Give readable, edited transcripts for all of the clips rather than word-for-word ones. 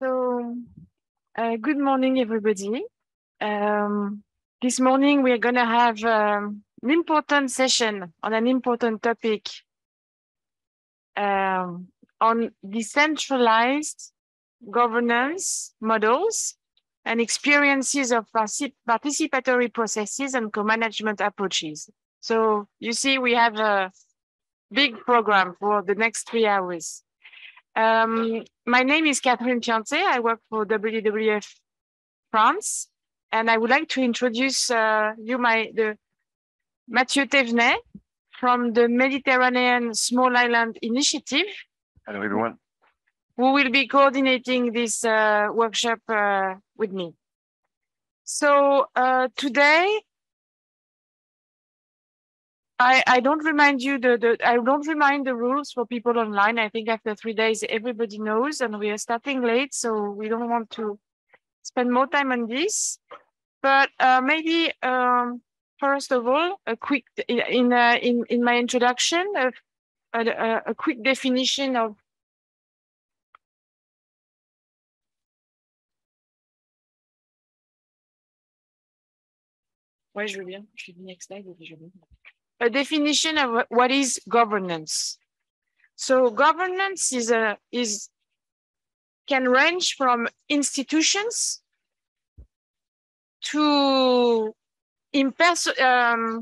So, good morning, everybody. This morning, we are going to have an important session on an important topic on decentralized governance models and experiences of participatory processes and co-management approaches. So you see, we have a big program for the next 3 hours. My name is Catherine Fiancé. I work for WWF France, and I would like to introduce Mathieu Thévenet from the Mediterranean Small Island Initiative. Hello, everyone. Who will be coordinating this workshop with me. So today, I don't remind you I don't remind the rules for people online. I think after 3 days, everybody knows, and we are starting late, so we don't want to spend more time on this. But maybe first of all, a quick in my introduction, a quick definition of. Ouais, je veux bien. Je fais the next slide. A definition of what is governance. So governance can range from institutions to unpersonal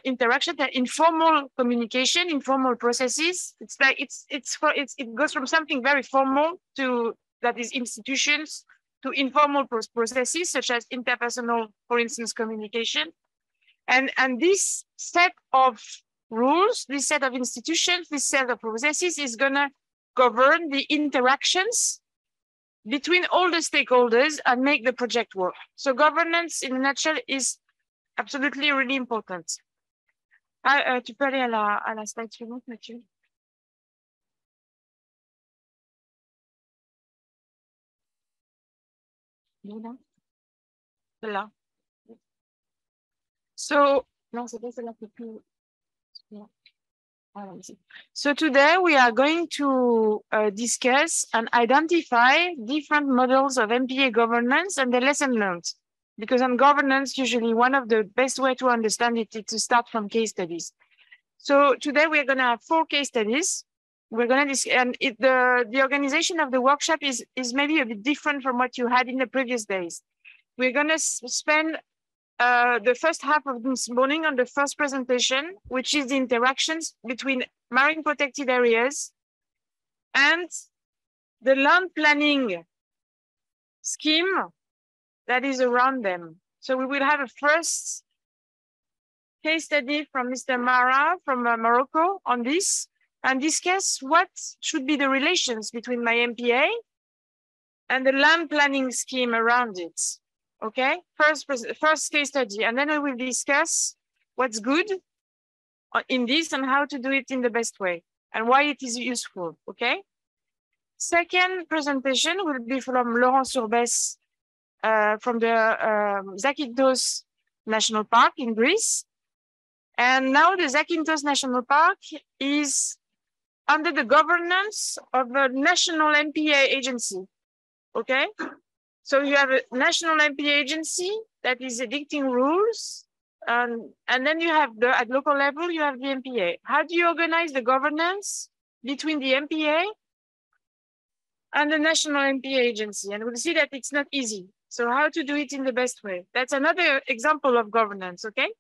interaction, informal communication, informal processes. It's like it goes from something very formal to that is institutions to informal processes such as interpersonal, for instance, communication. And this set of rules, this set of institutions, this set of processes is going to govern the interactions between all the stakeholders and make the project work. So governance, in a nutshell, is absolutely really important. Tu peux aller à la slide suivante, Mathieu? Là. So, no, c'est pas celle-là qui est plus. So today we are going to discuss and identify different models of MPA governance and the lesson learned. Because on governance, usually one of the best way to understand it is to start from case studies. So today we are going to have 4 case studies. We're going to and the organization of the workshop is maybe a bit different from what you had in the previous days. We're going to spend the first half of this morning on the first presentation, which is the interactions between marine protected areas and the land planning scheme that is around them. So we will have a first case study from Mr. Mara from Morocco on this and discuss what should be the relations between my MPA and the land planning scheme around it. Okay, first case study, and then we will discuss what's good in this and how to do it in the best way and why it is useful. Okay. Second presentation will be from Laurent Surbès from the Zakynthos National Park in Greece. And now the Zakynthos National Park is under the governance of a national MPA agency. Okay. So you have a national MPA agency that is edicting rules, and then you have at local level, you have the MPA. How do you organize the governance between the MPA and the national MPA agency? And we'll see that it's not easy. So how to do it in the best way? That's another example of governance, okay?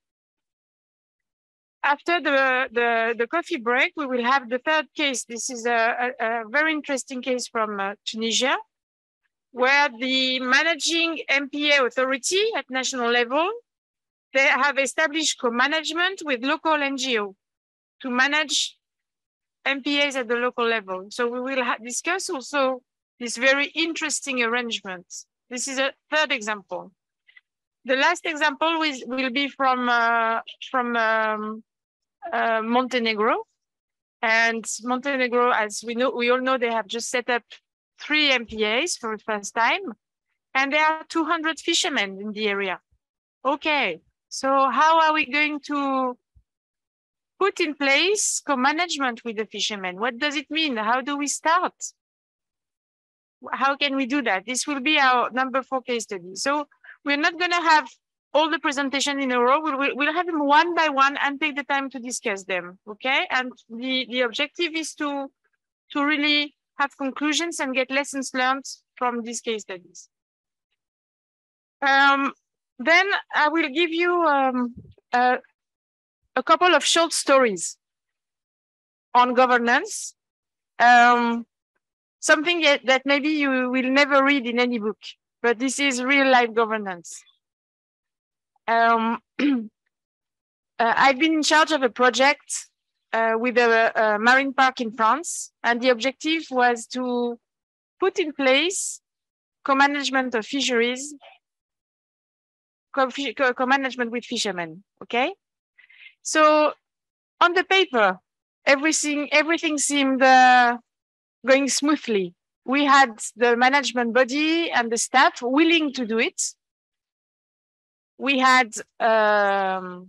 After the coffee break, we will have the third case. This is a very interesting case from Tunisia, where the managing MPA authority at national level, they have established co-management with local NGO to manage MPAs at the local level. So we will discuss also this very interesting arrangement. This is a third example. The last example will be from Montenegro. And Montenegro, as we all know, they have just set up 3 MPAs for the first time, and there are 200 fishermen in the area. Okay, so how are we going to put in place co-management with the fishermen? What does it mean? How do we start? How can we do that? This will be our number 4 case study. So we're not going to have all the presentation in a row. We'll have them one by one and take the time to discuss them. Okay. And the objective is to really have conclusions and get lessons learned from these case studies. Then I will give you a couple of short stories on governance. Something that maybe you will never read in any book, but this is real life governance. I've been in charge of a project with a marine park in France, and the objective was to put in place co-management of fisheries, co-management with fishermen. Okay, so on the paper, everything seemed going smoothly. We had the management body and the staff willing to do it. We had a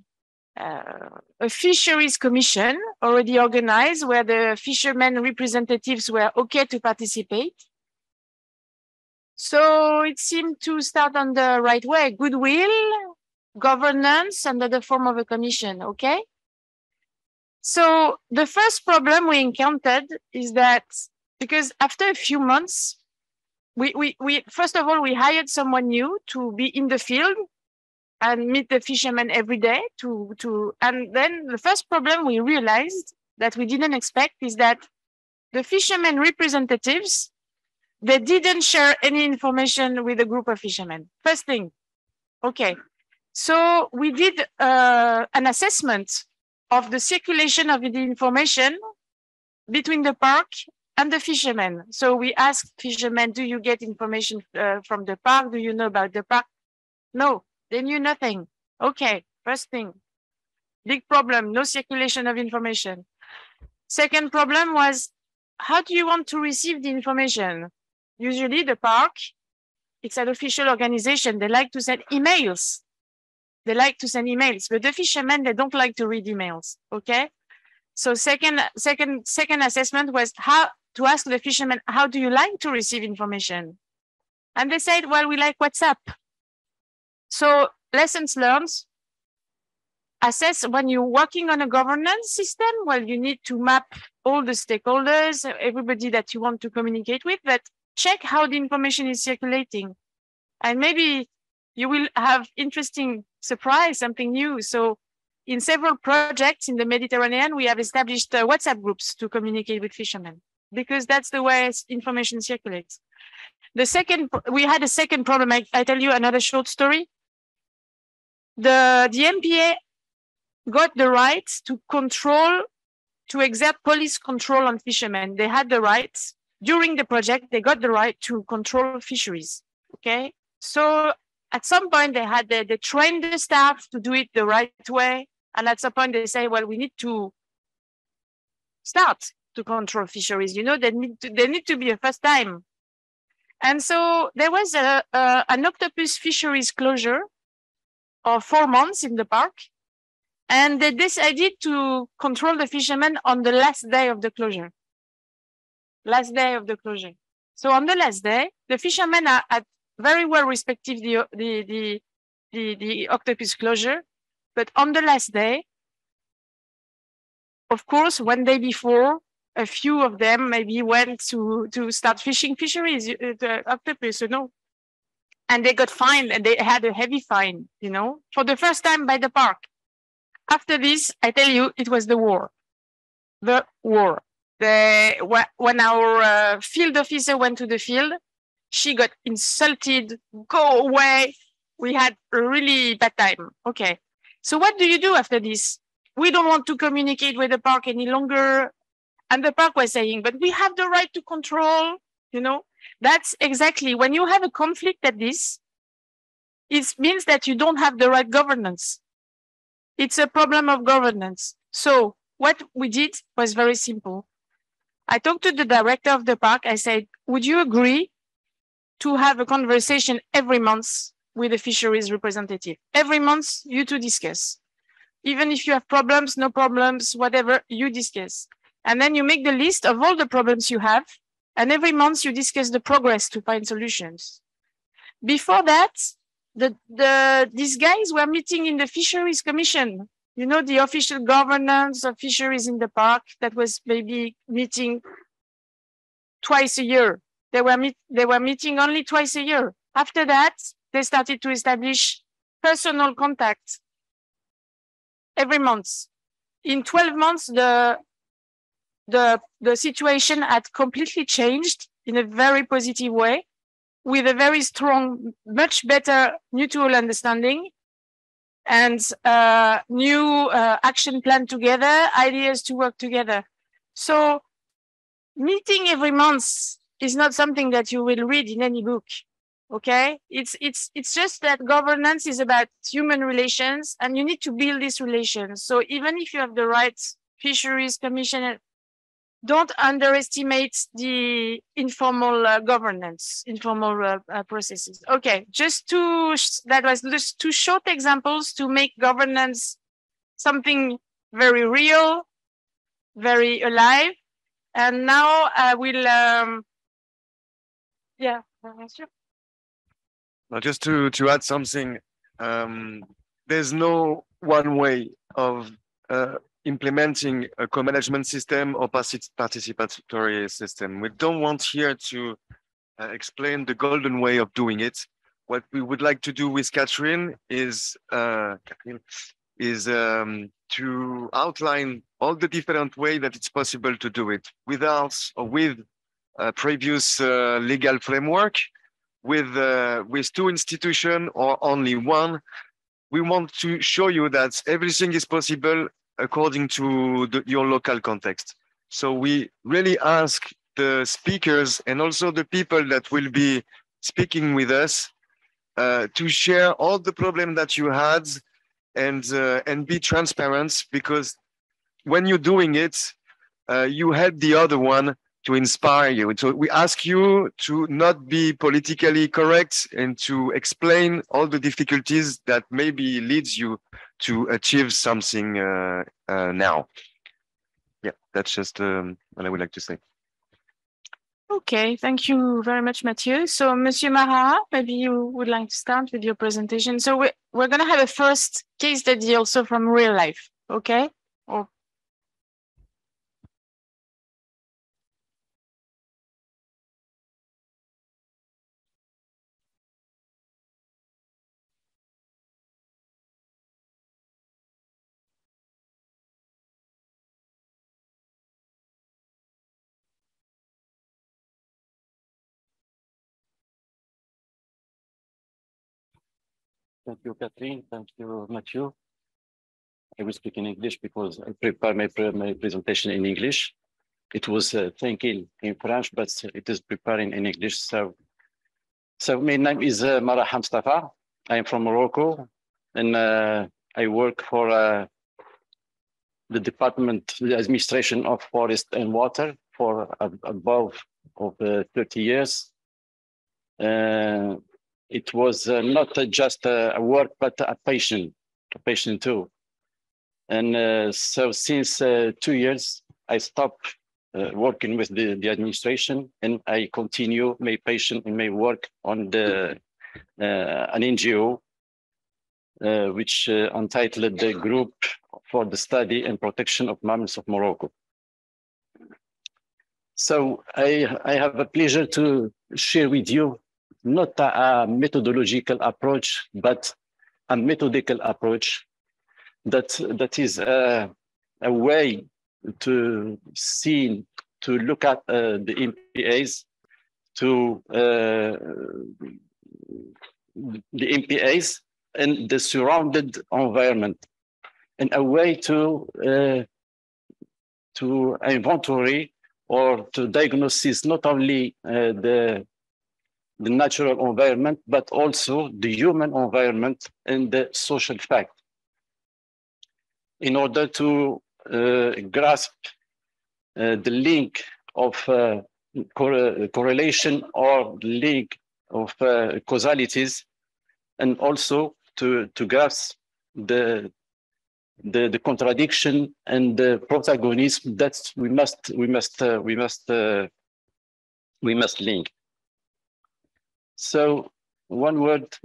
fisheries commission already organized where the fishermen representatives were okay to participate. So it seemed to start on the right way. Goodwill, governance under the form of a commission, okay? So the first problem we encountered is that because after a few months, we first of all, we hired someone new to be in the field and meet the fishermen every day and then the first problem we realized that we didn't expect is that the fishermen representatives, they didn't share any information with a group of fishermen. First thing, okay. So we did an assessment of the circulation of the information between the park and the fishermen. So we asked fishermen, do you get information from the park? Do you know about the park? No, they knew nothing. Okay, first thing, big problem, no circulation of information. Second problem was, how do you want to receive the information? Usually the park, it's an official organization. They like to send emails. But the fishermen, they don't like to read emails, okay? So second assessment was how to ask the fishermen, how do you like to receive information? And they said, well, we like WhatsApp. So lessons learned, assess when you're working on a governance system, well, you need to map all the stakeholders, everybody that you want to communicate with, but check how the information is circulating. And maybe you will have interesting surprise, something new. So in several projects in the Mediterranean, we have established WhatsApp groups to communicate with fishermen because that's the way information circulates. We had a second problem. I tell you another short story. The MPA got the right to exert police control on fishermen. They had the right, during the project, they got the right to control fisheries, okay? So at some point they trained the staff to do it the right way. And at some point they say, well, we need to start to control fisheries. You know, they need to be a first time. And so there was an octopus fisheries closure of 4 months in the park. And they decided to control the fishermen on the last day of the closure. Last day of the closure. So on the last day, the fishermen are very well respected the octopus closure. But on the last day, of course, one day before, a few of them maybe went to start fishing fisheries, the octopus, you know. And they got fined, and they had a heavy fine, you know, for the first time by the park. After this, I tell you, it was the war. The war. When our field officer went to the field, she got insulted, go away. We had a really bad time. Okay. So what do you do after this? We don't want to communicate with the park any longer. And the park was saying, but we have the right to control, you know. That's exactly, when you have a conflict like this, it means that you don't have the right governance. It's a problem of governance. So what we did was very simple. I talked to the director of the park. I said, would you agree to have a conversation every month with the fisheries representative? Every month, you two discuss. Even if you have problems, no problems, whatever, you discuss. And then you make the list of all the problems you have, And every month you discuss the progress to find solutions. Before that, these guys were meeting in the Fisheries Commission, you know, the official governance of fisheries in the park that was maybe meeting twice a year. They were meeting only twice a year. After that, they started to establish personal contact every month. In 12 months, the situation had completely changed in a very positive way, with a very strong, much better mutual understanding and new action plan together, ideas to work together. So meeting every month is not something that you will read in any book. Okay, it's just that governance is about human relations, and you need to build these relations. So even if you have the right fisheries commissioner, don't underestimate the informal governance, informal processes. Okay, that was just two short examples to make governance something very real, very alive. And now I will, yeah. Now, just to add something, there's no one way of implementing a co-management system or participatory system. We don't want here to explain the golden way of doing it. What we would like to do with Catherine is to outline all the different ways that it's possible to do it without or with a previous legal framework, with two institutions or only one. We want to show you that everything is possible according to your local context. So we really ask the speakers and also the people that will be speaking with us to share all the problems that you had and be transparent, because when you're doing it, you help the other one to inspire you. So we ask you to not be politically correct and to explain all the difficulties that maybe leads you to achieve something now. Yeah, that's just what I would like to say. Okay, thank you very much, Mathieu. So, Monsieur Marat, maybe you would like to start with your presentation. So we're going to have a first case study also from real life, okay? Or Thank you, Catherine. Thank you, Mathieu. I will speak in English because I prepared my presentation in English. It was thinking in French, but it is preparing in English. So my name is Marah Mustafa. I am from Morocco, and I work for the Department, the Administration of Forest and Water for above of 30 years. It was not just a work, but a passion too. And so since 2 years, I stopped working with the administration, and I continue my passion in my work on an NGO, which entitled the Group for the Study and Protection of Mammals of Morocco. So I have a pleasure to share with you not a methodological approach, but a methodical approach that is a way to see, to look at the MPAs, the MPAs and the surrounded environment, and a way to inventory or to diagnose not only the natural environment, but also the human environment and the social fact, in order to grasp the link of correlation or link of causalities, and also to grasp the contradiction and the protagonism that we must we must link. So one word.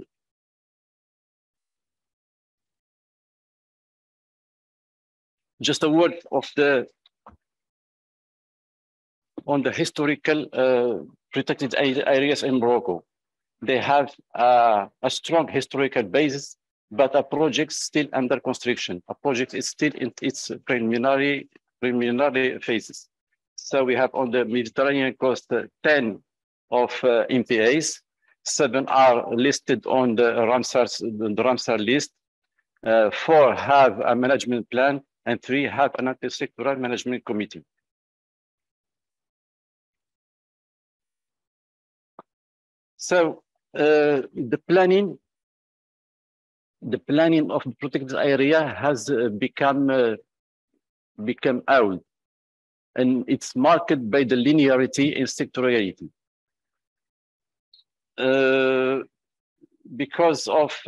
Just a word of on the historical protected areas in Morocco. They have a strong historical basis, but a project still under construction. A project is still in its preliminary phases. So we have on the Mediterranean coast 10 of MPAs, 7 are listed on the Ramsar list, 4 have a management plan, and 3 have an intersectoral management committee. So the planning of the protected area has become old, and it's marked by the linearity and sectoriality. Because of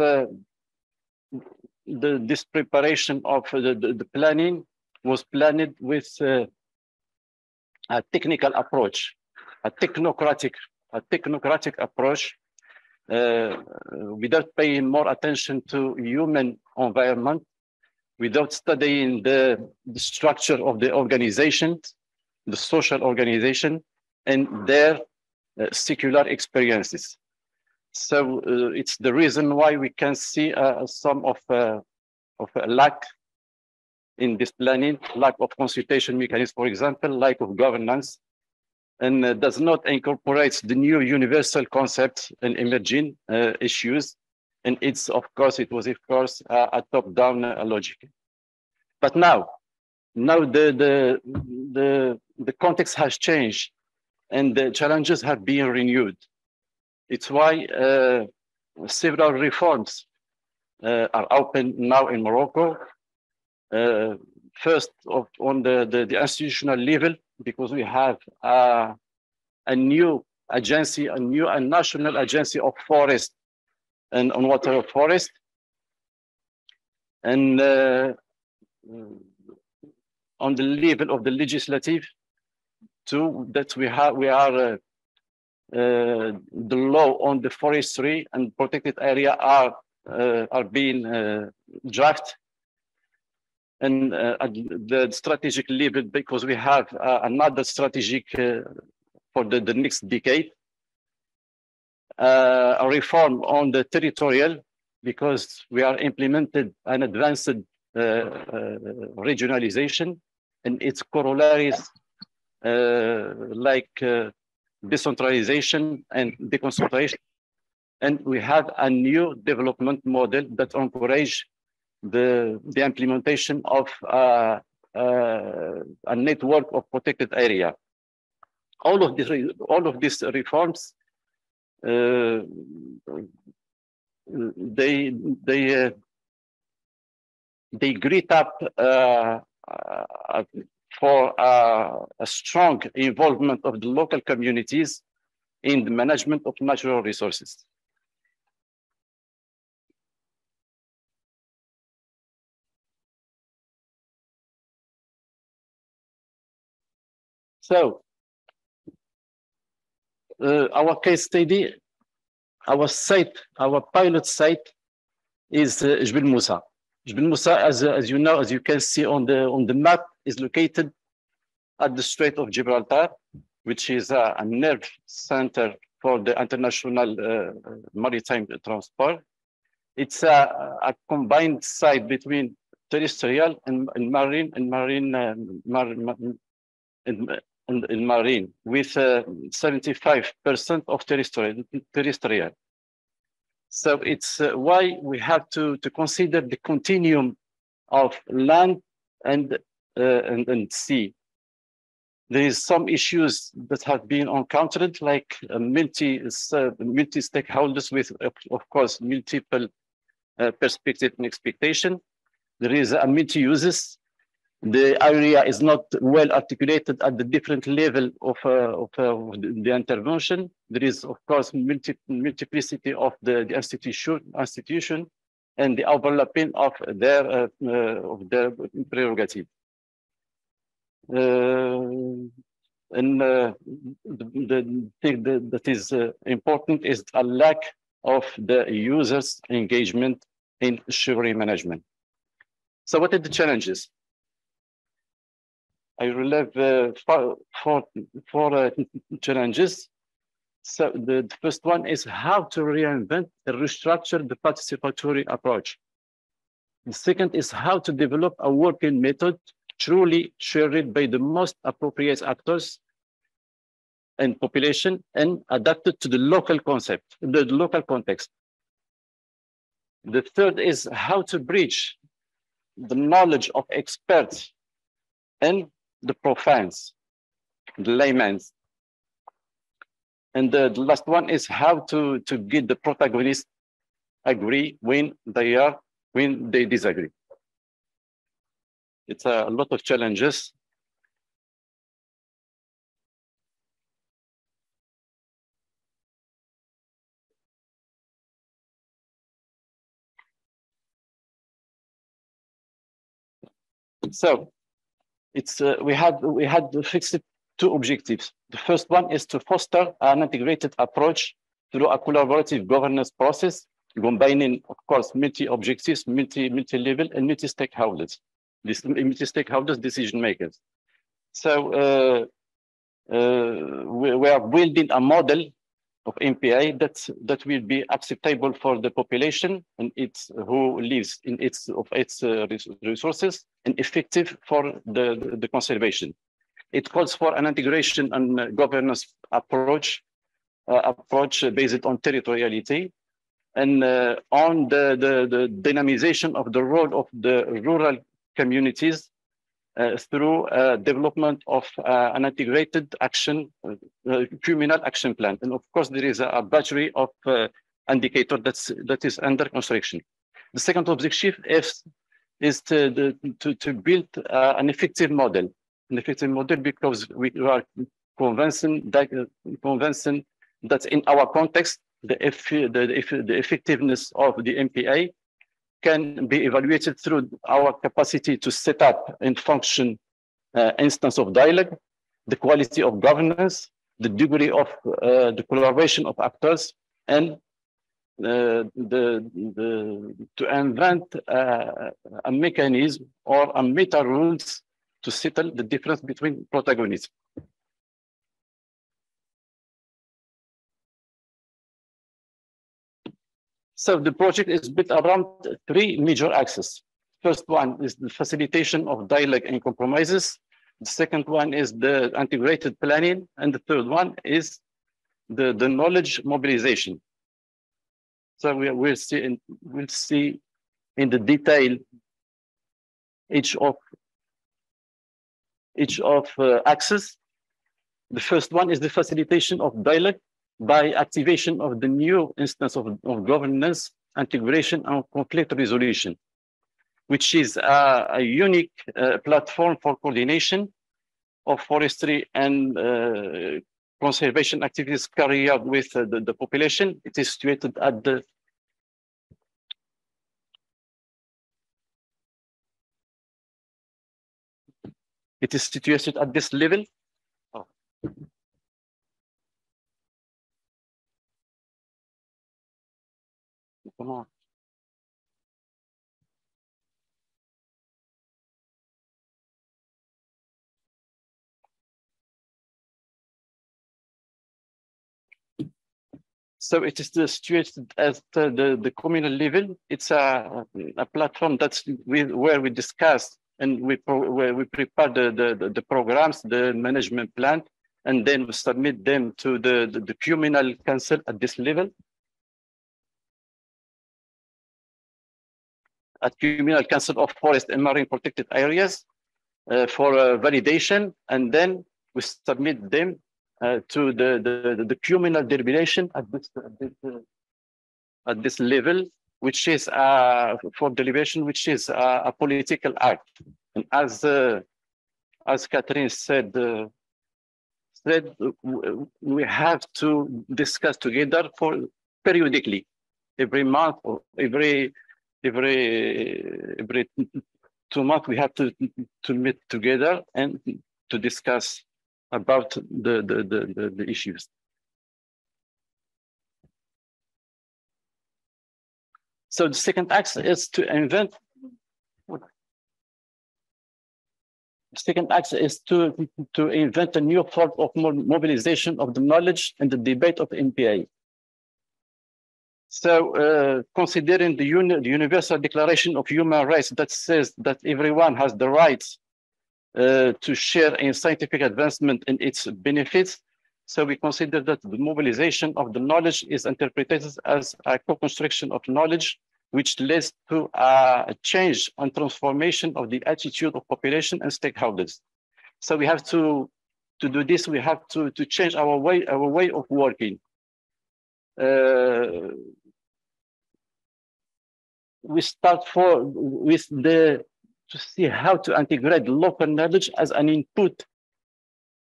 this preparation of the planning was planned with a technical approach, a technocratic approach, without paying more attention to human environment, without studying the structure of the organization, the social organization, and their secular experiences. So it's the reason why we can see some of a lack in this planning, lack of consultation mechanisms, for example, lack of governance, and does not incorporate the new universal concepts and emerging issues. And it was of course a top-down logic. But now the context has changed, and the challenges have been renewed. It's why several reforms are open now in Morocco. First, on the institutional level, because we have a new agency, a national agency of forest and on water of forest, and on the level of the legislative, too, that we are. The law on the forestry and protected area are being drafted, and at the strategic level, because we have another strategic for the next decade, a reform on the territorial, because we are implemented an advanced regionalization, and its corollaries like decentralization and deconcentration. And we have a new development model that encourage the implementation of a network of protected area. All of these reforms, they grit up for a strong involvement of the local communities in the management of natural resources. So our case study, our pilot site is Jebel Moussa. Jebel Moussa, as you know, as you can see on the map, is located at the Strait of Gibraltar, which is a nerve center for the international maritime transport. It's a combined site between terrestrial and marine with 75% of terrestrial. So it's why we have to consider the continuum of land and sea. There is some issues that have been encountered, like multi stakeholders with, of course, multiple perspective and expectation. There is a multi-uses. The area is not well articulated at the different level of the intervention. There is, of course, multiplicity of the institution and the overlapping of their prerogative. And the thing that is important is a lack of the users' engagement in sugar management. So what are the challenges? I will have four challenges. So the first one is how to reinvent and restructure the participatory approach. The second is how to develop a working method truly shared by the most appropriate actors and population and adapted to the local concept, the local context. The third is how to bridge the knowledge of experts and the profanes, the laymen. And the last one is how to get the protagonists agree when they disagree. It's a lot of challenges. So it's we had fixed two objectives. The first one is to foster an integrated approach through a collaborative governance process, combining, of course, multi-objectives, multi-level, and multi-stakeholders. Multi-stakeholders, decision makers. So we are building a model of MPA that will be acceptable for the population and its who lives in its resources and effective for the conservation. It calls for an integration and governance approach based on territoriality and on the dynamization of the role of the rural communities through development of an integrated action, communal action plan. And of course, there is a battery of indicators that is under construction. The second objective is to build an effective model. An effective model because we are convincing that in our context, the effectiveness of the MPA can be evaluated through our capacity to set up and function instance of dialogue, the quality of governance, the degree of the collaboration of actors, and to invent a mechanism or a meta rules to settle the difference between protagonists. So the project is built around three major axes. First one is the facilitation of dialogue and compromises. The second one is the integrated planning. And the third one is the knowledge mobilization. So we'll see in the detail each of axes. The first one is the facilitation of dialogue by activation of the new instance of governance, integration, and conflict resolution, which is a unique platform for coordination of forestry and conservation activities carried out with the population. It is situated at the this level. Oh. Come on. So it is situated at the communal level. It's a platform where we discuss and where we prepare the programs, the management plan, and then we submit them to the communal council at this level. At Communal Council of Forest and Marine Protected Areas for validation, and then we submit them to the communal deliberation at this level, which is for deliberation, which is a political act. And as Catherine said, we have to discuss together periodically, every month or every 2 months. We have to meet together and to discuss about the issues. So the second axe is to invent. The second axe is to invent a new form of mobilization of the knowledge and the debate of MPA. So considering the Universal Declaration of Human Rights that says that everyone has the right to share in scientific advancement and its benefits, so we consider that the mobilization of the knowledge is interpreted as a co-construction of knowledge, which leads to a change and transformation of the attitude of population and stakeholders. So we have to do this, we have to change our way of working. We start to see how to integrate local knowledge as an input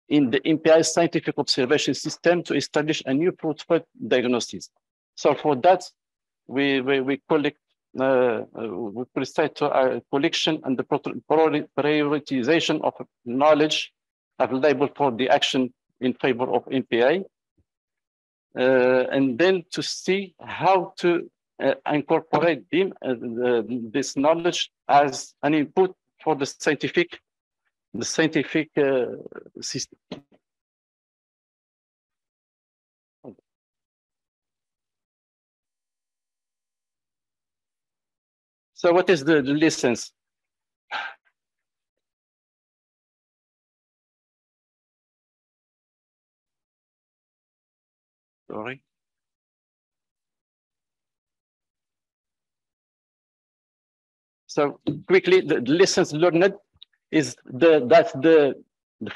in the MPI scientific observation system to establish a new protocol diagnosis. So for that, we collect, we proceed to a collection and the prioritization of knowledge available for the action in favor of MPI. And then to see how to incorporate this knowledge as an input for the scientific system. So what is the lessons? Sorry. So quickly, the lessons learned is that the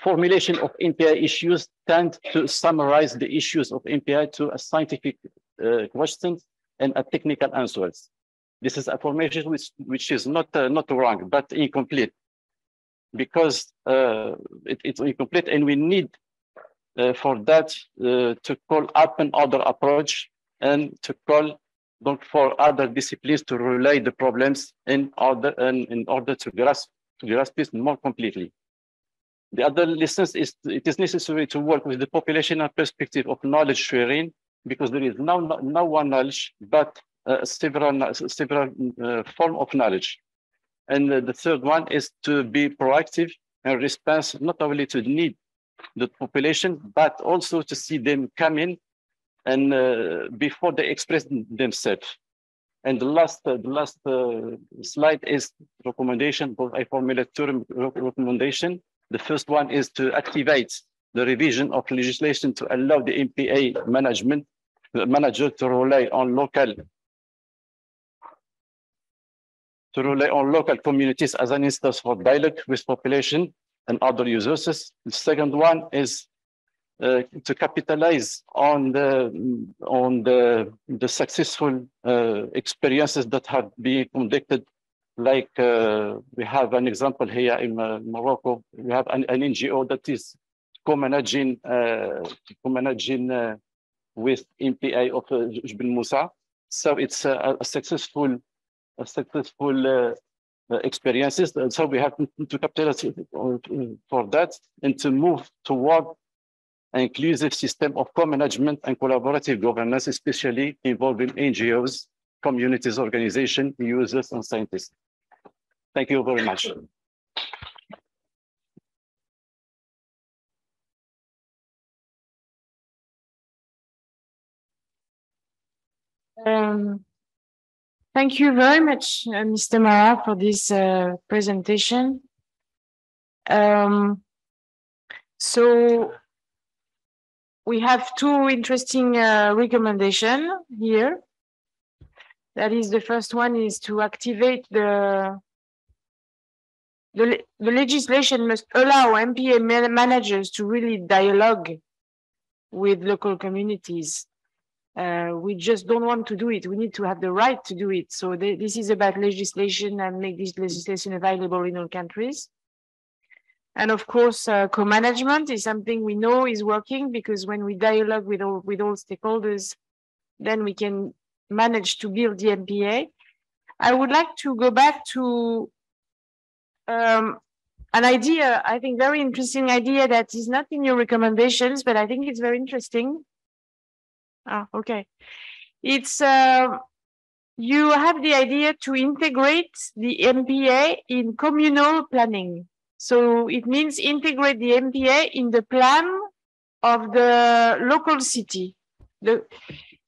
formulation of MPI issues tend to summarize the issues of MPI to a scientific questions and a technical answers. This is a formation which is not wrong, but incomplete, because it's incomplete, and we need for that to call up another approach and to call for other disciplines to relay the problems in order to grasp this more completely. The other lessons is it is necessary to work with the populational perspective of knowledge sharing, because there is no one knowledge, but several form of knowledge. And the third one is to be proactive and response not only to the need the population, but also to see them come in and before they express themselves. And the last slide is recommendation. I formulate two recommendations. The first one is to activate the revision of legislation to allow the MPA manager to rely on local communities as an instance for dialogue with population and other users. The second one is to capitalize on the successful experiences that have been conducted. Like we have an example here in Morocco. We have an NGO that is co-managing with MPA of Jbel Moussa. So it's a successful experiences. And so we have to capitalize for that and to move toward an inclusive system of co-management and collaborative governance, especially involving NGOs, communities, organizations, users, and scientists. Thank you very much. Thank you very much, Mr. Mara, for this presentation. So we have two interesting recommendations here. That is, the first one is to activate the legislation must allow MPA managers to really dialogue with local communities. We just don't want to do it. We need to have the right to do it. So this is about legislation and make this legislation available in all countries. And of course, co-management is something we know is working, because when we dialogue with all stakeholders, then we can manage to build the MPA. I would like to go back to an idea, I think very interesting idea that is not in your recommendations, but I think it's very interesting. Ah, okay. It's, you have the idea to integrate the MPA in communal planning. So it means integrate the MPA in the plan of the local city.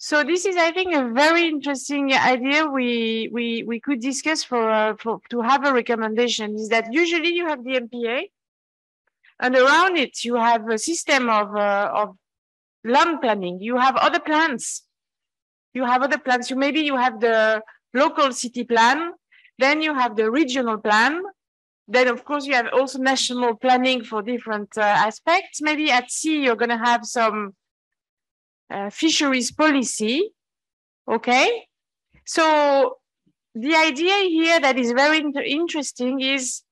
So this is, I think, a very interesting idea we could discuss to have a recommendation, is that usually you have the MPA and around it you have a system of land planning. You have other plans. Maybe you have the local city plan, then you have the regional plan. Then, of course, you have also national planning for different aspects. Maybe at sea, you're going to have some fisheries policy. Okay. So the idea here that is very interesting is,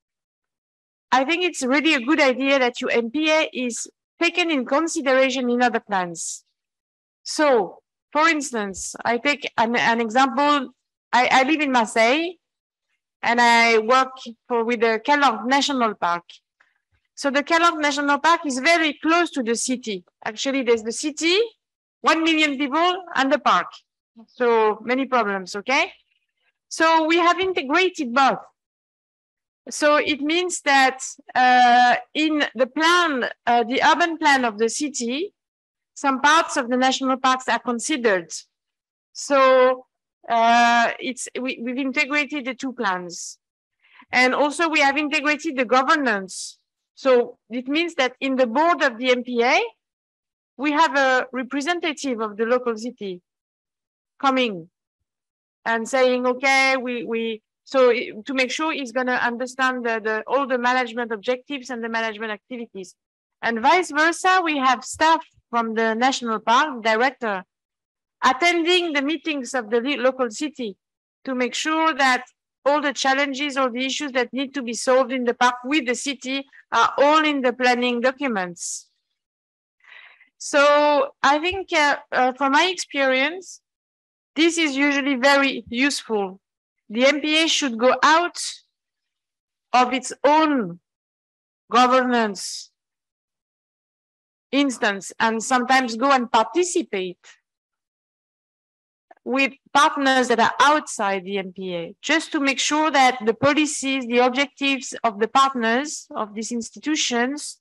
I think it's really a good idea that your MPA is taken in consideration in other plans. So, for instance, I take an example. I live in Marseille, and I work with the Calanque National Park. So the Calanque National Park is very close to the city. Actually, there's the city, 1 million people, and the park. So many problems, okay? So we have integrated both. So it means that in the plan, the urban plan of the city, some parts of the national parks are considered. So we've integrated the two plans. And also we have integrated the governance. So it means that in the board of the MPA, we have a representative of the local city coming and saying, okay, so to make sure he's going to understand all the management objectives and the management activities. And vice versa, we have staff from the national park, director, attending the meetings of the local city to make sure that all the challenges or the issues that need to be solved in the park with the city are all in the planning documents. So I think from my experience, this is usually very useful. The MPA should go out of its own governance instance and sometimes go and participate with partners that are outside the MPA, just to make sure that the policies, the objectives of the partners of these institutions,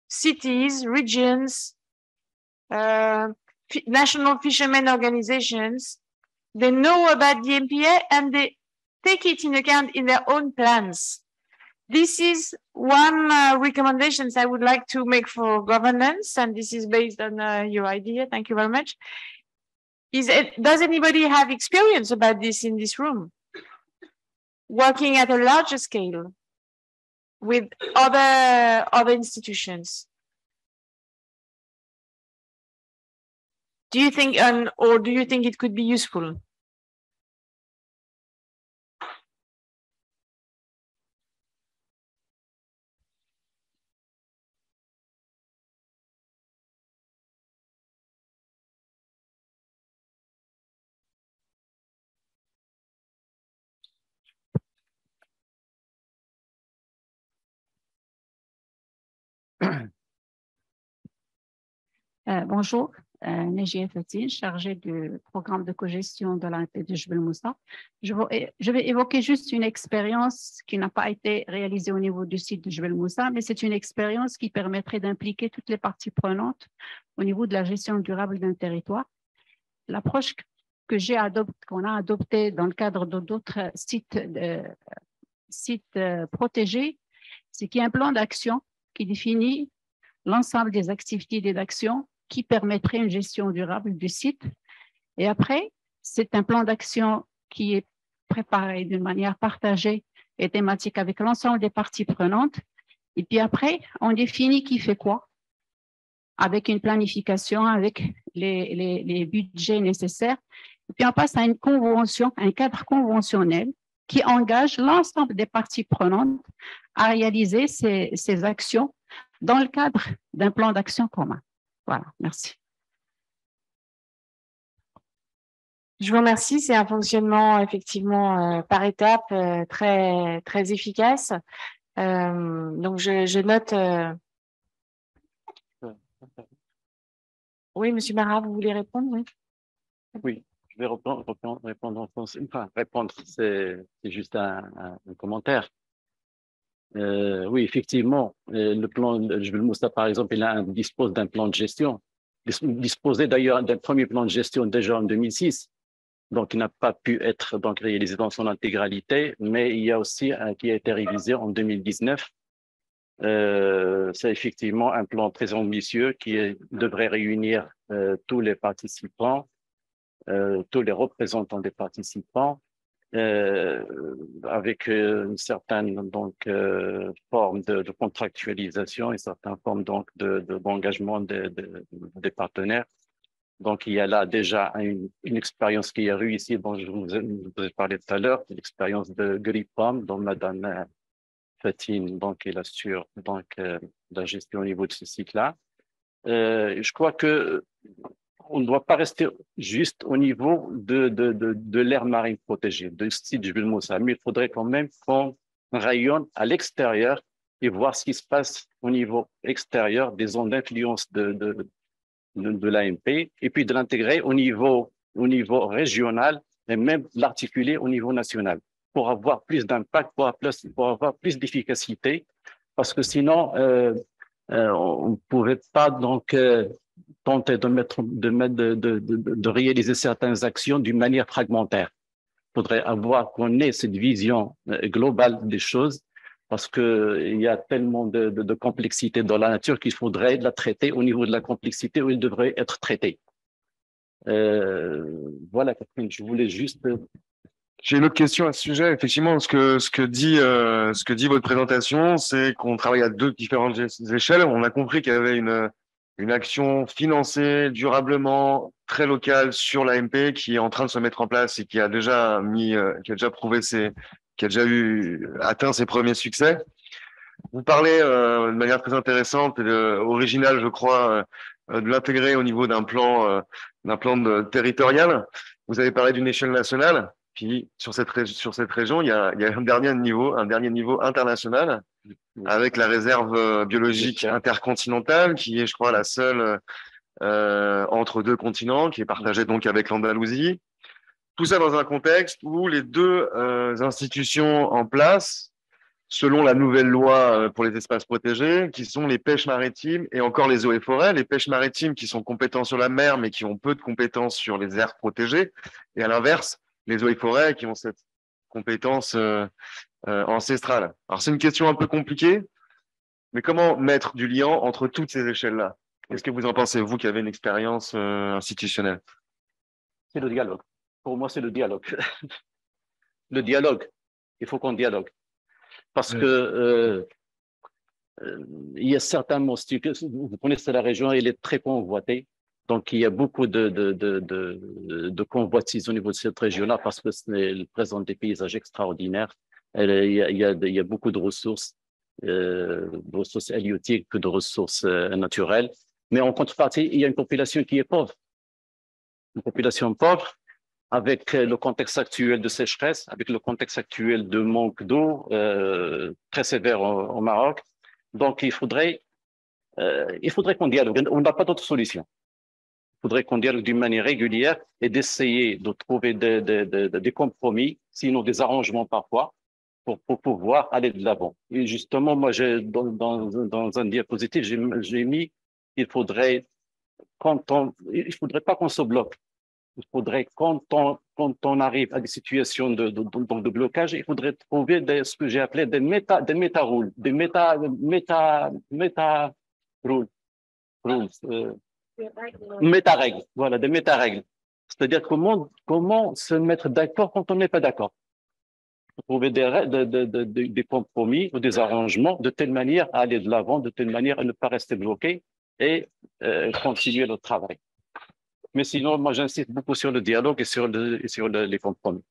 cities, regions, national fishermen organizations, they know about the MPA and they take it in account in their own plans. This is one recommendation I would like to make for governance, and this is based on your idea. Thank you very much. Does anybody have experience about this in this room? Working at a larger scale with other institutions? Do you think, or do you think it could be useful? Bonjour, Najia Fatine, chargée du programme de cogestion de l'ANP de Jebel Moussa. Je vais évoquer juste une expérience qui n'a pas été réalisée au niveau du site de Jebel Moussa, mais c'est une expérience qui permettrait d'impliquer toutes les parties prenantes au niveau de la gestion durable d'un territoire. L'approche qu'on a adoptée dans le cadre d'autres sites protégés, c'est qu'il y a un plan d'action qui définit l'ensemble des activités et d'actions qui permettrait une gestion durable du site. Et après, c'est un plan d'action qui est préparé d'une manière partagée et thématique avec l'ensemble des parties prenantes. Et puis après, on définit qui fait quoi, avec une planification, avec les budgets nécessaires. Et puis on passe à une convention, un cadre conventionnel qui engage l'ensemble des parties prenantes à réaliser ces actions dans le cadre d'un plan d'action commun. Voilà, merci. Je vous remercie. C'est un fonctionnement effectivement par étapes très efficace. Donc, je note. Oui, Monsieur Marat, vous voulez répondre? Oui. Oui, je vais répondre en français. Enfin, répondre, c'est juste un commentaire. Oui, effectivement, le plan de Moussa, par exemple, dispose d'un plan de gestion. Il disposait d'ailleurs d'un premier plan de gestion déjà en 2006. Donc, il n'a pas pu être donc réalisé dans son intégralité, mais il y a aussi un qui a été révisé en 2019. C'est effectivement un plan très ambitieux qui devrait réunir tous les participants, tous les représentants des participants, avec une certaine forme de contractualisation, une certaine forme d'engagement des partenaires. Donc, il y a là déjà une expérience qui est réussie, dont je vous ai parlé tout à l'heure, l'expérience de GRIPAM, dont Madame Fatine, donc, elle assure la gestion au niveau de ce site-là. Je crois que on ne doit pas rester juste au niveau de l'aire marine protégée, de site de Moussa, mais il faudrait quand même qu'on rayonne à l'extérieur et voir ce qui se passe au niveau extérieur des zones d'influence de l'AMP, et puis de l'intégrer au niveau régional et même l'articuler au niveau national pour avoir plus d'impact, pour avoir plus d'efficacité, parce que sinon, on ne pouvait pas tenter de réaliser certaines actions d'une manière fragmentaire. Il faudrait qu'on ait cette vision globale des choses, parce qu'il y a tellement de complexité dans la nature qu'il faudrait la traiter au niveau de la complexité où il devrait être traité. Voilà, Catherine, je voulais juste... J'ai une autre question à ce sujet. Effectivement, ce que dit votre présentation, c'est qu'on travaille à deux différentes échelles. On a compris qu'il y avait une action financée durablement, très locale sur l'AMP qui est en train de se mettre en place et qui a déjà atteint ses premiers succès. Vous parlez de manière très intéressante et originale, je crois, de l'intégrer au niveau d'un plan territorial. Vous avez parlé d'une échelle nationale. Puis sur cette région, il y a un dernier niveau international avec la réserve biologique intercontinentale qui est, je crois, la seule entre deux continents, qui est partagée donc avec l'Andalousie. Tout ça dans un contexte où les deux institutions en place, selon la nouvelle loi pour les espaces protégés, qui sont les pêches maritimes et encore les eaux et forêts, les pêches maritimes qui sont compétentes sur la mer mais qui ont peu de compétences sur les aires protégées, et à l'inverse, les eaux et forêts qui ont cette compétence ancestrale. Alors c'est une question un peu compliquée, mais comment mettre du lien entre toutes ces échelles-là? Qu'est-ce que vous en pensez, vous qui avez une expérience institutionnelle? C'est le dialogue. Pour moi, c'est le dialogue. Le dialogue. Il faut qu'on dialogue. Parce que il y a certains moustiques. Vous connaissez la région, elle est très convoitée. Donc, il y a beaucoup de convoitises au niveau de cette région-là parce qu'elle présente des paysages extraordinaires. Il y a beaucoup de ressources halieutiques que de ressources naturelles. Mais en contrepartie, il y a une population qui est pauvre. Une population pauvre avec le contexte actuel de sécheresse, avec le contexte actuel de manque d'eau très sévère au Maroc. Donc, il faudrait qu'on dialogue. On n'a pas d'autre solution. Il faudrait qu'on dialogue d'une manière régulière et d'essayer de trouver des compromis, sinon des arrangements parfois, pour pouvoir aller de l'avant. Et justement, moi, dans un diapositive, j'ai mis il faudrait pas qu'on se bloque. Il faudrait, quand on arrive à des situations de blocage, il faudrait trouver ce que j'ai appelé des méta-rules, des méta-règles, voilà, des méta-règles. C'est-à-dire comment se mettre d'accord quand on n'est pas d'accord. Trouver des compromis ou des arrangements de telle manière à aller de l'avant, de telle manière à ne pas rester bloqué et continuer le travail. Mais sinon, moi, j'insiste beaucoup sur le dialogue et sur les compromis.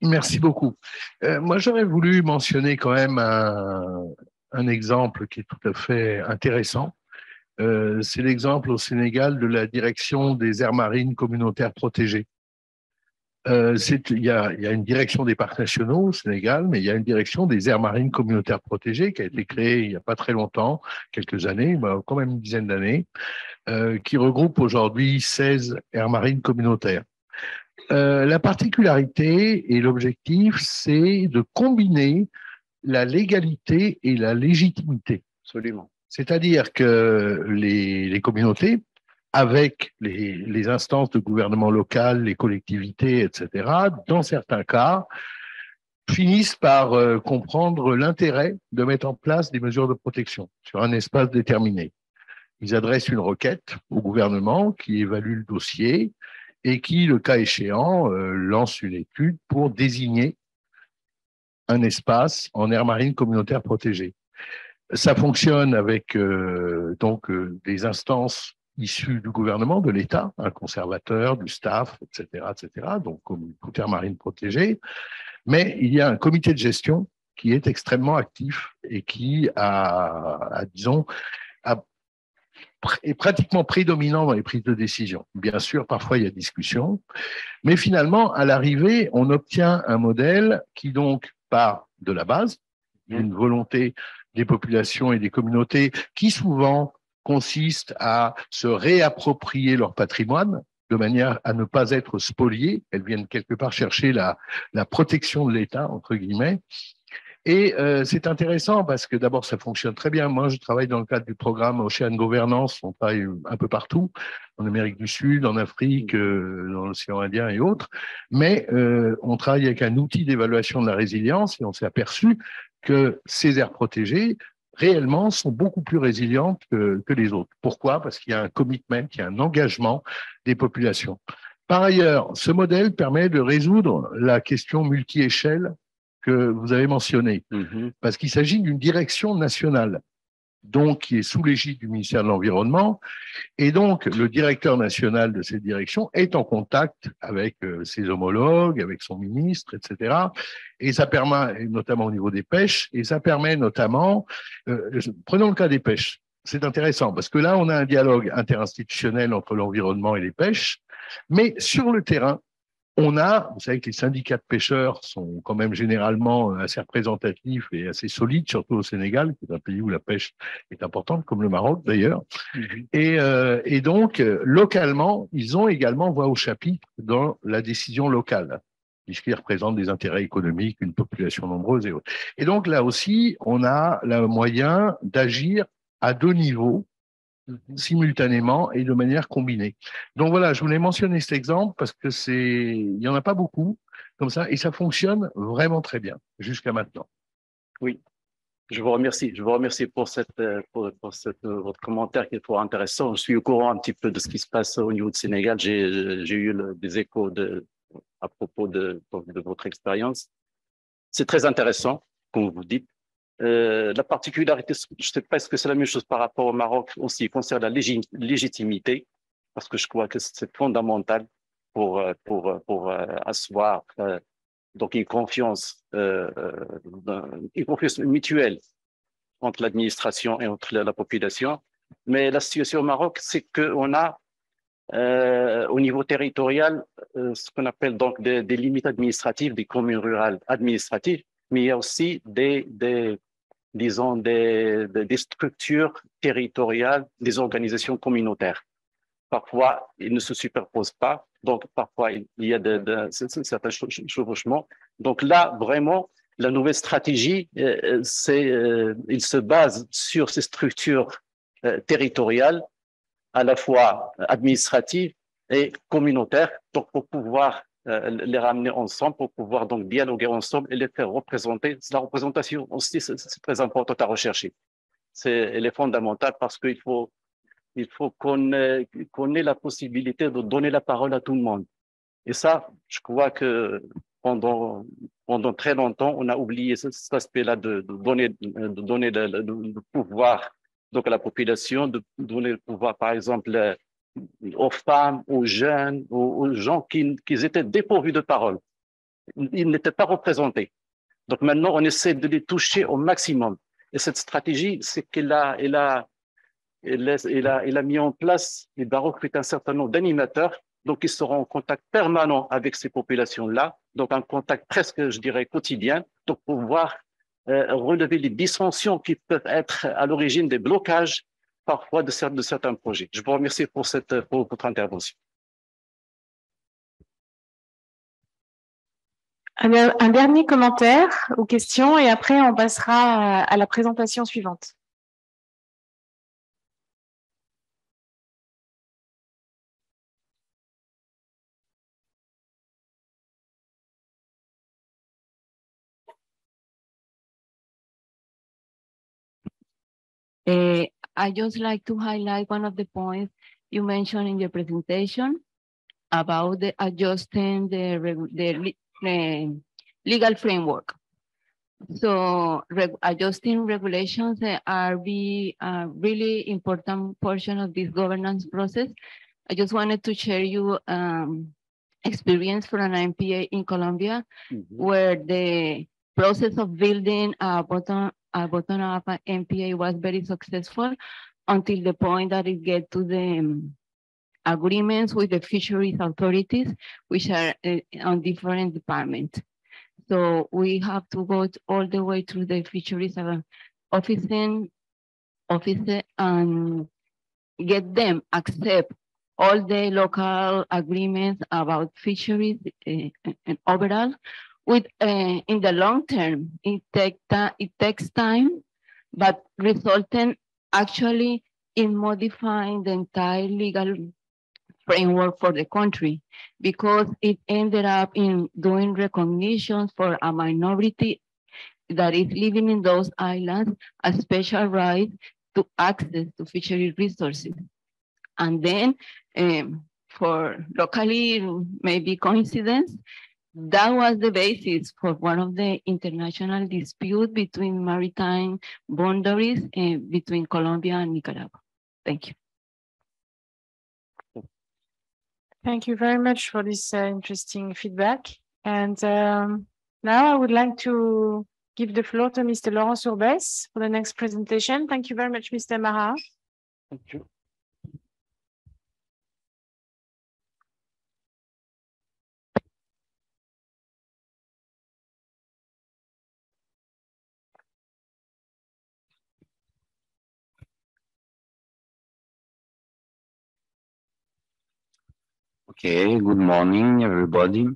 Merci beaucoup. Moi, j'aurais voulu mentionner quand même un exemple qui est tout à fait intéressant. C'est l'exemple au Sénégal de la direction des aires marines communautaires protégées. Il y a une direction des parcs nationaux au Sénégal, mais il y a une direction des aires marines communautaires protégées qui a été créée il n'y a pas très longtemps, quelques années, quand même une dizaine d'années, qui regroupe aujourd'hui 16 aires marines communautaires. La particularité et l'objectif, c'est de combiner la légalité et la légitimité. Absolument. C'est-à-dire que les communautés, avec les instances de gouvernement local, les collectivités, etc., dans certains cas, finissent par comprendre l'intérêt de mettre en place des mesures de protection sur un espace déterminé. Ils adressent une requête au gouvernement qui évalue le dossier et qui, le cas échéant, lance une étude pour désigner un espace en aire marine communautaire protégée. Ça fonctionne avec des instances issues du gouvernement, de l'État, un conservateur, du staff, etc., donc comme toute aire marine protégée. Mais il y a un comité de gestion qui est extrêmement actif et qui est pratiquement prédominant dans les prises de décision. Bien sûr, parfois il y a discussion, mais finalement, à l'arrivée, on obtient un modèle qui donc part de la base, d'une volonté des populations et des communautés qui souvent consiste à se réapproprier leur patrimoine de manière à ne pas être spoliées. Elles viennent quelque part chercher la protection de l'État, entre guillemets. Et c'est intéressant parce que d'abord, ça fonctionne très bien. Moi, je travaille dans le cadre du programme Ocean Governance. On travaille un peu partout, en Amérique du Sud, en Afrique, dans l'océan Indien et autres. Mais on travaille avec un outil d'évaluation de la résilience et on s'est aperçu que ces aires protégées, réellement, sont beaucoup plus résilientes que les autres. Pourquoi? Parce qu'il y a un commitment, il y a un engagement des populations. Par ailleurs, ce modèle permet de résoudre la question multi-échelle que vous avez mentionnée, parce qu'il s'agit d'une direction nationale, donc qui est sous l'égide du ministère de l'Environnement, et donc le directeur national de cette direction est en contact avec ses homologues, avec son ministre, etc. Et ça permet, notamment au niveau des pêches, et ça permet notamment, prenons le cas des pêches, c'est intéressant, parce que là, on a un dialogue interinstitutionnel entre l'environnement et les pêches, mais sur le terrain, vous savez que les syndicats de pêcheurs sont quand même généralement assez représentatifs et assez solides, surtout au Sénégal, qui est un pays où la pêche est importante, comme le Maroc d'ailleurs. Et donc, localement, ils ont également voix au chapitre dans la décision locale, puisqu'ils représentent des intérêts économiques, une population nombreuse et autres. Et donc, là aussi, on a le moyen d'agir à deux niveaux, simultanément et de manière combinée. Donc voilà, je voulais mentionner cet exemple parce que il n'y en a pas beaucoup comme ça et ça fonctionne vraiment très bien jusqu'à maintenant. Oui, je vous remercie. Je vous remercie pour votre commentaire qui est fort intéressant. Je suis au courant un petit peu de ce qui se passe au niveau du Sénégal. J'ai eu des échos à propos de votre expérience. C'est très intéressant, comme vous dites. La particularité, je ne sais pas, est-ce que c'est la même chose par rapport au Maroc aussi, concernant la légitimité, parce que je crois que c'est fondamental pour asseoir donc une confiance mutuelle entre l'administration et entre la population. Mais la situation au Maroc, c'est qu'on a au niveau territorial ce qu'on appelle donc des limites administratives, des communes rurales administratives, mais il y a aussi des structures territoriales, des organisations communautaires. Parfois, ils ne se superposent pas, donc parfois, il y a certains chevauchements. Donc là, vraiment, la nouvelle stratégie, il se base sur ces structures territoriales, à la fois administratives et communautaires, donc pour pouvoir les ramener ensemble, pour pouvoir donc dialoguer ensemble et les faire représenter. La représentation aussi, c'est très important à rechercher. Elle est fondamentale parce qu'il faut qu'on ait la possibilité de donner la parole à tout le monde. Et ça, je crois que pendant très longtemps, on a oublié cet aspect-là de donner le pouvoir donc à la population, de donner le pouvoir, par exemple, aux femmes, aux jeunes, aux gens qui étaient dépourvus de parole. Ils n'étaient pas représentés. Donc maintenant, on essaie de les toucher au maximum. Et cette stratégie, c'est qu'elle a mis en place, il a recruté un certain nombre d'animateurs Donc, ils seront en contact permanent avec ces populations-là, donc un contact presque, je dirais, quotidien, donc pour pouvoir relever les dissensions qui peuvent être à l'origine des blocages parfois de certains projets. Je vous remercie pour votre intervention. Un dernier commentaire ou question et après on passera à la présentation suivante. I just like to highlight one of the points you mentioned in your presentation about the adjusting the legal framework. So adjusting regulations are a really important portion of this governance process. I just wanted to share you experience from an MPA in Colombia, where the process of building a bottom-up MPA was very successful until the point that it get to the agreements with the fisheries authorities, which are on different departments. So we have to go all the way through the fisheries office and get them accept all the local agreements about fisheries and overall. With in the long term, it takes time, but resulting actually in modifying the entire legal framework for the country, because it ended up in doing recognition for a minority that is living in those islands, a special right to access to fishery resources. And then for locally, maybe coincidence, that was the basis for one of the international disputes between maritime boundaries between Colombia and Nicaragua. Thank you. Thank you very much for this interesting feedback. And now I would like to give the floor to Mr. Laurent Sourbès for the next presentation. Thank you very much, Mr. Marat. Thank you. Okay, good morning, everybody.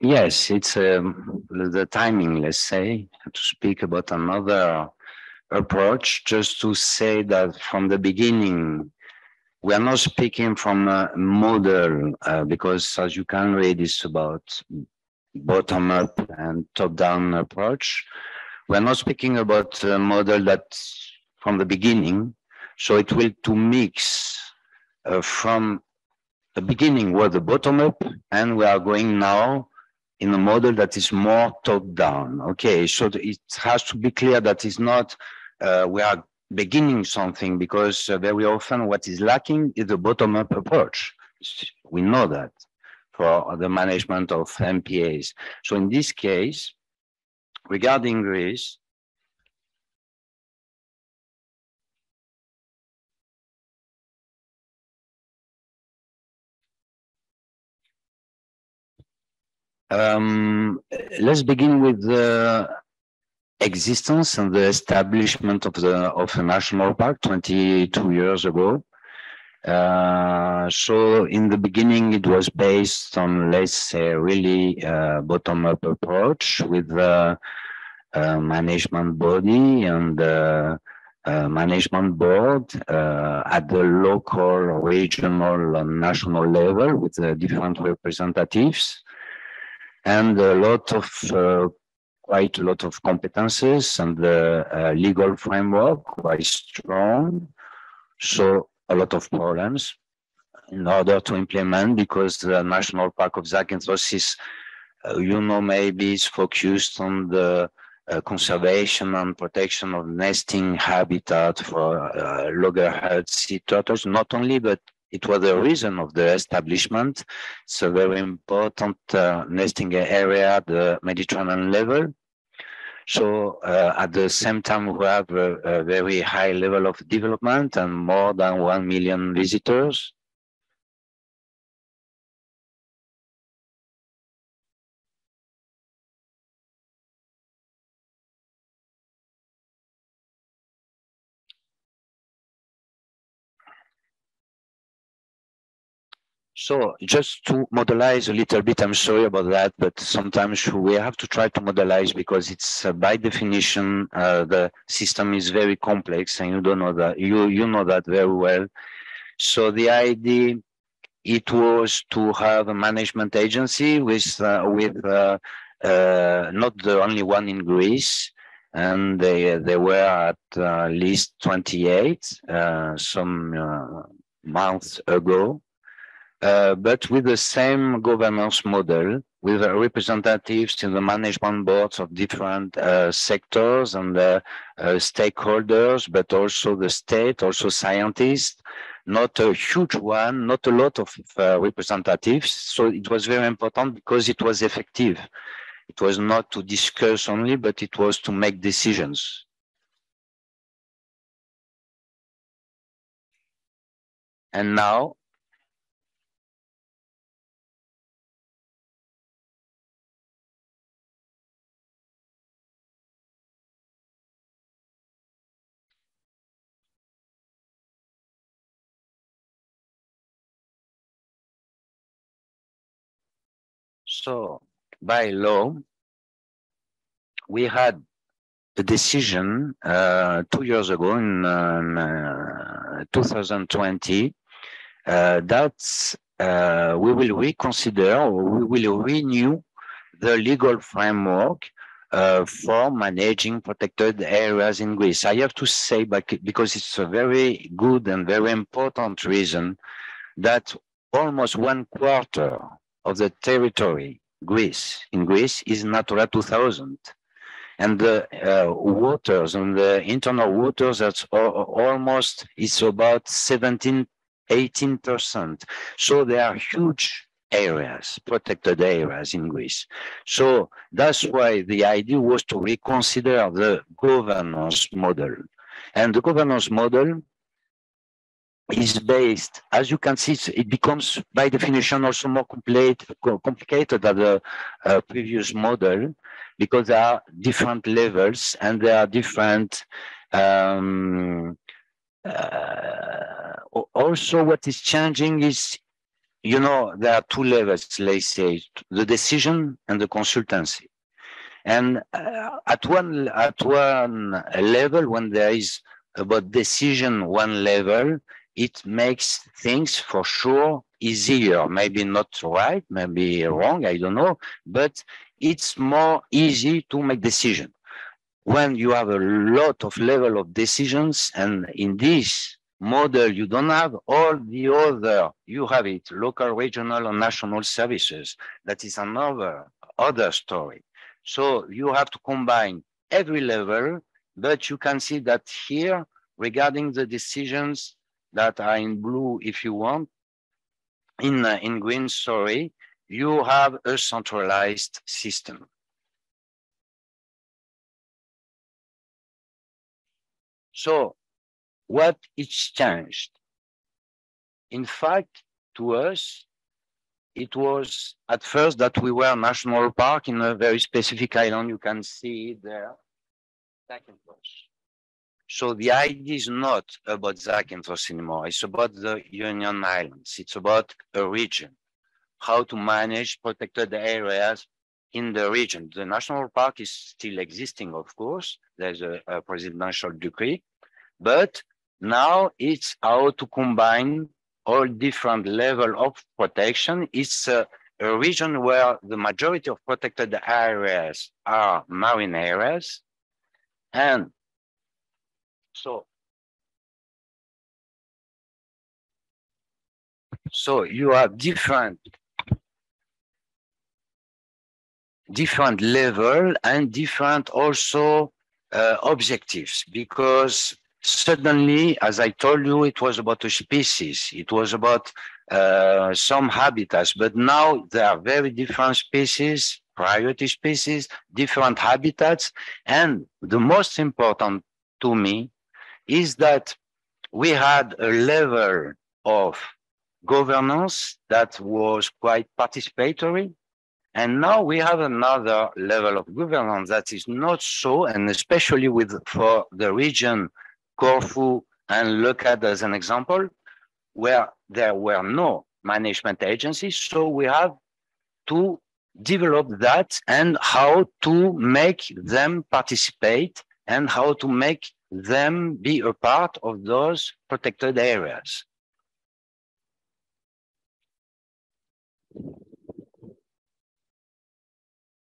Yes, it's the timing, let's say, to speak about another approach, just to say that from the beginning, we are not speaking from a model, because as you can read, it's about bottom-up and top-down approach. We're not speaking about a model that's from the beginning, so it will to mix from the beginning was the bottom up, and we are going now in a model that is more top down. Okay, so it has to be clear that it's not we are beginning something, because very often what is lacking is the bottom up approach. We know that for the management of MPAs. So in this case, regarding Greece, let's begin with the existence and the establishment of a national park 22 years ago. So in the beginning, it was based on, let's say, really bottom-up approach with the management body and management board at the local, regional, and national level with different representatives, and a lot of quite a lot of competences, and the legal framework quite strong. So a lot of problems in order to implement, because the National Park of Zakynthos is, you know, maybe is focused on the conservation and protection of nesting habitat for loggerhead sea turtles, not only, but it was the reason of the establishment. It's a very important nesting area at the Mediterranean level. So at the same time, we have a very high level of development and more than 1 million visitors. So just to modelize a little bit, I'm sorry about that, but sometimes we have to try to modelize because it's by definition, the system is very complex and you don't know that, you know that very well. So the idea, it was to have a management agency with not the only one in Greece, and they were at least 28 some months ago. But with the same governance model, with representatives in the management boards of different sectors and stakeholders, but also the state, also scientists, not a huge one, not a lot of representatives. So it was very important because it was effective. It was not to discuss only, but it was to make decisions. And now, so by law, we had a decision 2 years ago in 2020 that we will reconsider or we will renew the legal framework for managing protected areas in Greece. I have to say, because it's a very good and very important reason, that almost 1/4 of the territory in Greece is Natura 2000. And the waters and the internal waters, that's almost, it's about 17–18%. So there are huge areas, protected areas in Greece. So that's why the idea was to reconsider the governance model. And the governance model is based, as you can see, it becomes by definition also more complicated than the previous model, because there are different levels and there are different, also what is changing is, you know, there are two levels, let's say, the decision and the consultancy. And at one level, when there is about decision one level, it makes things for sure easier, maybe not right, maybe wrong, I don't know, but it's more easy to make decision. When you have a lot of level of decisions, and in this model, you don't have all the other, you have it, local, regional, and national services. That is another story. So you have to combine every level, but you can see that here, regarding the decisions that are in blue, if you want, in green, sorry, you have a centralized system. So what is changed? In fact, to us, it was at first that we were a national park in a very specific island. You can see it there, Zakynthos. So the idea is not about Zakynthos anymore. It's about the Ionian Islands. It's about a region, how to manage protected areas in the region. The national park is still existing, of course. There's a presidential decree, but now it's how to combine all different levels of protection. It's a region where the majority of protected areas are marine areas. And so you have different level and different also objectives, because suddenly, as I told you, it was about a species, it was about some habitats, but now there are very different species, priority species, different habitats. And the most important to me is that we had a level of governance that was quite participatory. And now we have another level of governance that is not so, and especially for the region Corfu, and look at as an example, where there were no management agencies. So we have to develop that and how to make them participate and how to make them be a part of those protected areas.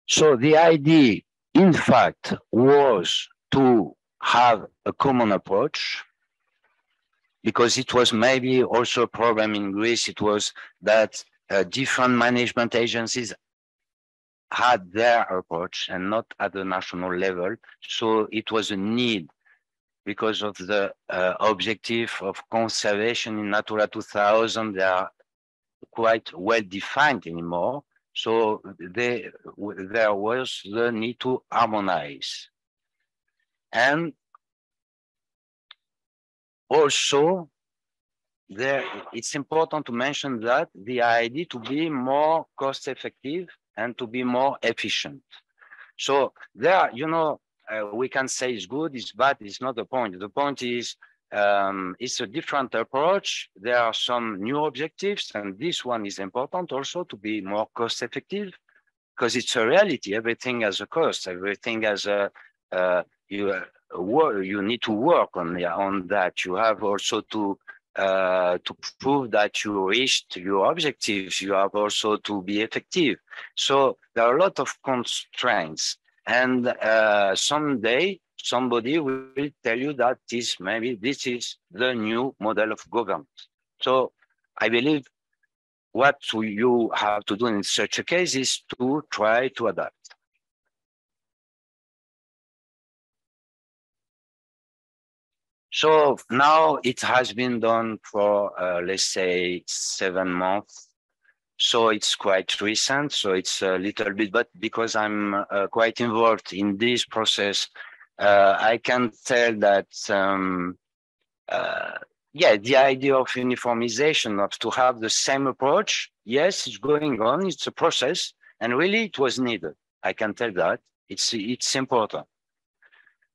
So the idea, in fact, was to have a common approach, because it was maybe also a problem in Greece. It was that different management agencies had their approach and not at the national level. So it was a need because of the objective of conservation in Natura 2000. They are quite well defined anymore. So there was the need to harmonize. And also, it's important to mention that the idea to be more cost effective and to be more efficient. So there, you know, we can say it's good, it's bad, it's not the point. The point is it's a different approach. There are some new objectives, and this one is important also to be more cost effective, because it's a reality. Everything has a cost. Everything has a you need to work on that. You have also to prove that you reached your objectives. You have also to be effective. So there are a lot of constraints, and someday somebody will tell you that maybe this is the new model of government. So I believe what you have to do in such a case is to try to adapt. So now it has been done for, let's say, 7 months. So it's quite recent. So it's a little bit, but because I'm quite involved in this process, I can tell that, yeah, the idea of uniformization, of to have the same approach, yes, it's going on. It's a process, and really it was needed. I can tell that it's important.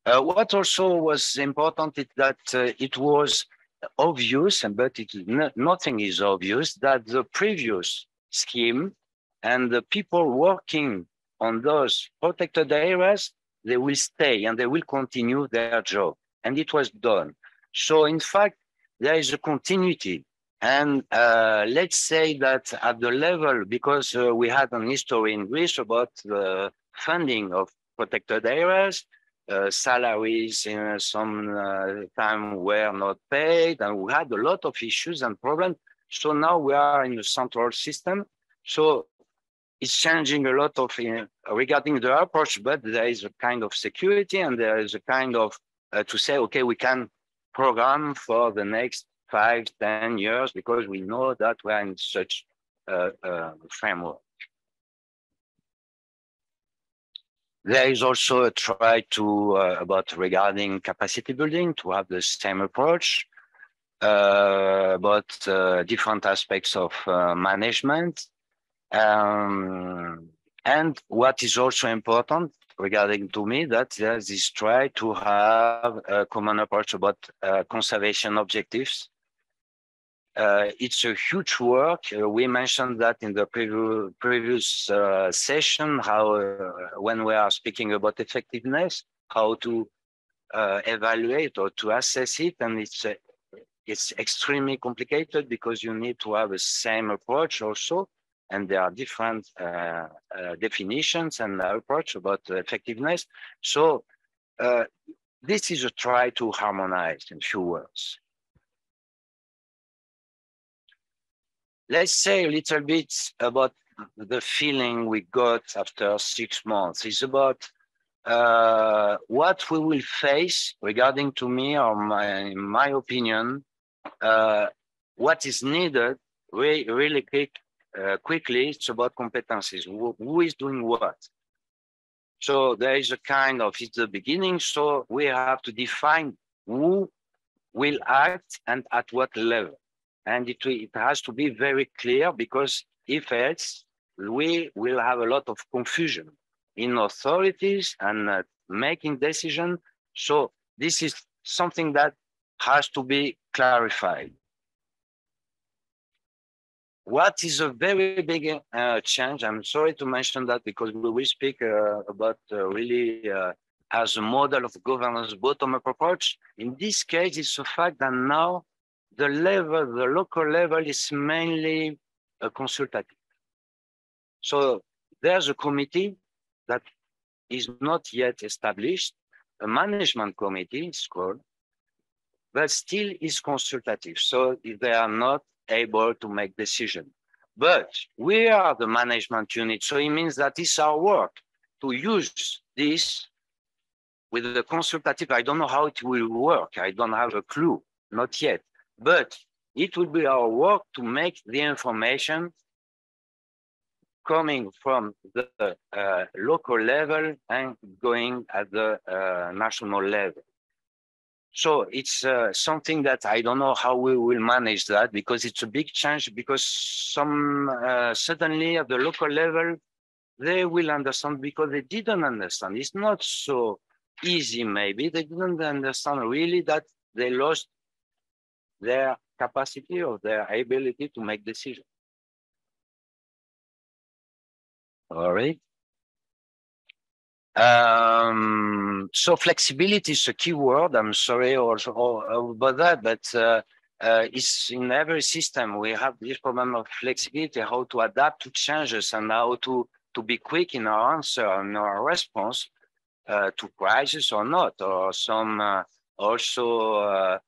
What also was important is that it was obvious, but nothing is obvious, that the previous scheme and the people working on those protected areas, they will stay and they will continue their job. And it was done. So in fact, there is a continuity. And let's say that at the level, because we had an history in Greece about the funding of protected areas, salaries in some time were not paid, and we had a lot of issues and problems. So now we are in a central system. So it's changing a lot of regarding the approach, but there is a kind of security, and there is a kind of to say, okay, we can program for the next 5, 10 years because we know that we're in such framework. There is also a try to about regarding capacity building to have the same approach, but different aspects of management. And what is also important regarding to me, that there's this try to have a common approach about conservation objectives. It's a huge work. We mentioned that in the previous session, how when we are speaking about effectiveness, how to evaluate or to assess it. And it's extremely complicated because you need to have the same approach also. And there are different definitions and approach about effectiveness. So this is a try to harmonize in few words. Let's say a little bit about the feeling we got after 6 months. It's about what we will face regarding to me, or in my opinion, what is needed really quickly. It's about competencies. Who is doing what? So there is a kind of, it's the beginning. So we have to define who will act and at what level. And it has to be very clear, because if else, we will have a lot of confusion in authorities and making decisions. So this is something that has to be clarified. what is a very big change? I'm sorry to mention that because we will speak about really as a model of governance bottom-up approach. In this case, it's the fact that now the local level is mainly consultative. So there's a committee that is not yet established, a management committee is called, but still is consultative. So they are not able to make decisions. But we are the management unit. So it means that it's our work to use this with the consultative. I don't know how it will work. I don't have a clue, not yet. But it will be our work to make the information coming from the local level and going at the national level. So it's something that I don't know how we will manage that, because it's a big change, because some suddenly at the local level, they will understand because they didn't understand. It's not so easy, maybe. They didn't understand really that they lost their capacity or their ability to make decisions. All right. So flexibility is a key word. I'm sorry also about that, but it's in every system. We have this problem of flexibility, how to adapt to changes and how to be quick in our answer and our response to crisis or not, or some also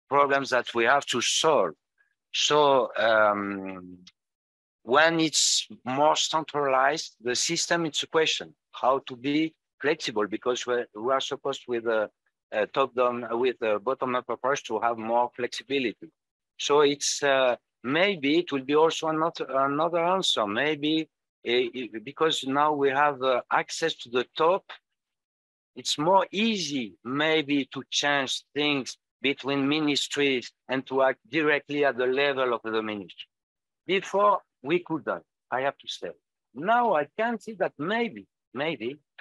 problems that we have to solve. So when it's more centralized, the system, it's a question how to be flexible, because we are supposed with a top-down, with a bottom-up approach to have more flexibility. So it's maybe it will be also another answer. Maybe because now we have access to the top, it's more easy maybe to change things between ministries and to act directly at the level of the ministry. Before, we couldn't, I have to say. Now I can see that maybe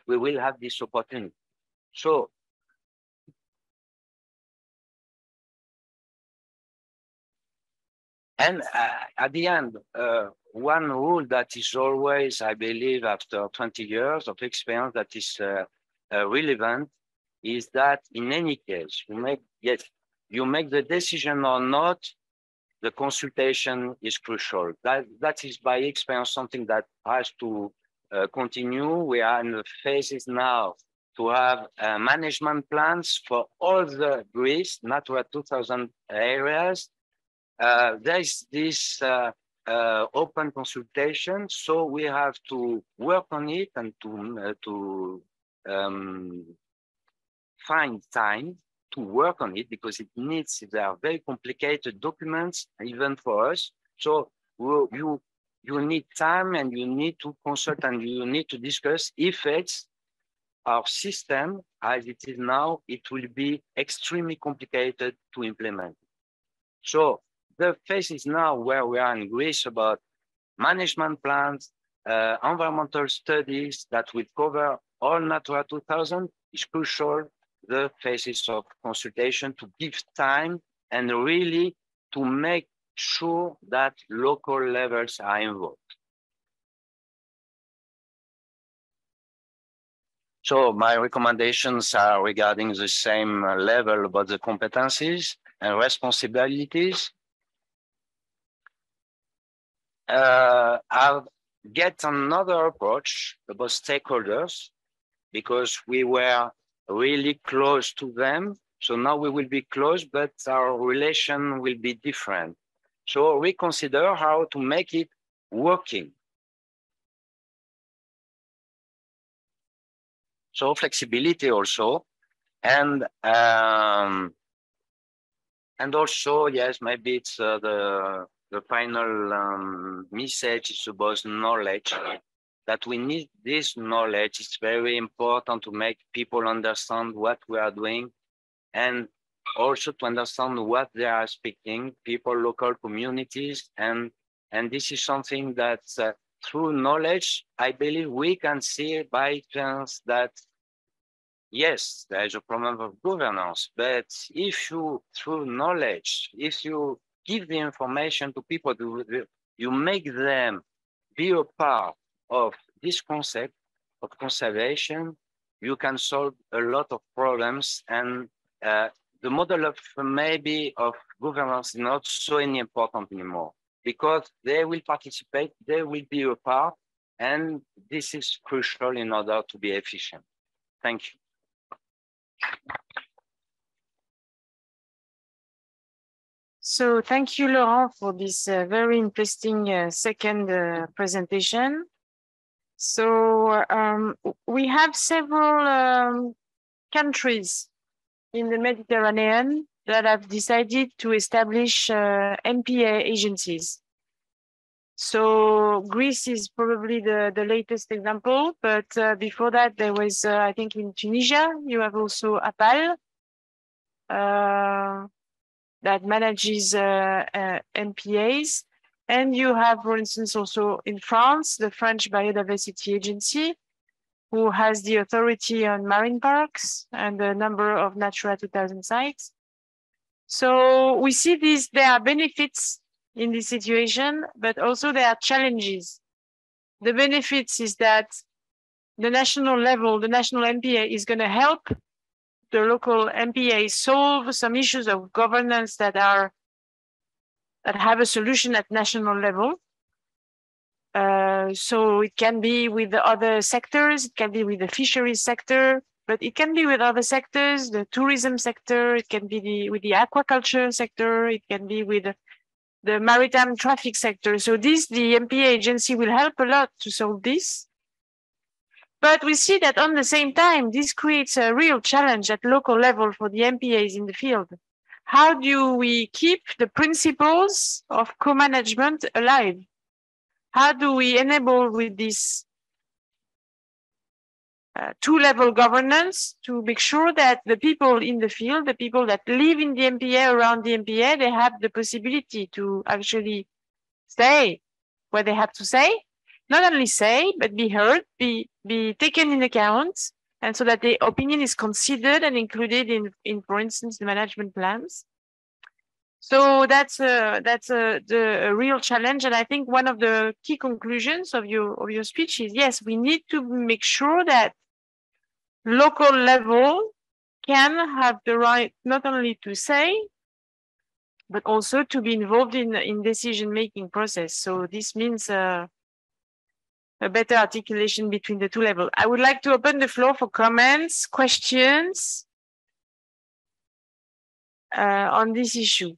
we will have this opportunity. So, and at the end, one rule that is always, I believe, after 20 years of experience that is relevant is that in any case, you make the decision or not, the consultation is crucial. That is by experience something that has to continue. We are in the phases now to have management plans for all the Greece Natura 2000 areas. There is this open consultation, so we have to work on it and to find time to work on it, because they are very complicated documents, even for us. So you need time and you need to consult and you need to discuss if it's our system as it is now, it will be extremely complicated to implement. So the phase is now where we are in Greece about management plans, environmental studies that will cover all Natura 2000 is crucial. The phases of consultation to give time and really to make sure that local levels are involved. So my recommendations are regarding the same level about the competencies and responsibilities. I'll get another approach about stakeholders, because we were really close to them. So now we will be close, but our relation will be different. So we consider how to make it working. So flexibility also, and also, yes, maybe it's the final message is about knowledge. That we need this knowledge. It's very important to make people understand what we are doing, and also to understand what they are speaking, people, local communities. And this is something that through knowledge, I believe we can see by chance that, yes, there is a problem of governance, but if you, through knowledge, if you give the information to people, you make them be a part of this concept of conservation, you can solve a lot of problems. And the model of maybe of governance is not so important anymore, because they will participate, they will be a part, and this is crucial in order to be efficient. Thank you. So thank you, Laurent, for this very interesting second presentation. So we have several countries in the Mediterranean that have decided to establish MPA agencies. So Greece is probably the latest example, but before that there was, I think in Tunisia, you have also APAL that manages MPAs. And you have, for instance, also in France, the French Biodiversity Agency, who has the authority on marine parks and a number of Natura 2000 sites. So we see there are benefits in this situation, but also there are challenges. The benefits is that the national level, the national MPA is going to help the local MPA solve some issues of governance that have a solution at national level. So it can be with the other sectors, it can be with the fisheries sector, but it can be with other sectors, the tourism sector, it can be with the aquaculture sector, it can be with the maritime traffic sector. So the MPA agency will help a lot to solve this. But we see that on the same time, this creates a real challenge at local level for the MPAs in the field. How do we keep the principles of co-management alive? How do we enable with this two-level governance to make sure that the people in the field, the people that live in the MPA, around the MPA, they have the possibility to actually say what they have to say, not only say, but be heard, be taken in account, and so that their opinion is considered and included in, for instance, the management plans. So that's the real challenge, and I think one of the key conclusions of your speech is, yes, we need to make sure that local level can have the right not only to say, but also to be involved in decision-making process. So this means a better articulation between the two levels. I would like to open the floor for comments, questions on this issue.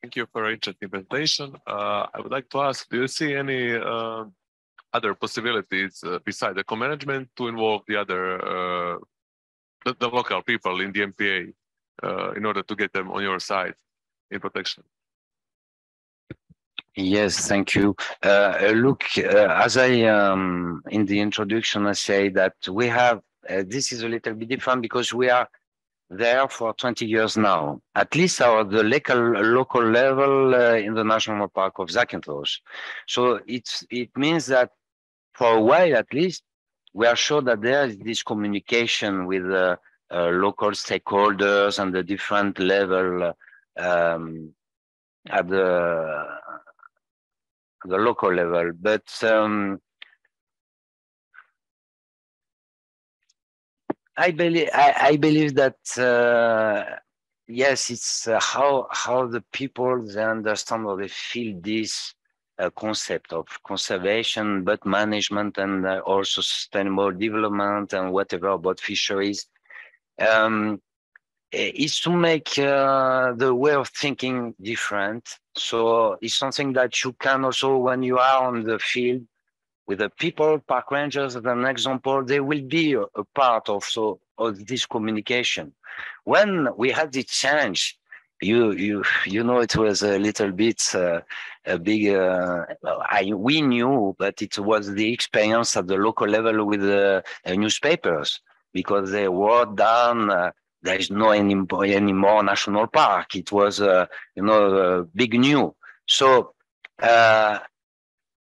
Thank you for your interesting presentation. I would like to ask, do you see any other possibilities beside the co-management to involve the other, the local people in the MPA in order to get them on your side in protection? Yes, thank you. Look, as I in the introduction, I say that we have, this is a little bit different because we are there for 20 years now, at least at the local level in the National Park of Zakynthos. So it means that for a while, at least, we are sure that there is this communication with local stakeholders and the different level at the local level. But I believe that yes, it's how the people, they understand or they feel this concept of conservation, but management and also sustainable development and whatever about fisheries, is to make the way of thinking different. So it's something that you can also, when you are on the field with the people, park rangers as an example, they will be a part also of this communication. When we had the change, you know, it was a little bit a big, we knew, but it was the experience at the local level with the newspapers, because they wrote down, there is no any more national park. It was, you know, big new. So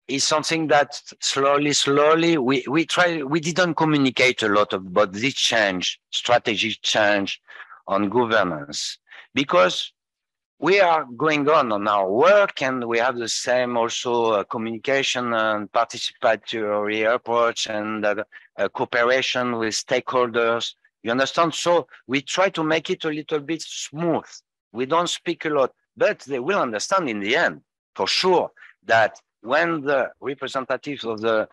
is something that slowly, we didn't communicate a lot about this change, strategic change on governance, because we are going on our work, and we have the same also communication and participatory approach and cooperation with stakeholders. You understand? So we try to make it a little bit smooth. We don't speak a lot, but they will understand in the end, for sure, that when the representatives of the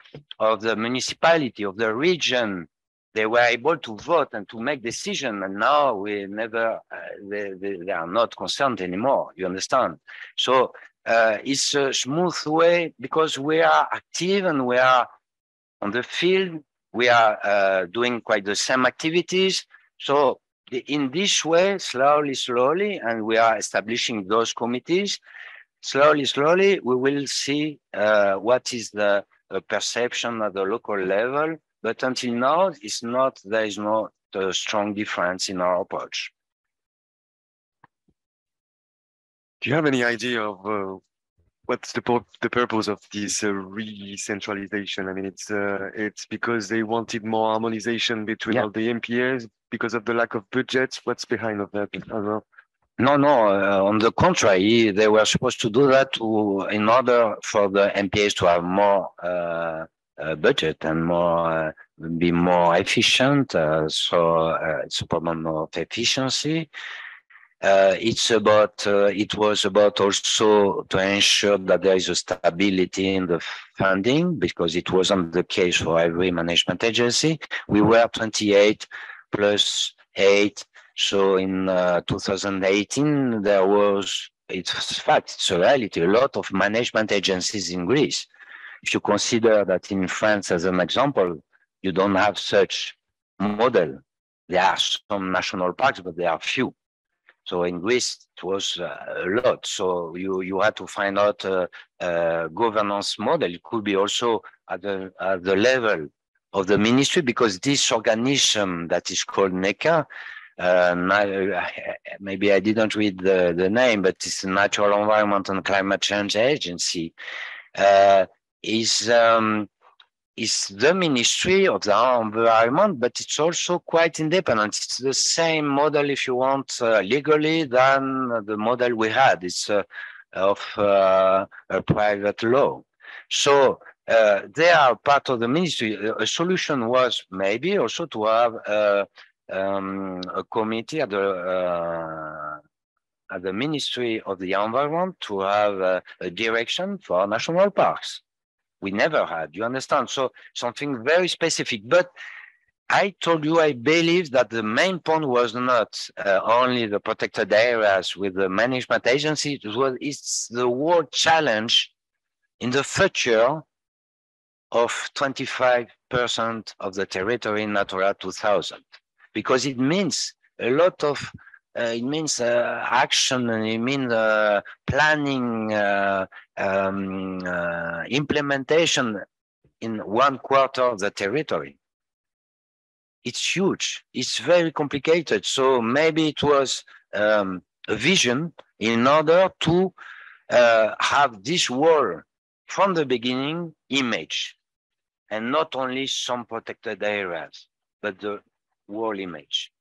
municipality, of the region, they were able to vote and to make decisions, and now we never, they are not concerned anymore. You understand? So it's a smooth way because we are active and we are on the field. We are doing quite the same activities. So in this way, slowly, and we are establishing those committees. Slowly, we will see what is the perception at the local level. But until now, there is not a strong difference in our approach. Do you have any idea of what's the purpose of this re-centralization? I mean, it's because they wanted more harmonization between all the MPAs because of the lack of budgets. What's behind of that? I don't know. No, on the contrary, they were supposed to do that in order for the MPAs to have more budget and be more efficient. So it's a problem of efficiency. It was about also to ensure that there is a stability in the funding, because it wasn't the case for every management agency. We were 28 plus 8. So in 2018, there was, it's a reality, a lot of management agencies in Greece. If you consider that in France, as an example, you don't have such model. There are some national parks, but there are few. So in Greece, it was a lot. So you had to find out a governance model. It could be also at the level of the ministry, because this organism that is called NECA, maybe I didn't read the name, but it's the Natural Environment and Climate Change Agency, is the Ministry of the Environment, but it's also quite independent. It's the same model, if you want, legally than the model we had. It's of a private law. So they are part of the ministry. A solution was maybe also to have a committee at the Ministry of the Environment to have a direction for national parks. We never had, you understand? So something very specific. But I told you, I believe that the main point was not only the protected areas with the management agency. It's the world challenge in the future of 25% of the territory Natura 2000, because it means a lot of action, and it means planning, implementation in 1/4 of the territory. It's huge. It's very complicated. So maybe it was a vision in order to have this wall from the beginning image, and not only some protected areas, but the whole image.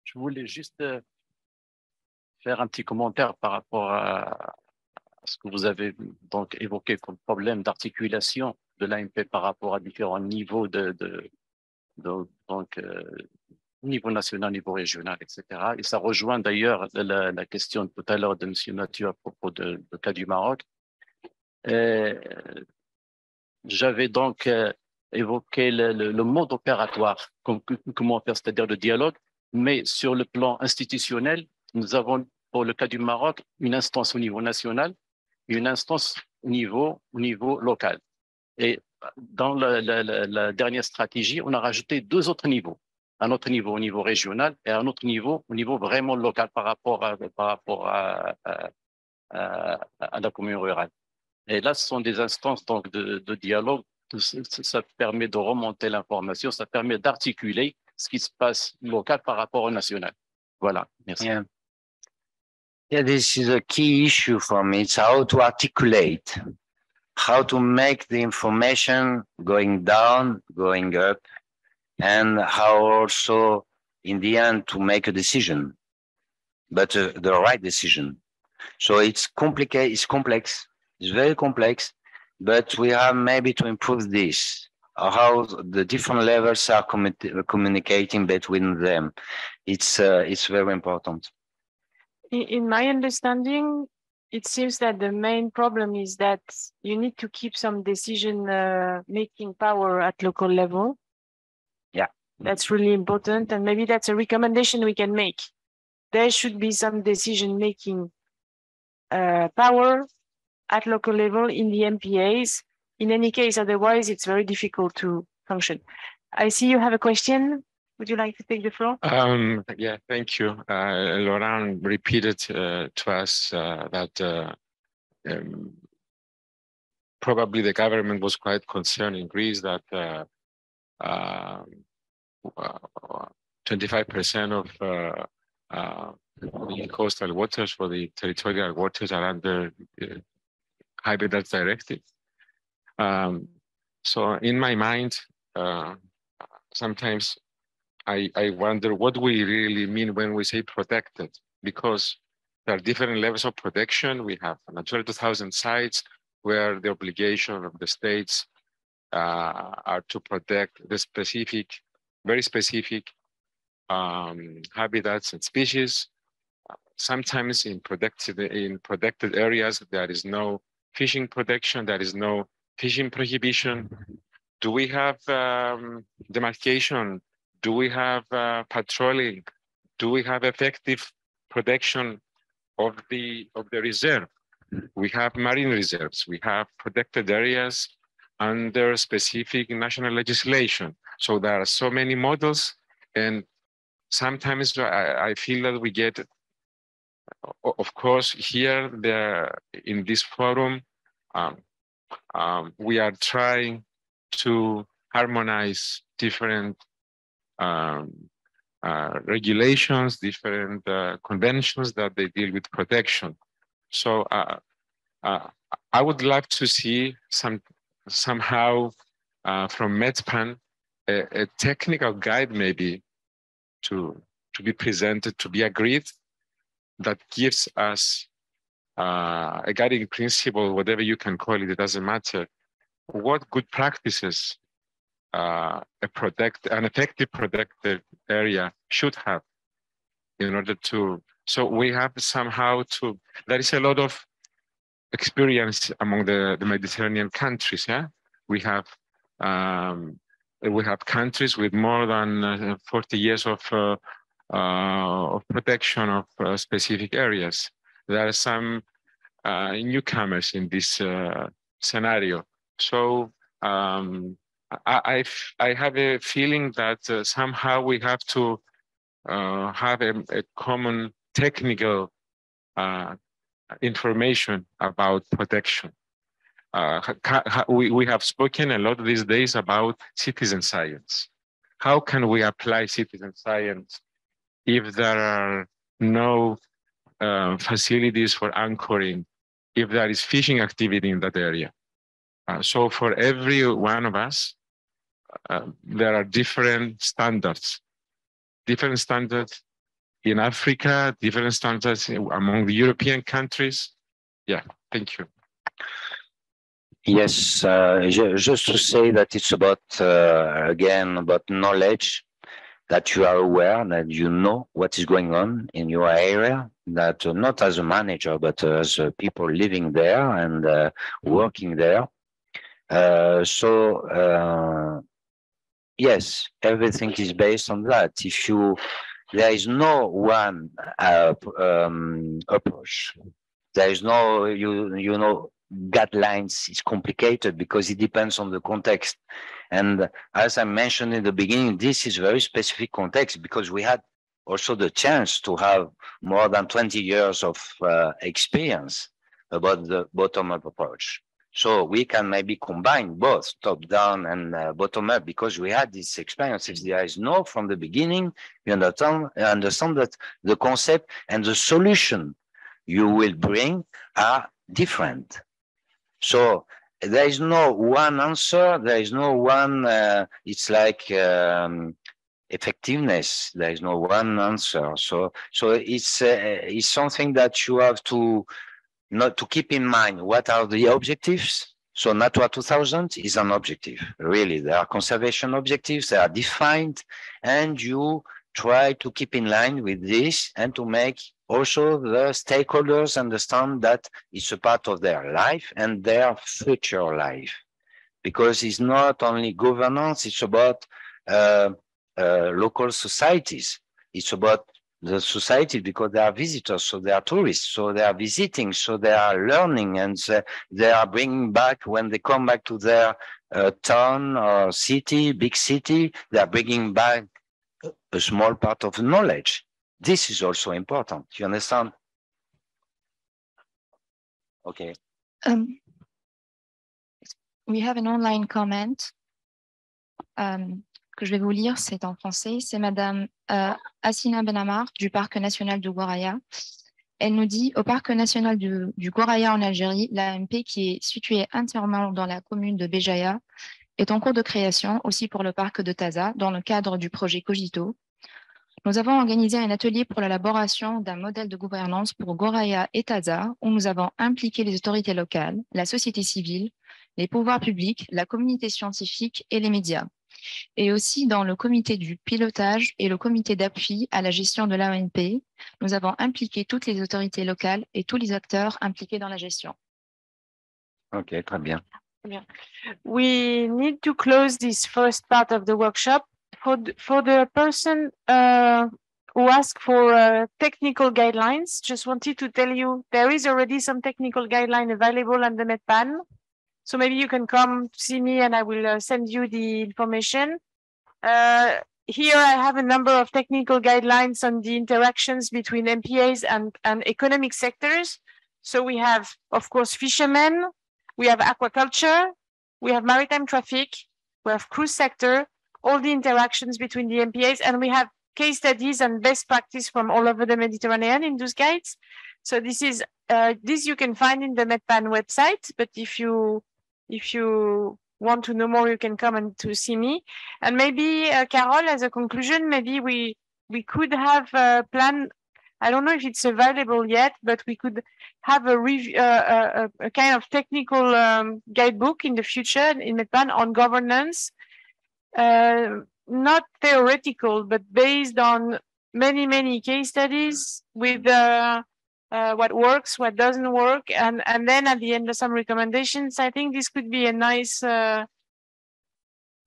Je voulais juste faire un petit commentaire par rapport à ce que vous avez donc évoqué comme problème d'articulation de l'AMP par rapport à différents niveaux niveau national, niveau régional, etc. Et ça rejoint d'ailleurs la question tout à l'heure de M. Mathieu à propos du cas du Maroc. J'avais donc évoqué le mode opératoire, comment faire, c'est-à-dire le dialogue, mais sur le plan institutionnel, nous avons pour le cas du Maroc une instance au niveau national et une instance au niveau local. Et dans la dernière stratégie, on a rajouté 2 autres niveaux. Un autre niveau au niveau régional et un autre niveau au niveau vraiment local par rapport à la commune rurale. Et là, ce sont des instances donc, de dialogue. Ça permet de remonter l'information, ça permet d'articuler ce qui se passe local par rapport au national. Voilà, merci. Yeah. Yeah, this is a key issue for me. It's how to articulate, how to make the information going down, going up, and how also, in the end, to make a decision, but the right decision. So it's complicated, it's complex, it's very complex, but we have maybe to improve this, how the different levels are communicating between them. It's very important. In my understanding, it seems that the main problem is that you need to keep some decision making power at local level. Yeah. That's really important. And maybe that's a recommendation we can make. There should be some decision making power at local level in the MPAs. In any case, otherwise, it's very difficult to function. I see you have a question. Would you like to take the floor? Yeah, thank you. Laurent repeated to us that probably the government was quite concerned in Greece that 25% of the coastal waters for the territorial waters are under Habitats Directive. So in my mind, sometimes I wonder what we really mean when we say protected, because there are different levels of protection. We have Natura 2000 sites where the obligation of the states are to protect the specific, very specific habitats and species. Sometimes in protected areas, there is no fishing protection, there is no fishing prohibition. Do we have demarcation? Do we have patrolling? Do we have effective protection of the reserve? We have marine reserves. We have protected areas under specific national legislation. So there are so many models, and sometimes I feel that we get, of course, here in this forum, we are trying to harmonize different regulations, different conventions that they deal with protection. So I would like to see somehow from MedPAN a technical guide maybe to be presented, to be agreed, that gives us a guiding principle, whatever you can call it, it doesn't matter. What good practices an effective protected area should have in order to, so we have somehow to, there is a lot of experience among the Mediterranean countries. Yeah, we have countries with more than 40 years of protection of specific areas. There are some newcomers in this scenario. So I have a feeling that somehow we have to have a common technical information about protection. We have spoken a lot these days about citizen science. How can we apply citizen science if there are no facilities for anchoring, if there is fishing activity in that area? So for every one of us, there are different standards in Africa, different standards among the European countries. Yeah, thank you. Yes, just to say that it's about, again, about knowledge, that you are aware, that you know what is going on in your area, that not as a manager, but as people living there and working there. Yes, everything is based on that. There is no one approach. There is no, guidelines is complicated because it depends on the context. And as I mentioned in the beginning, this is very specific context because we had also the chance to have more than 20 years of experience about the bottom-up approach. So we can maybe combine both top-down and bottom-up because we had this experience. If there is no from the beginning, you understand that the concept and the solution you will bring are different. So there is no one answer. There is no one, it's like effectiveness. There is no one answer. So it's something that you have to not to keep in mind. What are the objectives? So Natura 2000 is an objective. Really, there are conservation objectives. They are defined, and you try to keep in line with this and to make also the stakeholders understand that it's a part of their life and their future life, because it's not only governance, it's about local societies. It's about the society because they are visitors, so they are tourists, so they are visiting, so they are learning, and they are bringing back, when they come back to their town or city, big city, they are bringing back a small part of knowledge. This is also important. You understand? Okay. We have an online comment que je vais vous lire, c'est en français. C'est Madame Assina Benamar du Parc national du Goraya. Elle nous dit, au Parc national du Goraya en Algérie, l'AMP qui est située entièrement dans la commune de Béjaïa est en cours de création aussi pour le parc de Taza dans le cadre du projet Cogito. Nous avons organisé un atelier pour l'élaboration d'un modèle de gouvernance pour Goraya et Taza où nous avons impliqué les autorités locales, la société civile, les pouvoirs publics, la communauté scientifique et les médias. Et aussi dans le comité du pilotage et le comité d'appui à la gestion de l'AMP, nous avons impliqué toutes les autorités locales et tous les acteurs impliqués dans la gestion. Ok, très bien. We need to close this first part of the workshop. For the person who asked for technical guidelines, just wanted to tell you there is already some technical guideline available on the MedPAN. So maybe you can come see me and I will send you the information. Here I have a number of technical guidelines on the interactions between MPAs and economic sectors. So we have, of course, fishermen, we have aquaculture, we have maritime traffic, we have cruise sector, all the interactions between the MPAs, and we have case studies and best practice from all over the Mediterranean in those guides. So this is this you can find in the MedPAN website, but if you want to know more, you can come and to see me. And maybe Carol, as a conclusion, maybe we could have a plan. I don't know if it's available yet, but we could have a review, a kind of technical guidebook in the future in MedPAN on governance, not theoretical, but based on many case studies with what works, what doesn't work, and then at the end of some recommendations. I think this could be a nice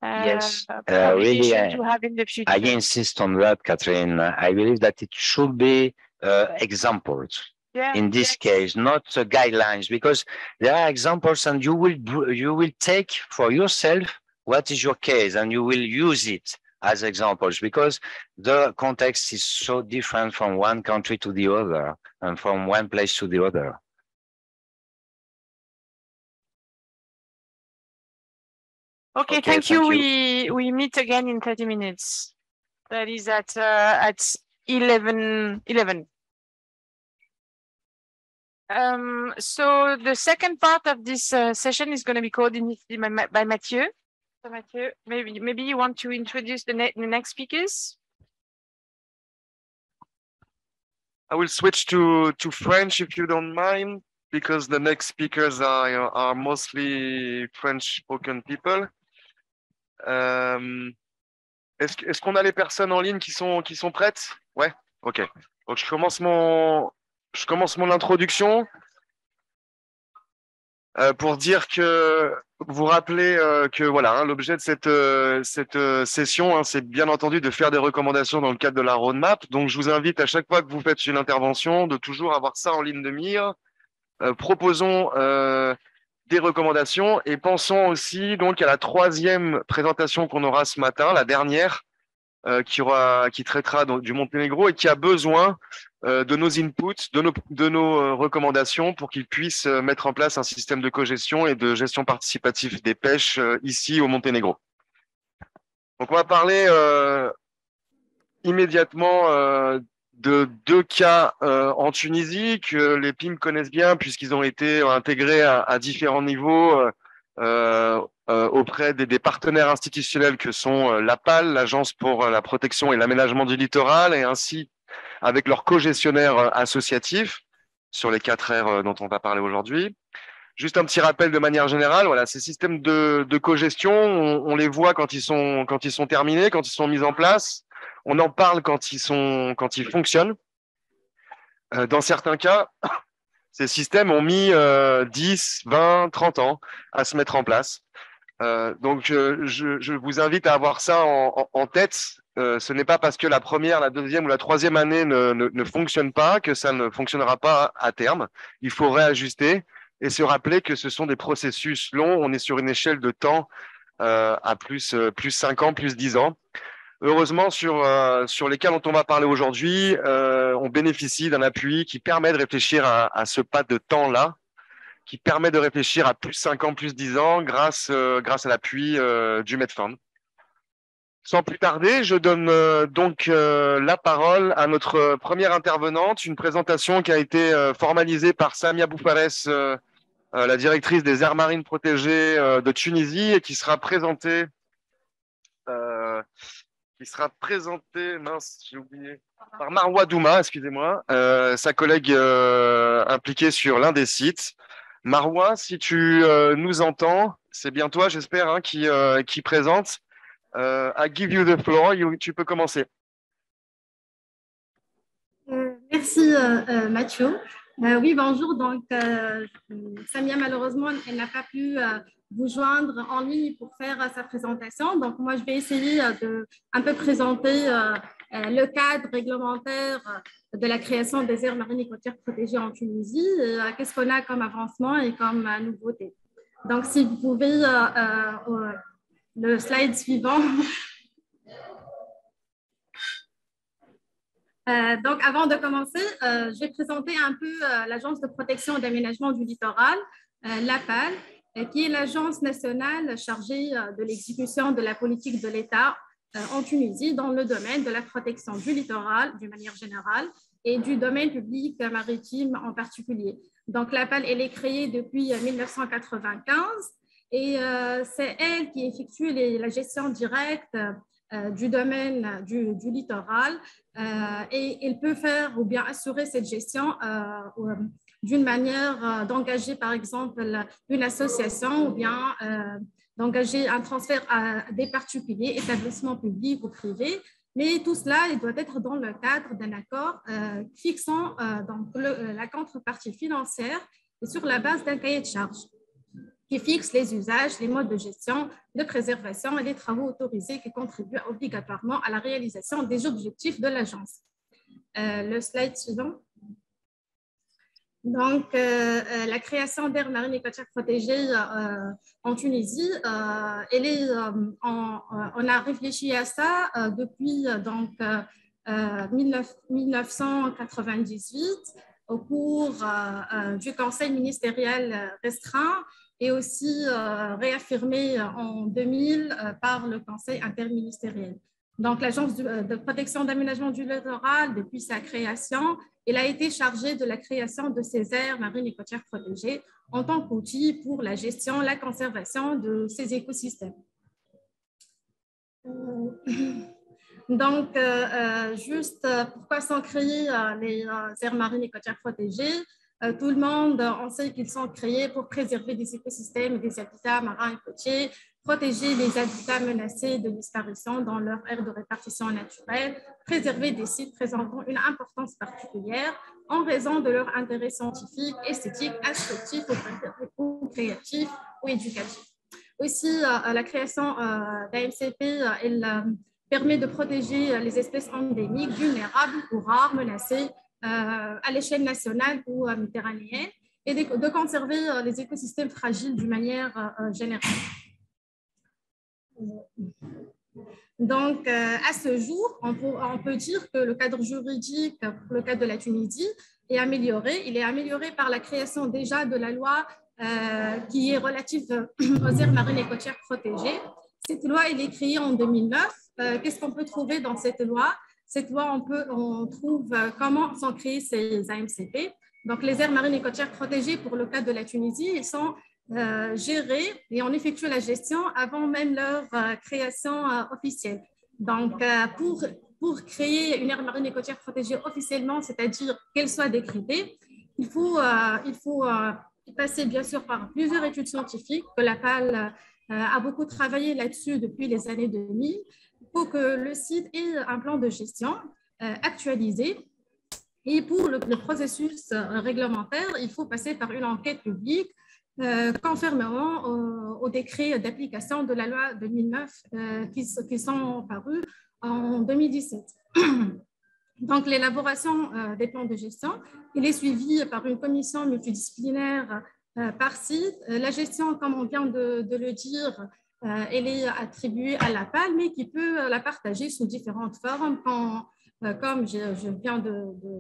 Yes, really to have in the future. I insist on that, Catherine. I believe that it should be examples. Yeah, in this case, not guidelines, because there are examples, and you will take for yourself what is your case, and you will use it as examples, because the context is so different from one country to the other and from one place to the other. Okay, thank you. We meet again in 30 minutes. That is at 11. So the second part of this session is going to be coordinated by Mathieu. So Mathieu, maybe you want to introduce the next speakers? I will switch to French if you don't mind, because the next speakers are mostly French-spoken people. Est-ce qu'on a les personnes en ligne qui sont prêtes? Ouais, ok. Donc je commence mon introduction pour dire que vous rappelez que voilà, l'objet de cette session, c'est bien entendu de faire des recommandations dans le cadre de la roadmap. Donc je vous invite à chaque fois que vous faites une intervention de toujours avoir ça en ligne de mire. Proposons des recommandations. Et pensons aussi donc à la troisième présentation qu'on aura ce matin, la dernière, qui traitera donc du Montenegro et qui a besoin de nos inputs, de nos recommandations pour qu'ils puissent mettre en place un système de cogestion et de gestion participative des pêches ici au Monténégro. Donc on va parler immédiatement de deux cas en Tunisie que les PIM connaissent bien puisqu'ils ont été intégrés à différents niveaux auprès des partenaires institutionnels que sont l'APAL, l'Agence pour la protection et l'aménagement du littoral, et ainsi avec leurs co-gestionnaires associatifs sur les 4 R dont on va parler aujourd'hui. Juste un petit rappel de manière générale, voilà, ces systèmes de co-gestion, on les voit quand ils sont terminés, quand ils sont mis en place. On en parle quand ils fonctionnent. Dans certains cas, ces systèmes ont mis 10, 20, 30 ans à se mettre en place. Donc, je vous invite à avoir ça en tête. Ce n'est pas parce que la première, la deuxième ou la troisième année ne fonctionne pas que ça ne fonctionnera pas à terme. Il faut réajuster et se rappeler que ce sont des processus longs. On est sur une échelle de temps à plus 5 ans, plus 10 ans. Heureusement, sur les cas dont on va parler aujourd'hui, on bénéficie d'un appui qui permet de réfléchir à ce pas de temps-là, qui permet de réfléchir à plus 5 ans, plus 10 ans grâce à l'appui du MedPAN. Sans plus tarder, je donne donc la parole à notre première intervenante, une présentation qui a été formalisée par Samia Boufares, la directrice des aires marines protégées de Tunisie, et qui sera présentée, mince, j'ai oublié, par Marwa Douma, excusez-moi, sa collègue impliquée sur l'un des sites. Marwa, si tu nous entends, c'est bien toi, j'espère, hein, qui présente. I give you the floor, tu peux commencer. Merci Mathieu. Oui, bonjour. Donc, Samia, malheureusement, elle n'a pas pu vous joindre en ligne pour faire sa présentation. Donc, moi, je vais essayer de un peu présenter le cadre réglementaire de la création des aires marines et côtières protégées en Tunisie. Qu'est-ce qu'on a comme avancement et comme nouveauté. Donc, si vous pouvez, le slide suivant. Donc, avant de commencer, je vais présenter un peu l'Agence de protection et d'aménagement du littoral, l'APAL, qui est l'agence nationale chargée de l'exécution de la politique de l'État en Tunisie dans le domaine de la protection du littoral d'une manière générale et du domaine public maritime en particulier. Donc, l'APAL, elle est créée depuis 1995 et c'est elle qui effectue la gestion directe du domaine du littoral et elle peut faire ou bien assurer cette gestion d'une manière d'engager par exemple une association ou bien d'engager un transfert à des particuliers, établissements publics ou privés, mais tout cela il doit être dans le cadre d'un accord fixant donc la contrepartie financière et sur la base d'un cahier de charges qui fixe les usages, les modes de gestion, de préservation et les travaux autorisés qui contribuent obligatoirement à la réalisation des objectifs de l'agence. Le slide suivant. Donc, la création d'aires marines et côtières protégées en Tunisie, on a réfléchi à ça depuis donc, 1998 au cours du conseil ministériel restreint et aussi réaffirmé en 2000 par le conseil interministériel. Donc, l'Agence de protection d'aménagement du littoral, depuis sa création, elle a été chargée de la création de ces aires marines et côtières protégées en tant qu'outil pour la gestion, la conservation de ces écosystèmes. Donc, juste pourquoi sont créées les aires marines et côtières protégées? Tout le monde, on sait qu'ils sont créés pour préserver des écosystèmes et des habitats marins et côtiers, protéger les habitats menacés de disparition dans leur aire de répartition naturelle, préserver des sites présentant une importance particulière en raison de leur intérêt scientifique, esthétique, instructif ou créatif ou éducatif. Aussi, la création d'AMCP, elle permet de protéger les espèces endémiques, vulnérables ou rares, menacées à l'échelle nationale ou méditerranéenne. et de conserver les écosystèmes fragiles d'une manière générale. Donc, à ce jour, on peut dire que le cadre juridique pour le cas de la Tunisie est amélioré. Il est amélioré par la création déjà de la loi qui est relative aux aires marines et côtières protégées. Cette loi, elle est créée en 2009. Qu'est-ce qu'on peut trouver dans cette loi? Cette loi, on trouve comment sont créées ces AMCP. Donc, les aires marines et côtières protégées, pour le cas de la Tunisie, ils sont gérés et on effectue la gestion avant même leur création officielle. Donc, pour créer une aire marine et côtière protégée officiellement, c'est-à-dire qu'elle soit décrétée, il faut passer bien sûr par plusieurs études scientifiques, que la PAL a beaucoup travaillé là-dessus depuis les années 2000. Il faut que le site ait un plan de gestion actualisé. Et pour le processus réglementaire, il faut passer par une enquête publique conformément au décret d'application de la loi 2009 qui sont parus en 2017. Donc, l'élaboration des plans de gestion, il est suivi par une commission multidisciplinaire par site. La gestion, comme on vient de le dire, elle est attribuée à la PAL, mais qui peut la partager sous différentes formes, comme je viens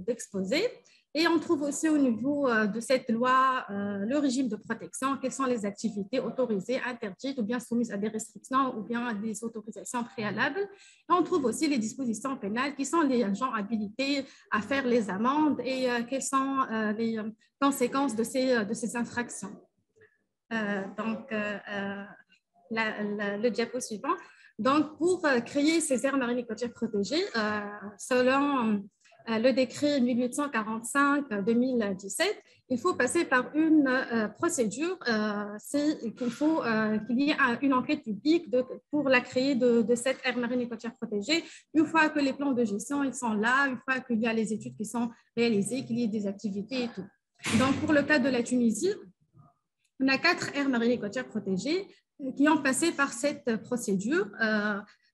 d'exposer. Et on trouve aussi au niveau de cette loi le régime de protection, quelles sont les activités autorisées, interdites ou bien soumises à des restrictions ou bien à des autorisations préalables. Et on trouve aussi les dispositions pénales qui sont les agents habilités à faire les amendes et quelles sont les conséquences de ces infractions. Le diapo suivant. Donc, pour créer ces aires marines et côtières protégées, selon le décret 1845-2017, il faut passer par une procédure, c'est qu'il faut qu'il y ait une enquête publique pour la créer de cette aire marine et côtière protégée. Une fois que les plans de gestion ils sont là, une fois qu'il y a les études qui sont réalisées, qu'il y ait des activités et tout. Donc, pour le cas de la Tunisie, on a 4 aires marines et côtières protégées qui ont passé par cette procédure,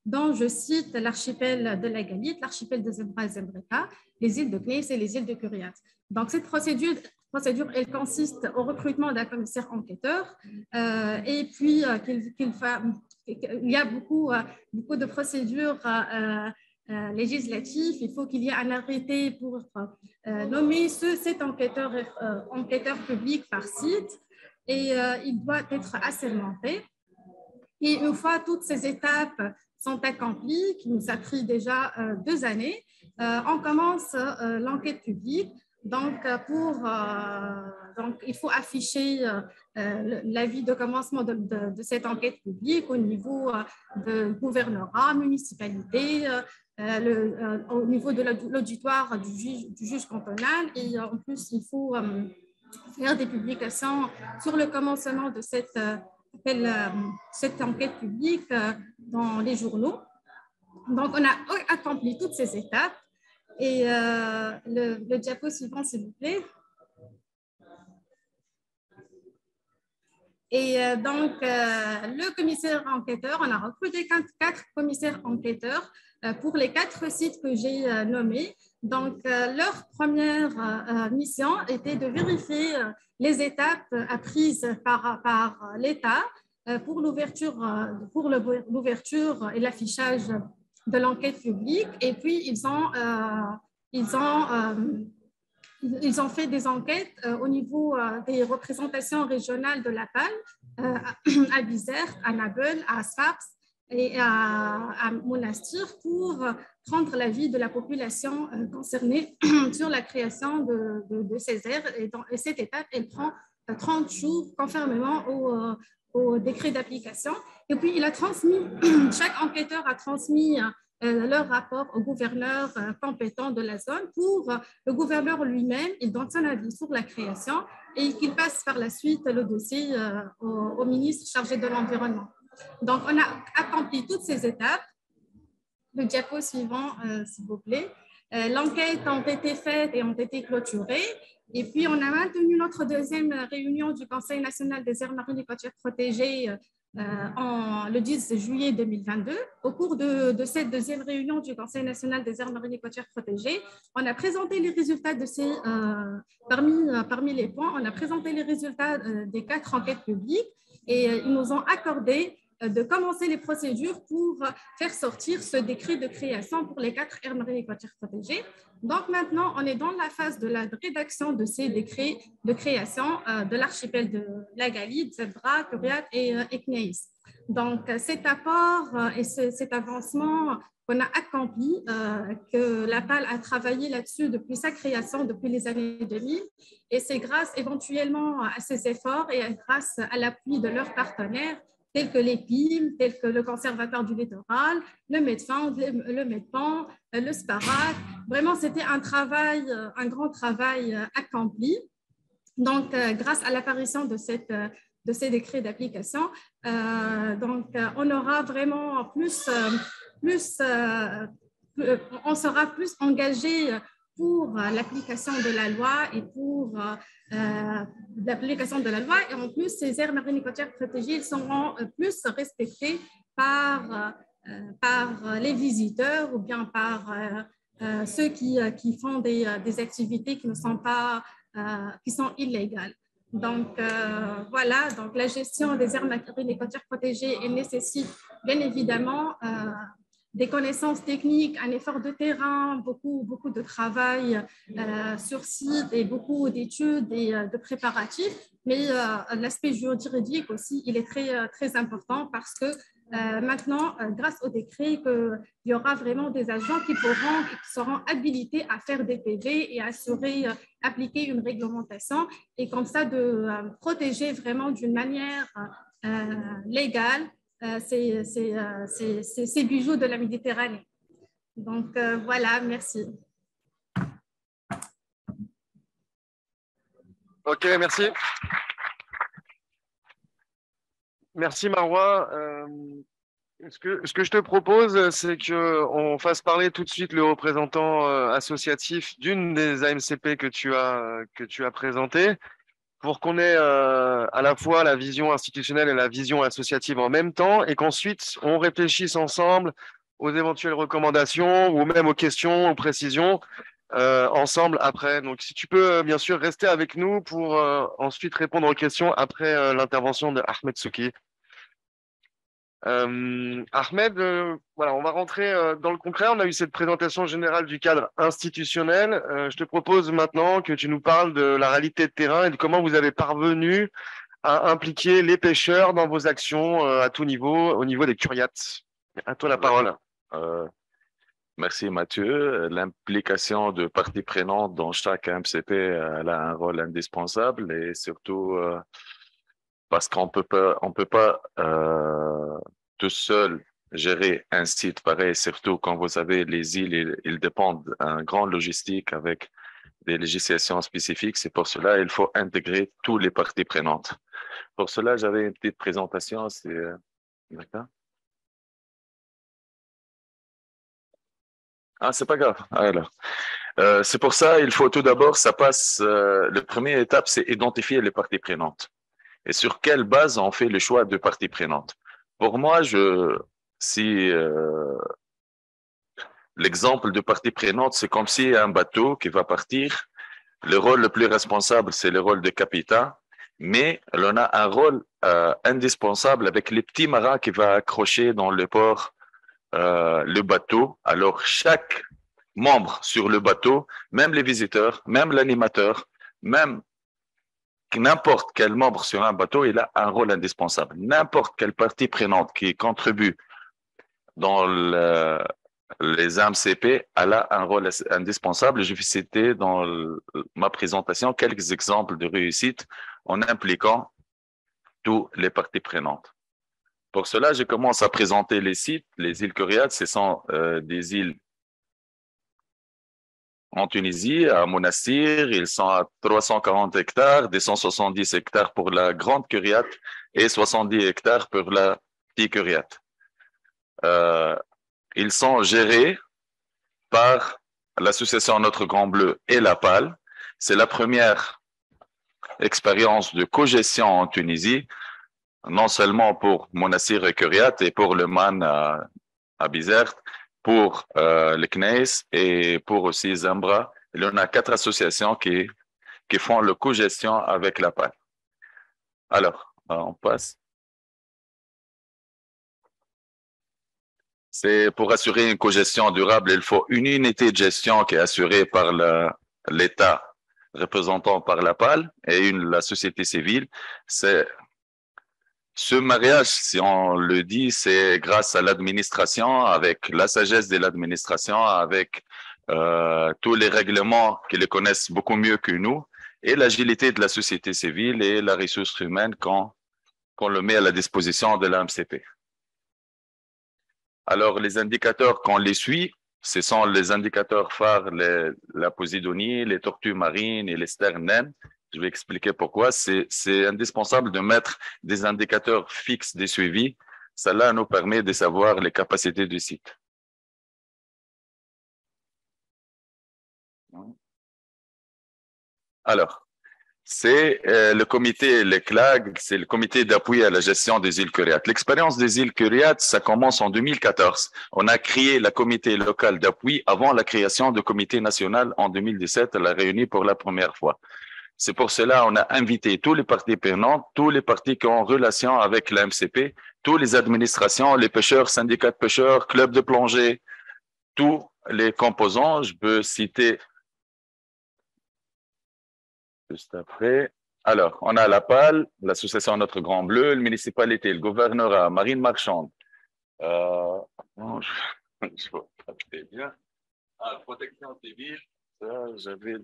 dont je cite l'archipel de la Galite, l'archipel de Zembra et Zembreka, les îles de Kneis et les îles de Curiat. Donc, cette procédure, elle consiste au recrutement d'un commissaire enquêteur et puis il y a beaucoup de procédures législatives. Il faut qu'il y ait un arrêté pour nommer cet enquêteur public par site et il doit être assermenté. Et une fois toutes ces étapes sont accomplies, qui nous a pris déjà 2 années, on commence l'enquête publique. Donc, il faut afficher l'avis de commencement de cette enquête publique au niveau de gouvernorat, municipalité, au niveau de l'auditoire du juge cantonal. Et en plus, il faut faire des publications sur le commencement de cette enquête publique dans les journaux. Donc, on a accompli toutes ces étapes. Et le diapo suivant, s'il vous plaît. Et donc, le commissaire enquêteur, on a recruté 4 commissaires enquêteurs pour les 4 sites que j'ai nommés. Donc, leur première mission était de vérifier les étapes apprises par l'État pour l'ouverture et l'affichage de l'enquête publique. Et puis, ils ont fait des enquêtes au niveau des représentations régionales de la PAL, à Bizerte, à Nabeul, à Sfaps et à Monastir pour prendre l'avis de la population concernée sur la création de ces aires. Et cette étape, elle prend 30 jours conformément au décret d'application. Et puis, chaque enquêteur a transmis leur rapport au gouverneur compétent de la zone. Pour le gouverneur lui-même, il donne son avis sur la création et qu'il passe par la suite le dossier au ministre chargé de l'environnement. Donc, on a accompli toutes ces étapes. Le diapo suivant, s'il vous plaît. L'enquête a été faite et ont été clôturées. Et puis, on a maintenu notre 2e réunion du Conseil national des aires marines et côtières protégées le 10 juillet 2022. Au cours de cette deuxième réunion du Conseil national des aires marines et côtières protégées, on a présenté les résultats de ces, parmi les points, on a présenté les résultats des 4 enquêtes publiques et ils nous ont accordé de commencer les procédures pour faire sortir ce décret de création pour les 4 aires marines et côtières protégées. Donc maintenant, on est dans la phase de la rédaction de ces décrets de création de l'archipel de la Galide, Zebra, Curiat et Kneis. Donc cet apport et cet avancement qu'on a accompli, que la PAL a travaillé là-dessus depuis sa création, depuis les années 2000, et c'est grâce éventuellement à ces efforts et grâce à l'appui de leurs partenaires, tels que les PIM, tels que le Conservatoire du littoral, le MedPAN, le MedPAN, le SPARAC. Vraiment, c'était un travail, un grand travail accompli. Donc, grâce à l'apparition de ces décrets d'application, on aura vraiment on sera plus engagé pour l'application de la loi et pour l'application de la loi. Et en plus, ces aires marines et côtières protégées seront plus respectées par les visiteurs ou bien par ceux qui font des activités qui ne sont pas, qui sont illégales. Donc, voilà, donc la gestion des aires marines et côtières protégées, elle nécessite bien évidemment des connaissances techniques, un effort de terrain, beaucoup de travail sur site et beaucoup d'études et de préparatifs. Mais l'aspect juridique aussi, il est très important parce que maintenant, grâce au décret, il y aura vraiment des agents qui seront habilités à faire des PV et appliquer une réglementation et comme ça de protéger vraiment d'une manière légale ces bijoux de la Méditerranée. Donc, voilà, merci. Ok, merci. Merci, Marwa. Ce que je te propose, c'est qu'on fasse parler tout de suite le représentant associatif d'une des AMCP que tu as présenté, pour qu'on ait à la fois la vision institutionnelle et la vision associative en même temps, et qu'ensuite on réfléchisse ensemble aux éventuelles recommandations ou même aux questions, aux précisions ensemble après. Donc si tu peux bien sûr rester avec nous pour ensuite répondre aux questions après l'intervention de Ahmed Souki. Ahmed, voilà, on va rentrer dans le concret. On a eu cette présentation générale du cadre institutionnel. Je te propose maintenant que tu nous parles de la réalité de terrain et de comment vous avez parvenu à impliquer les pêcheurs dans vos actions à tout niveau, au niveau des curiates. À toi la parole. Merci Mathieu. L'implication de parties prenantes dans chaque MCP elle a un rôle indispensable et surtout parce qu'on peut pas tout seul gérer un site pareil, surtout quand vous avez les îles, ils dépendent d'un grand logistique avec des législations spécifiques. C'est pour cela qu'il faut intégrer toutes les parties prenantes. Pour cela, j'avais une petite présentation. D'accord. Ah, c'est pas grave. Alors, c'est pour ça, il faut tout d'abord, la première étape, c'est identifier les parties prenantes. Et sur quelle base on fait le choix de parties prenantes? Pour moi, l'exemple de partie prenante, c'est comme si un bateau qui va partir, le rôle le plus responsable, c'est le rôle de capitaine, mais on a un rôle indispensable avec les petits marins qui vont accrocher dans le port le bateau. Alors, chaque membre sur le bateau, même les visiteurs, même l'animateur, même n'importe quel membre sur un bateau, il a un rôle indispensable. N'importe quelle partie prenante qui contribue dans les AMCP, elle a un rôle indispensable. Je vais citer dans ma présentation quelques exemples de réussite en impliquant toutes les parties prenantes. Pour cela, je commence à présenter les sites. Les îles Curiates, ce sont des îles en Tunisie, à Monastir. Ils sont à 340 hectares, 270 hectares pour la grande Curiate et 70 hectares pour la petite Curiate. Ils sont gérés par l'association Notre Grand Bleu et la PAL. C'est la première expérience de cogestion en Tunisie. non seulement pour Monastir et Curiat et pour le MAN à Bizerte, pour le CNES et pour aussi Zambra. Il y en a 4 associations qui font le co-gestion avec la PAN. Alors, on passe. C'est pour assurer une co-gestion durable, il faut une unité de gestion qui est assurée par l'État représentant par la PAL et la société civile. Ce mariage, si on le dit, c'est grâce à l'administration, avec la sagesse de l'administration, avec tous les règlements qui les connaissent beaucoup mieux que nous, et l'agilité de la société civile et la ressource humaine qu'on le met à la disposition de l'AMCP. Alors, les indicateurs qu'on les suit, ce sont les indicateurs phares, la posidonie, les tortues marines et les sternes naines. Je vais expliquer pourquoi. C'est indispensable de mettre des indicateurs fixes de suivi. Cela nous permet de savoir les capacités du site. Alors, c'est le comité, le CLAG, c'est le comité d'appui à la gestion des îles Curiates. L'expérience des îles Curiates, ça commence en 2014. On a créé le comité local d'appui avant la création du comité national en 2017, elle a réuni pour la première fois. C'est pour cela qu'on a invité tous les parties prenantes, tous les partis qui ont relation avec la MCP, toutes les administrations, les pêcheurs, syndicats de pêcheurs, clubs de plongée, tous les composants. Je peux citer juste après. Alors, on a la PAL, l'association Notre Grand Bleu, la municipalité, le gouvernorat, marine marchande. Non, je vois pas très bien. Ah, protection civile, ça, j'avais...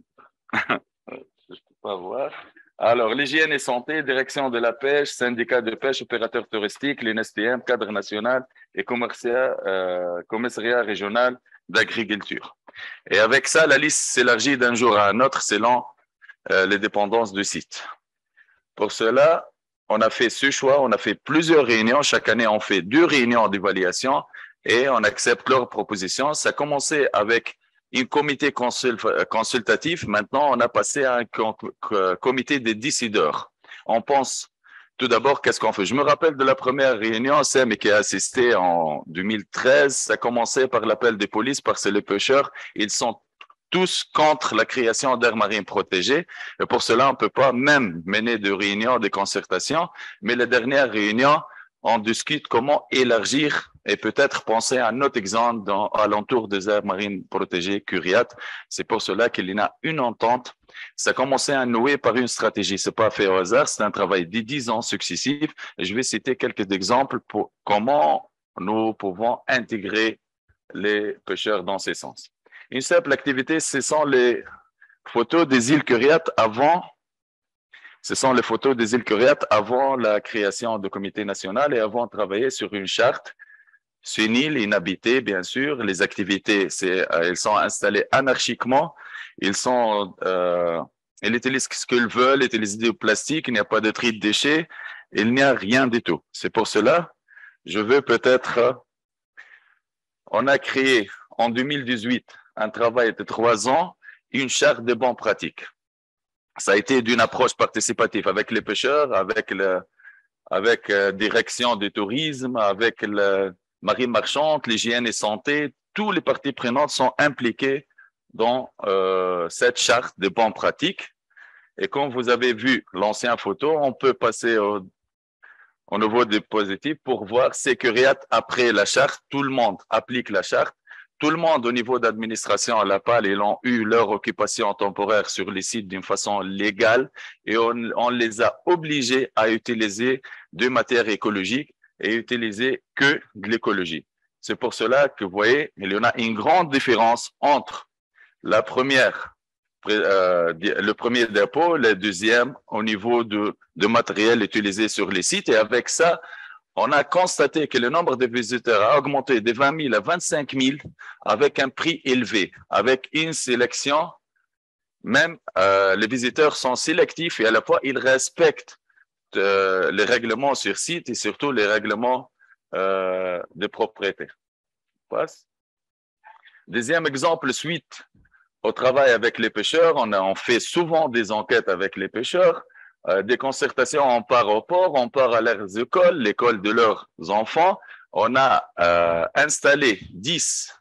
Je ne peux pas voir. Alors, l'hygiène et santé, direction de la pêche, syndicat de pêche, opérateur touristique, l'UNSTM, cadre national et commissariat régional d'agriculture. Et avec ça, la liste s'élargit d'un jour à un autre selon les dépendances du site. Pour cela, on a fait ce choix, on a fait plusieurs réunions. Chaque année, on fait 2 réunions d'évaluation et on accepte leurs propositions. Ça a commencé avec un comité consultatif. Maintenant, on a passé à un comité des décideurs. On pense tout d'abord, qu'est-ce qu'on fait? Je me rappelle de la première réunion, mais qui a assisté en 2013. Ça a commencé par l'appel des polices parce que les pêcheurs, ils sont tous contre la création d'aires marines protégées. Et pour cela, on ne peut pas même mener de réunions, de concertations. Mais la dernière réunion, on discute comment élargir et peut-être penser à un autre exemple alentour des aires marines protégées Curiates. C'est pour cela qu'il y a une entente. Ça a commencé à nouer par une stratégie. Ce n'est pas fait au hasard, c'est un travail de 10 ans successifs. Et je vais citer quelques exemples pour comment nous pouvons intégrer les pêcheurs dans ces sens. Une simple activité, ce sont les photos des îles Curiates avant. Ce sont les photos des îles Curiates avant la création du comité national et avant de travailler sur une charte. C'est une île inhabitée, bien sûr. Les activités, elles sont installées anarchiquement. Ils utilisent ce qu'ils veulent, ils utilisent du plastique, il n'y a pas de tri de déchets, il n'y a rien du tout. C'est pour cela, je veux peut-être... On a créé en 2018 un travail de 3 ans, une charte de bonnes pratiques. Ça a été d'une approche participative avec les pêcheurs, avec direction du tourisme, avec la marine marchande, l'hygiène et santé. Tous les parties prenantes sont impliquées dans cette charte de bonnes pratiques. Et comme vous avez vu l'ancienne photo, on peut passer au niveau des positifs pour voir c'est Curiates après la charte. Tout le monde applique la charte. Tout le monde au niveau d'administration à la PAL, ils ont eu leur occupation temporaire sur les sites d'une façon légale et on les a obligés à utiliser de matières écologiques et utiliser que de l'écologie. C'est pour cela que vous voyez, il y en a une grande différence entre le premier dépôt, le deuxième au niveau de matériel utilisé sur les sites et avec ça, on a constaté que le nombre de visiteurs a augmenté de 20 000 à 25 000 avec un prix élevé, avec une sélection. Même les visiteurs sont sélectifs et à la fois ils respectent les règlements sur site et surtout les règlements de propriété. Passe. Deuxième exemple, suite au travail avec les pêcheurs, on fait souvent des enquêtes avec les pêcheurs. des concertations, on part au port, on part à leurs écoles, l'école de leurs enfants. On a installé 10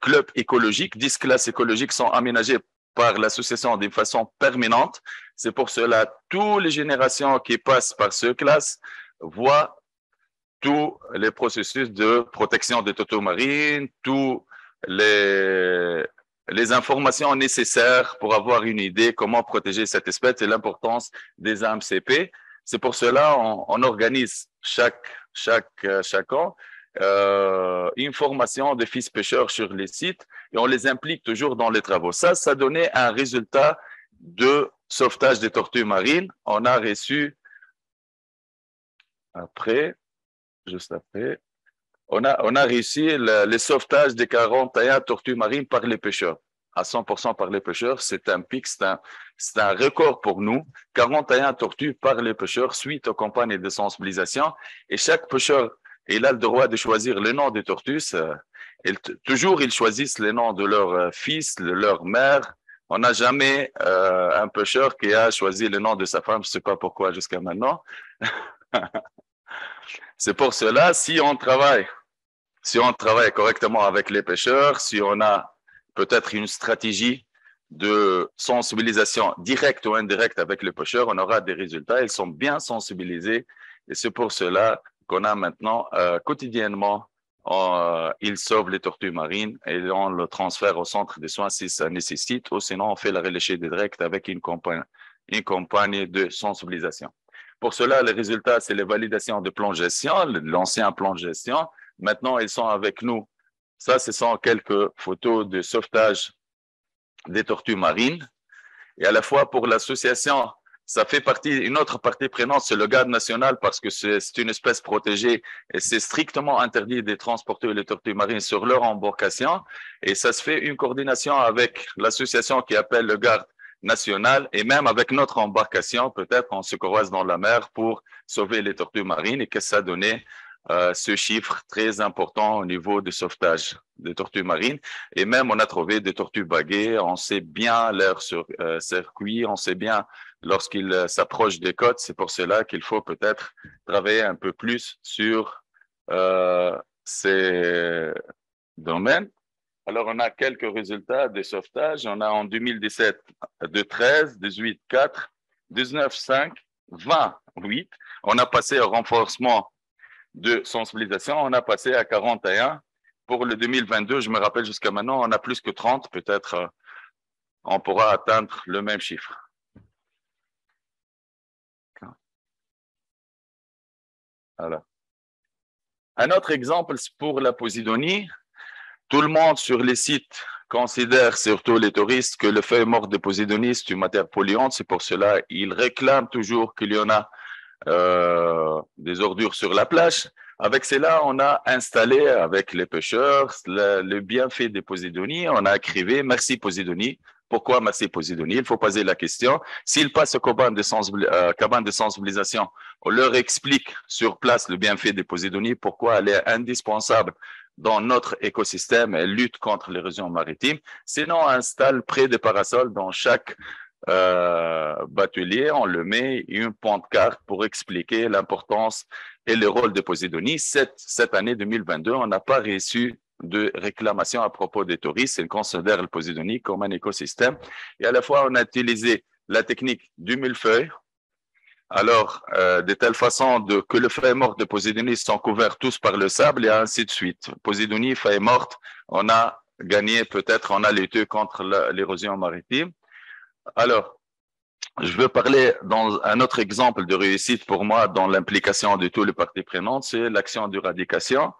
clubs écologiques, 10 classes écologiques sont aménagées par l'association d'une façon permanente. C'est pour cela toutes les générations qui passent par ces classes voient tous les processus de protection des totaux marines, tous les informations nécessaires pour avoir une idée comment protéger cette espèce et l'importance des AMCP. C'est pour cela on organise chaque an une formation de fils pêcheurs sur les sites et on les implique toujours dans les travaux. Ça donnait un résultat de sauvetage des tortues marines. On a reçu juste après, on a réussi le sauvetage des 41 tortues marines par les pêcheurs. À 100% par les pêcheurs, c'est un pic, c'est un record pour nous. 41 tortues par les pêcheurs suite aux campagnes de sensibilisation. Et chaque pêcheur, il a le droit de choisir le nom des tortues. Toujours, ils choisissent les noms de leur fils, de leur mère. On n'a jamais un pêcheur qui a choisi le nom de sa femme. Je ne sais pas pourquoi jusqu'à maintenant. C'est pour cela, si on travaille correctement avec les pêcheurs, si on a peut-être une stratégie de sensibilisation directe ou indirecte avec les pêcheurs, on aura des résultats. Ils sont bien sensibilisés et c'est pour cela qu'on a maintenant quotidiennement, ils sauvent les tortues marines et on le transfère au centre de soins si ça nécessite ou sinon on fait la relâchée directe avec une campagne de sensibilisation. Pour cela, les résultats, c'est les validations de plan de gestion, l'ancien plan de gestion. Maintenant, ils sont avec nous. Ça, ce sont quelques photos de sauvetage des tortues marines. Et à la fois pour l'association, ça fait partie, une autre partie prenante, c'est le garde national parce que c'est une espèce protégée et c'est strictement interdit de transporter les tortues marines sur leur embarcation. Et ça se fait une coordination avec l'association qui appelle le garde national et même avec notre embarcation, peut-être on se croise dans la mer pour sauver les tortues marines et que ça donnait ce chiffre très important au niveau du sauvetage des tortues marines. Et même on a trouvé des tortues baguées, on sait bien leur circuit, on sait bien lorsqu'ils s'approchent des côtes. C'est pour cela qu'il faut peut-être travailler un peu plus sur ces domaines. Alors, on a quelques résultats de sauvetage. On a en 2017 de 13, 18, 4, 19, 5, 20, 8. On a passé au renforcement de sensibilisation. On a passé à 41. Pour le 2022, je me rappelle jusqu'à maintenant, on a plus que 30. Peut-être on pourra atteindre le même chiffre. Alors. Un autre exemple, c'est pour la Posidonie. Tout le monde sur les sites considère, surtout les touristes, que le feuille morte de Posidonie, c'est une matière polluante. C'est pour cela qu'ils réclament toujours qu'il y en a des ordures sur la plage. Avec cela, on a installé avec les pêcheurs le bienfait des Posidonies. On a écrivé « Merci Posidonie ». Pourquoi merci Posidonie? Il faut poser la question. S'ils passent aux cabanes de sensibilisation, on leur explique sur place le bienfait des Posidonies, pourquoi elle est indispensable dans notre écosystème, elle lutte contre l'érosion maritime. Sinon, on installe près des parasols dans chaque batelier, on le met une pancarte pour expliquer l'importance et le rôle de Posidonie. Cette année 2022, on n'a pas reçu de réclamation à propos des touristes. Ils considèrent le Posidonie comme un écosystème. Et à la fois, on a utilisé la technique du millefeuille. Alors, de telle façon que les feuilles mortes de Posidonie sont couvertes tous par le sable et ainsi de suite. Posidonie, feuilles mortes, on a gagné peut-être, on a lutté contre l'érosion maritime. Alors, je veux parler dans un autre exemple de réussite pour moi dans l'implication de tous les parties prenantes, c'est l'action d'éradication.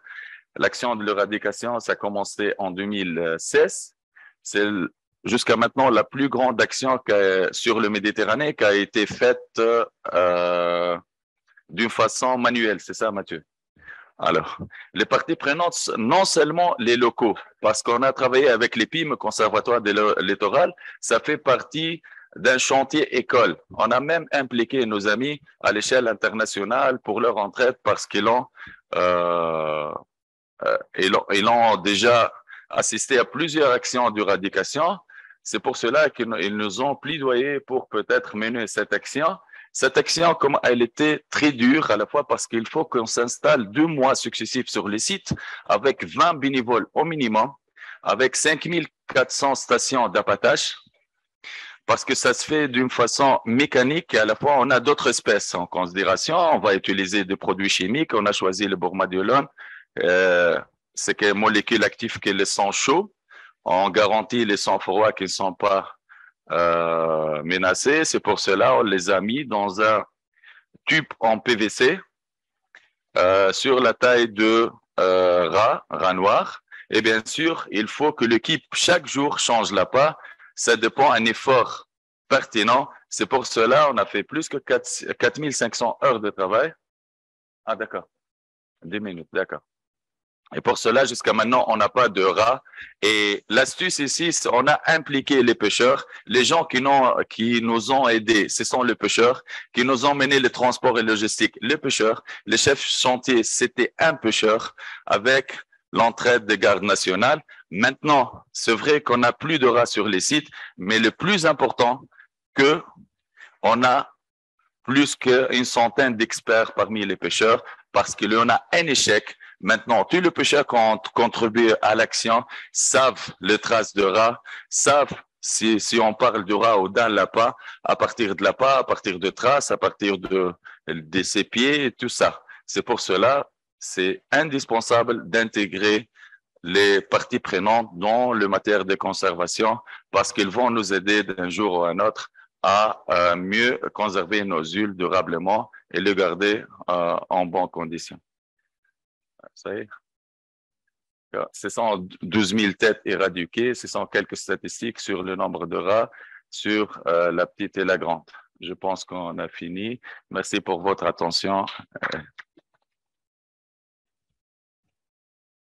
L'action de l'éradication, ça a commencé en 2016. C'est jusqu'à maintenant la plus grande action sur le Méditerranée qui a été faite d'une façon manuelle. C'est ça, Mathieu? Alors, les parties prenantes, non seulement les locaux, parce qu'on a travaillé avec les PIM, Conservatoire des littorales, ça fait partie d'un chantier école. On a même impliqué nos amis à l'échelle internationale pour leur entraide parce qu'ils ont déjà assisté à plusieurs actions d'éradication. C'est pour cela qu'ils nous ont plaidoyé pour peut-être mener cette action. Cette action, comme elle était très dure à la fois parce qu'il faut qu'on s'installe 2 mois successifs sur les sites avec 20 bénévoles au minimum, avec 5400 stations d'abattage, parce que ça se fait d'une façon mécanique et à la fois on a d'autres espèces en considération. On va utiliser des produits chimiques. On a choisi le bromadiolone, c'est que molécule active qui est le sang chaud. On garantit les sangs froids qui ne sont pas menacés. C'est pour cela on les a mis dans un tube en PVC sur la taille de rat noir. Et bien sûr, il faut que l'équipe chaque jour change la part. Ça dépend d'un effort pertinent. C'est pour cela on a fait plus que 4500 heures de travail. Ah d'accord, 10 minutes, d'accord. Et pour cela, jusqu'à maintenant, on n'a pas de rats. Et l'astuce ici, on a impliqué les pêcheurs. Les gens qui nous ont aidés, ce sont les pêcheurs, qui nous ont mené le transport et logistique. Les pêcheurs, le chef chantier, c'était un pêcheur avec l'entraide des gardes nationales. Maintenant, c'est vrai qu'on n'a plus de rats sur les sites, mais le plus important, on a plus qu'une centaine d'experts parmi les pêcheurs parce qu'il y en a un échec. Maintenant, tous les pêcheurs qui ont contribué à l'action savent les traces de rats, savent si on parle de rats ou d'un lapin, à partir de lapin, à partir de traces, à partir de ses pieds et tout ça. C'est pour cela, c'est indispensable d'intégrer les parties prenantes dans le matière de conservation parce qu'ils vont nous aider d'un jour ou un autre à mieux conserver nos huiles durablement et les garder en bonnes conditions. Ça y est. Ce sont 12 000 têtes éradiquées, ce sont quelques statistiques sur le nombre de rats, sur la petite et la grande. Je pense qu'on a fini. Merci pour votre attention.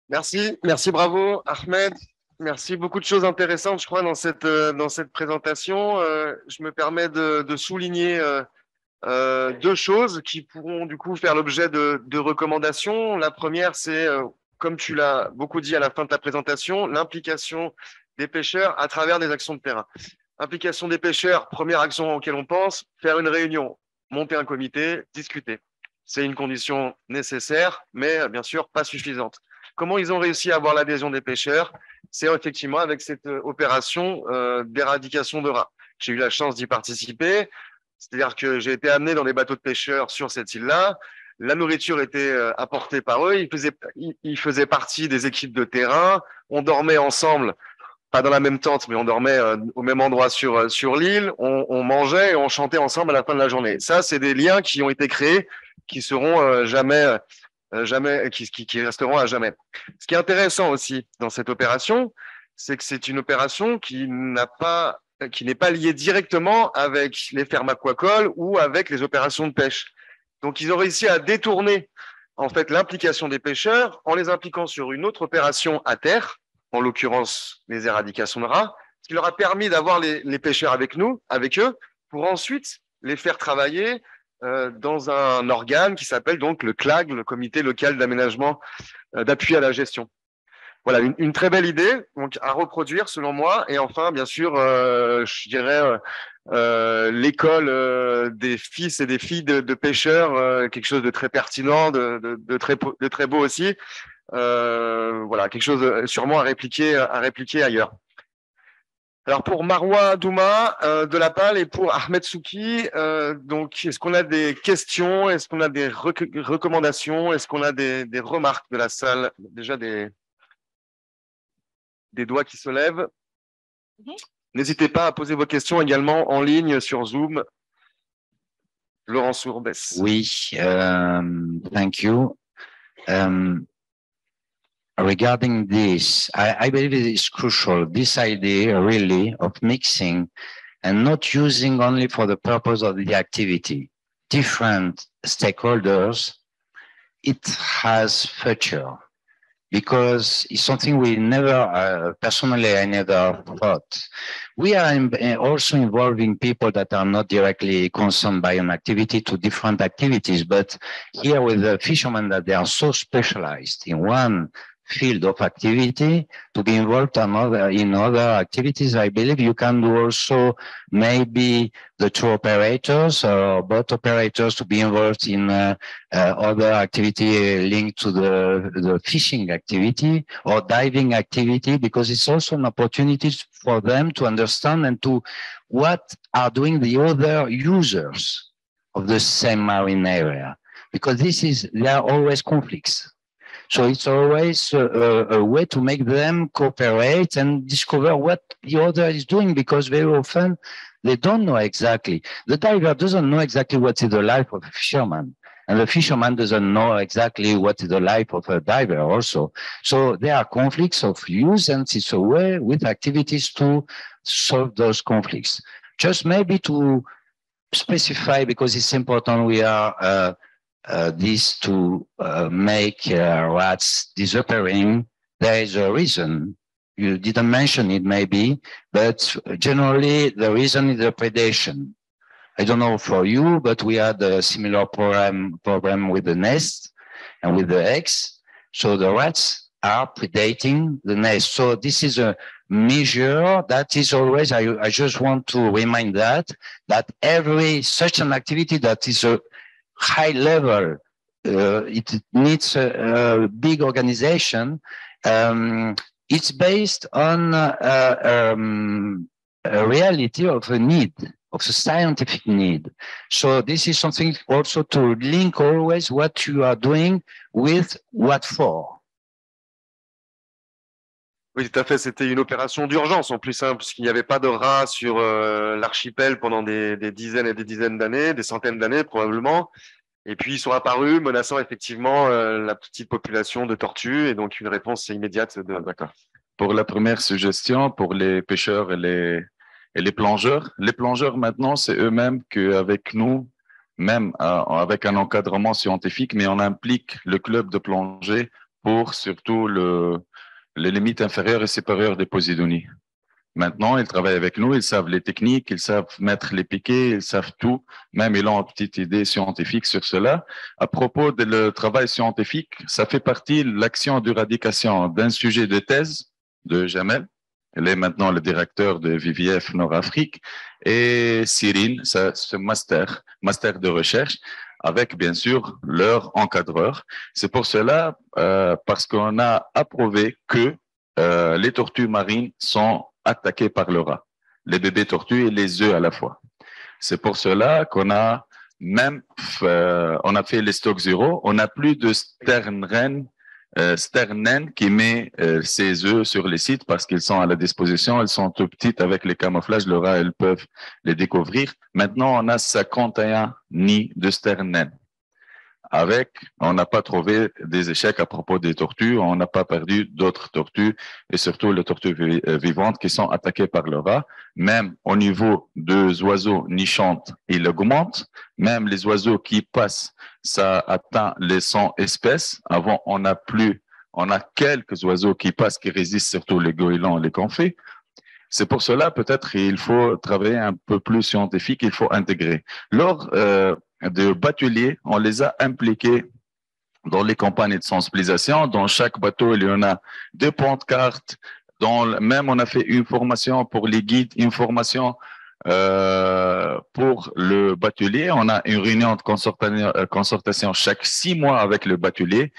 Merci, bravo Ahmed. Merci, beaucoup de choses intéressantes, je crois, dans cette présentation. Je me permets de souligner 2 choses qui pourront du coup faire l'objet de recommandations. La première, c'est, comme tu l'as beaucoup dit à la fin de ta présentation, l'implication des pêcheurs à travers des actions de terrain. Implication des pêcheurs, première action auquel on pense, faire une réunion, monter un comité, discuter. C'est une condition nécessaire, mais bien sûr pas suffisante. Comment ils ont réussi à avoir l'adhésion des pêcheurs? C'est effectivement avec cette opération d'éradication de rats. J'ai eu la chance d'y participer, c'est-à-dire que j'ai été amené dans des bateaux de pêcheurs sur cette île-là. La nourriture était apportée par eux, ils faisaient partie des équipes de terrain, on dormait ensemble, pas dans la même tente, mais on dormait au même endroit sur l'île, on mangeait et on chantait ensemble à la fin de la journée. Ça, c'est des liens qui ont été créés, qui seront qui resteront à jamais. Ce qui est intéressant aussi dans cette opération, c'est que c'est une opération qui n'est pas liée directement avec les fermes aquacoles ou avec les opérations de pêche. Donc, ils ont réussi à détourner en fait l'implication des pêcheurs en les impliquant sur une autre opération à terre, en l'occurrence les éradications de rats, ce qui leur a permis d'avoir les pêcheurs avec eux, pour ensuite les faire travailler dans un organe qui s'appelle donc le CLAG, le Comité local d'aménagement d'appui à la gestion. Voilà, une très belle idée donc à reproduire selon moi. Et enfin, bien sûr, je dirais l'école des fils et des filles de pêcheurs, quelque chose de très pertinent, de très beau aussi. Voilà, quelque chose sûrement à répliquer ailleurs. Alors pour Marwa Douma de la PAL et pour Ahmed Souki, donc est-ce qu'on a des questions, est-ce qu'on a des recommandations, est-ce qu'on a des remarques de la salle? Déjà des doigts qui se lèvent. N'hésitez pas à poser vos questions également en ligne sur Zoom. Laurent Sourbès. Oui, thank you. Regarding this, I believe it is crucial, this idea really of mixing and not using only for the purpose of the activity, different stakeholders, it has future because it's something we never, personally, I never thought. We are also involving people that are not directly concerned by an activity to different activities, but here with the fishermen that they are so specialized in one field of activity to be involved in other activities. I believe you can do also maybe the tour operators or boat operators to be involved in other activity linked to the fishing activity or diving activity, because it's also an opportunity for them to understand and to what are doing the other users of the same marine area, because there are always conflicts. So it's always a way to make them cooperate and discover what the other is doing, because very often they don't know exactly. The diver doesn't know exactly what is the life of a fisherman, and the fisherman doesn't know exactly what is the life of a diver also. So there are conflicts of use, and it's a way with activities to solve those conflicts. Just maybe to specify, because it's important, we are this to make rats disappearing. There is a reason. You didn't mention it maybe, but generally the reason is the predation. I don't know for you, but we had a similar problem with the nest and with the eggs. So the rats are predating the nest. So this is a measure that is always, I just want to remind that every such an activity that is a high level, it needs a big organization. It's based on a reality of a need, of a scientific need. So this is something also to link always what you are doing with what for. Oui, tout à fait. C'était une opération d'urgence en plus, hein, puisqu'il n'y avait pas de rats sur l'archipel pendant des dizaines et des dizaines d'années, des centaines d'années probablement. Et puis ils sont apparus, menaçant effectivement la petite population de tortues, et donc une réponse immédiate. D'accord. Pour la première suggestion, pour les pêcheurs et les plongeurs maintenant, c'est eux-mêmes qu'avec nous, même avec un encadrement scientifique, mais on implique le club de plongée pour surtout les limites inférieures et supérieures des posidonies. Maintenant, ils travaillent avec nous, ils savent les techniques, ils savent mettre les piquets, ils savent tout. Même ils ont une petite idée scientifique sur cela. À propos de le travail scientifique, ça fait partie de l'action d'éradication d'un sujet de thèse de Jamel. Elle est maintenant le directeur de VVF Nord-Afrique. Et Cyril, c'est master de recherche, avec bien sûr leur encadreur. C'est pour cela, parce qu'on a approuvé que les tortues marines sont attaquées par le rat, les bébés tortues et les œufs à la fois. C'est pour cela qu'on a même on a fait les stocks zéro. On n'a plus de sternen qui met ses œufs sur les sites parce qu'ils sont à la disposition. Elles sont tout petites avec les camouflages. Le rat, elles peuvent les découvrir. Maintenant, on a 51 nids de sternen. On n'a pas trouvé des échecs à propos des tortues, on n'a pas perdu d'autres tortues, et surtout les tortues vivantes qui sont attaquées par le rat. Même au niveau des oiseaux nichantes, il augmente. Même les oiseaux qui passent, ça atteint les 100 espèces. Avant, on a quelques oiseaux qui passent, qui résistent, surtout les goélands, les confets. C'est pour cela, peut-être, il faut travailler un peu plus scientifique, il faut intégrer. Lors de bateliers, on les a impliqués dans les campagnes de sensibilisation. Dans chaque bateau, il y en a 2 points de carte. Même on a fait une formation pour les guides, une formation pour le batelier. On a une réunion de concertation chaque 6 mois avec le batelier.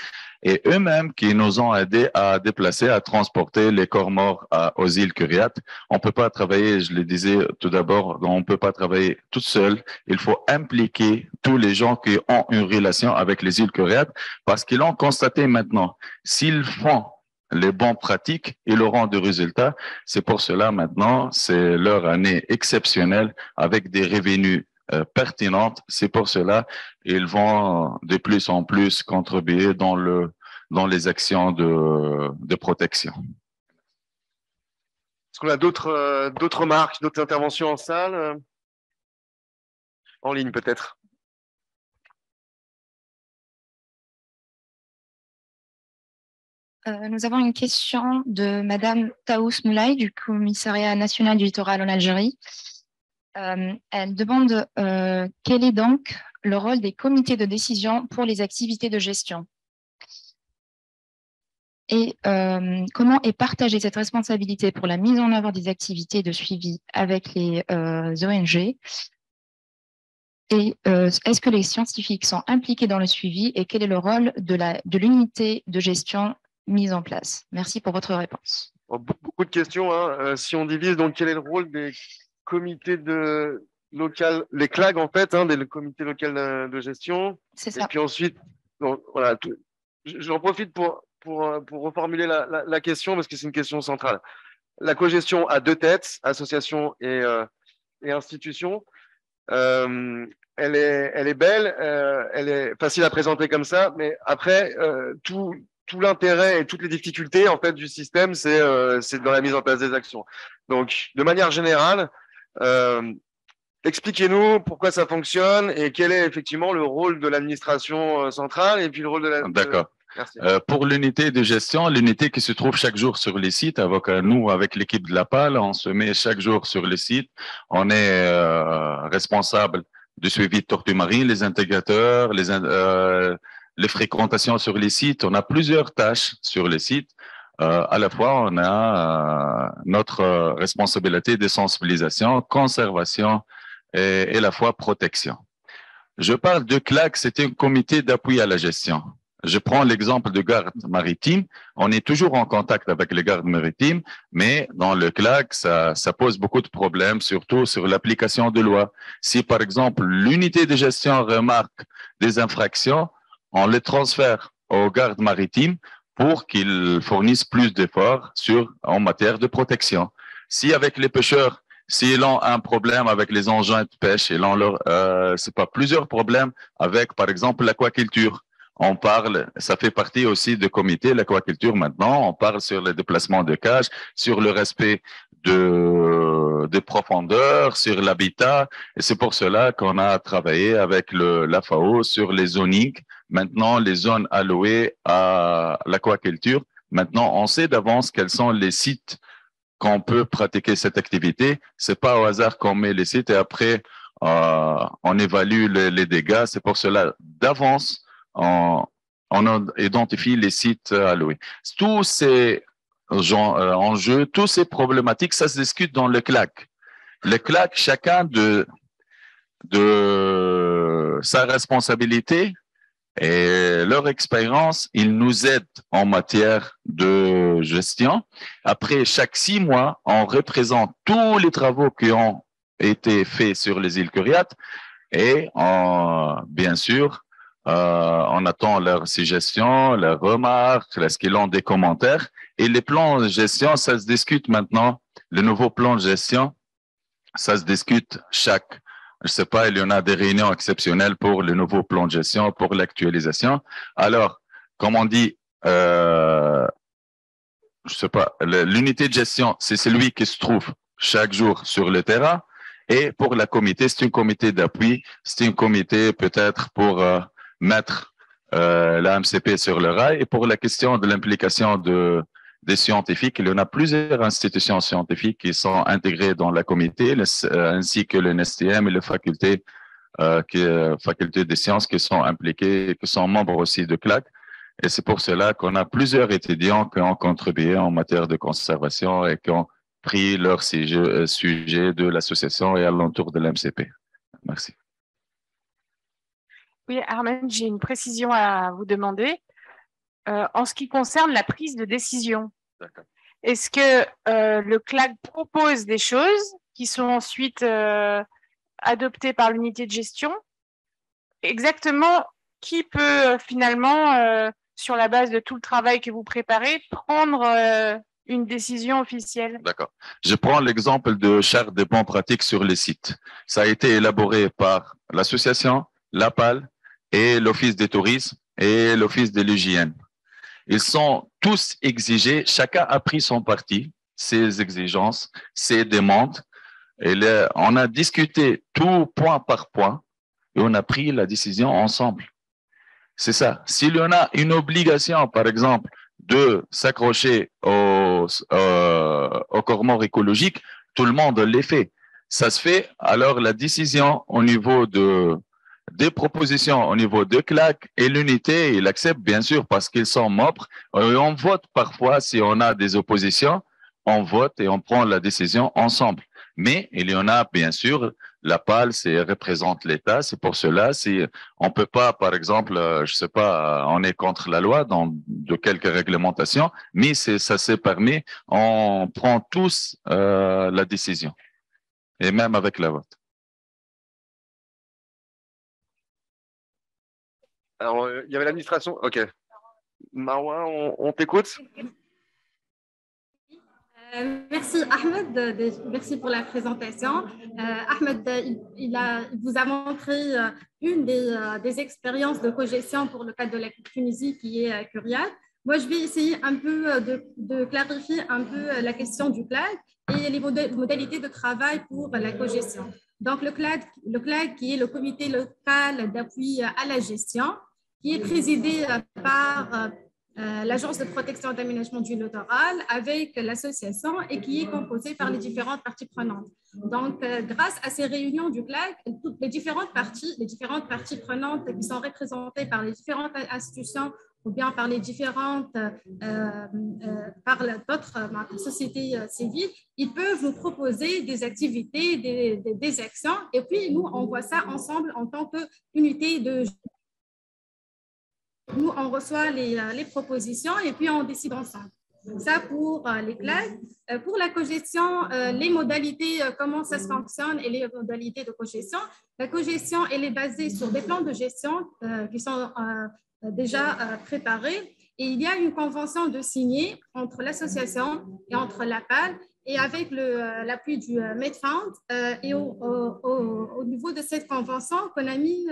Et eux-mêmes qui nous ont aidés à déplacer, à transporter les corps morts aux îles Curiates. On peut pas travailler, je le disais tout d'abord, on peut pas travailler tout seul. Il faut impliquer tous les gens qui ont une relation avec les îles Curiates parce qu'ils ont constaté maintenant, s'ils font les bonnes pratiques, ils auront des résultats. C'est pour cela maintenant, c'est leur année exceptionnelle avec des revenus pertinentes. C'est pour cela ils vont de plus en plus contribuer dans les actions de protection. Est-ce qu'on a d'autres remarques, d'autres interventions en salle? En ligne peut-être? Nous avons une question de Madame Taous Moulay du Commissariat national du littoral en Algérie. Elle demande quel est donc le rôle des comités de décision pour les activités de gestion. Et comment est partagée cette responsabilité pour la mise en œuvre des activités de suivi avec les ONG? Et est-ce que les scientifiques sont impliqués dans le suivi et quel est le rôle de l'unité de gestion mise en place? Merci pour votre réponse. Beaucoup de questions. Hein. Si on divise, donc quel est le rôle des comités local, les CLAG en fait, hein, des comités locaux de gestion. C'est ça. Et puis ensuite, donc, voilà, j'en profite pour reformuler la question parce que c'est une question centrale. La cogestion a deux têtes, association et institution. Elle est belle, elle est facile à présenter comme ça, mais après, tout l'intérêt et toutes les difficultés en fait du système, c'est dans la mise en place des actions. Donc, de manière générale, expliquez-nous pourquoi ça fonctionne et quel est effectivement le rôle de l'administration centrale et puis le rôle de la. D'accord. Merci. Pour l'unité de gestion, l'unité qui se trouve chaque jour sur les sites, avec nous, avec l'équipe de la PAL, on se met chaque jour sur les sites. On est responsable du suivi de tortues marines, les intégrateurs, les fréquentations sur les sites. On a plusieurs tâches sur les sites. À la fois, on a notre responsabilité de sensibilisation, conservation et la fois protection. Je parle de CLAC, c'est un comité d'appui à la gestion. Je prends l'exemple de garde maritime. On est toujours en contact avec les gardes maritimes, mais dans le CLAC, ça pose beaucoup de problèmes, surtout sur l'application de loi. Si, par exemple, l'unité de gestion remarque des infractions, on les transfère aux gardes maritimes pour qu'ils fournissent plus d'efforts en matière de protection. Si avec les pêcheurs, s'ils ont un problème avec les engins de pêche, c'est pas plusieurs problèmes avec, par exemple, l'aquaculture. On parle, ça fait partie aussi du comité, l'aquaculture maintenant, on parle sur les déplacements de cages, sur le respect de profondeur, sur l'habitat. Et c'est pour cela qu'on a travaillé avec la FAO sur les zonings. Maintenant, les zones allouées à l'aquaculture. Maintenant, on sait d'avance quels sont les sites qu'on peut pratiquer cette activité. C'est pas au hasard qu'on met les sites et après, on évalue les dégâts. C'est pour cela, d'avance, on identifie les sites alloués. Tous ces enjeux, tous ces problématiques, ça se discute dans le CLAC. Le CLAC, chacun de sa responsabilité et leur expérience, ils nous aident en matière de gestion. Après, chaque 6 mois, on représente tous les travaux qui ont été faits sur les îles Curiates et bien sûr, on attend leurs suggestions, leurs remarques, est-ce qu'ils ont des commentaires. Et les plans de gestion, ça se discute maintenant. Le nouveau plan de gestion, ça se discute je sais pas, il y en a des réunions exceptionnelles pour le nouveau plan de gestion, pour l'actualisation. Alors, comme on dit, je sais pas, l'unité de gestion, c'est celui qui se trouve chaque jour sur le terrain. Et pour la comité, c'est un comité d'appui, c'est un comité peut-être pour mettre la MCP sur le rail. Et pour la question de l'implication des scientifiques, il y en a plusieurs institutions scientifiques qui sont intégrées dans la comité, ainsi que le NSTM et les facultés des sciences qui sont impliquées, qui sont membres aussi de CLAC. Et c'est pour cela qu'on a plusieurs étudiants qui ont contribué en matière de conservation et qui ont pris leur sujet de l'association et à l'entour de l'MCP. Merci. Oui, Armand, j'ai une précision à vous demander. En ce qui concerne la prise de décision, est-ce que le CLAC propose des choses qui sont ensuite adoptées par l'unité de gestion? Exactement, qui peut finalement, sur la base de tout le travail que vous préparez, prendre une décision officielle? D'accord. Je prends l'exemple de charte des bonnes pratiques sur les sites. Ça a été élaboré par l'association, la PAL et l'Office des tourismes et l'Office de l'hygiène. Ils sont tous exigés, chacun a pris son parti, ses exigences, ses demandes. Et on a discuté tout point par point et on a pris la décision ensemble. C'est ça. S'il y en a une obligation, par exemple, de s'accrocher au cormor écologique, tout le monde les fait. Ça se fait. Alors, la décision au niveau de des propositions au niveau de CLAC et l'unité, ils acceptent bien sûr parce qu'ils sont membres. Et on vote parfois si on a des oppositions, on vote et on prend la décision ensemble. Mais il y en a bien sûr, la PAL représente l'État, c'est pour cela si on peut pas, par exemple, je sais pas, on est contre la loi de quelques réglementations, mais ça s'est permis, on prend tous la décision et même avec la vote. Alors, il y avait l'administration. OK. Marwa, on t'écoute. Merci Ahmed, merci pour la présentation. Ahmed, il vous a montré une des expériences de cogestion pour le cas de la Tunisie qui est curiale. Moi, je vais essayer un peu de clarifier un peu la question du CLAG et les modalités de travail pour la cogestion. Donc, le CLAG qui est le comité local d'appui à la gestion, qui est présidé par l'Agence de protection et d'aménagement du littoral avec l'association et qui est composée par les différentes parties prenantes. Donc, grâce à ces réunions du CLAG, toutes les différentes parties prenantes qui sont représentées par les différentes institutions ou bien par les différentes, par d'autres sociétés civiles, ils peuvent nous proposer des activités, des actions, et puis nous, on voit ça ensemble en tant qu'unité de. Nous, on reçoit les propositions et puis on décide ensemble. Ça pour les CLAG. Pour la cogestion, les modalités, comment ça se fonctionne et les modalités de cogestion. La cogestion, elle est basée sur des plans de gestion qui sont déjà préparés. Et il y a une convention de signer entre l'association et entre la PAL et avec l'appui du MedPAN. Et au niveau de cette convention, qu'on a mis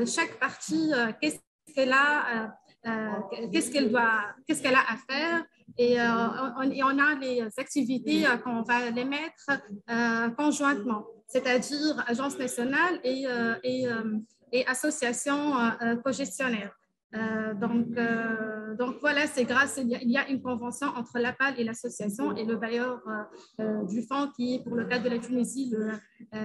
chaque partie, qu'est-ce qu'elle a à faire et on a les activités qu'on va les mettre conjointement, c'est-à-dire agence nationale et association cogestionnaire. Donc voilà, c'est grâce, il y a une convention entre la PAL et l'association et le bailleur du fonds qui est pour le cas de la Tunisie, le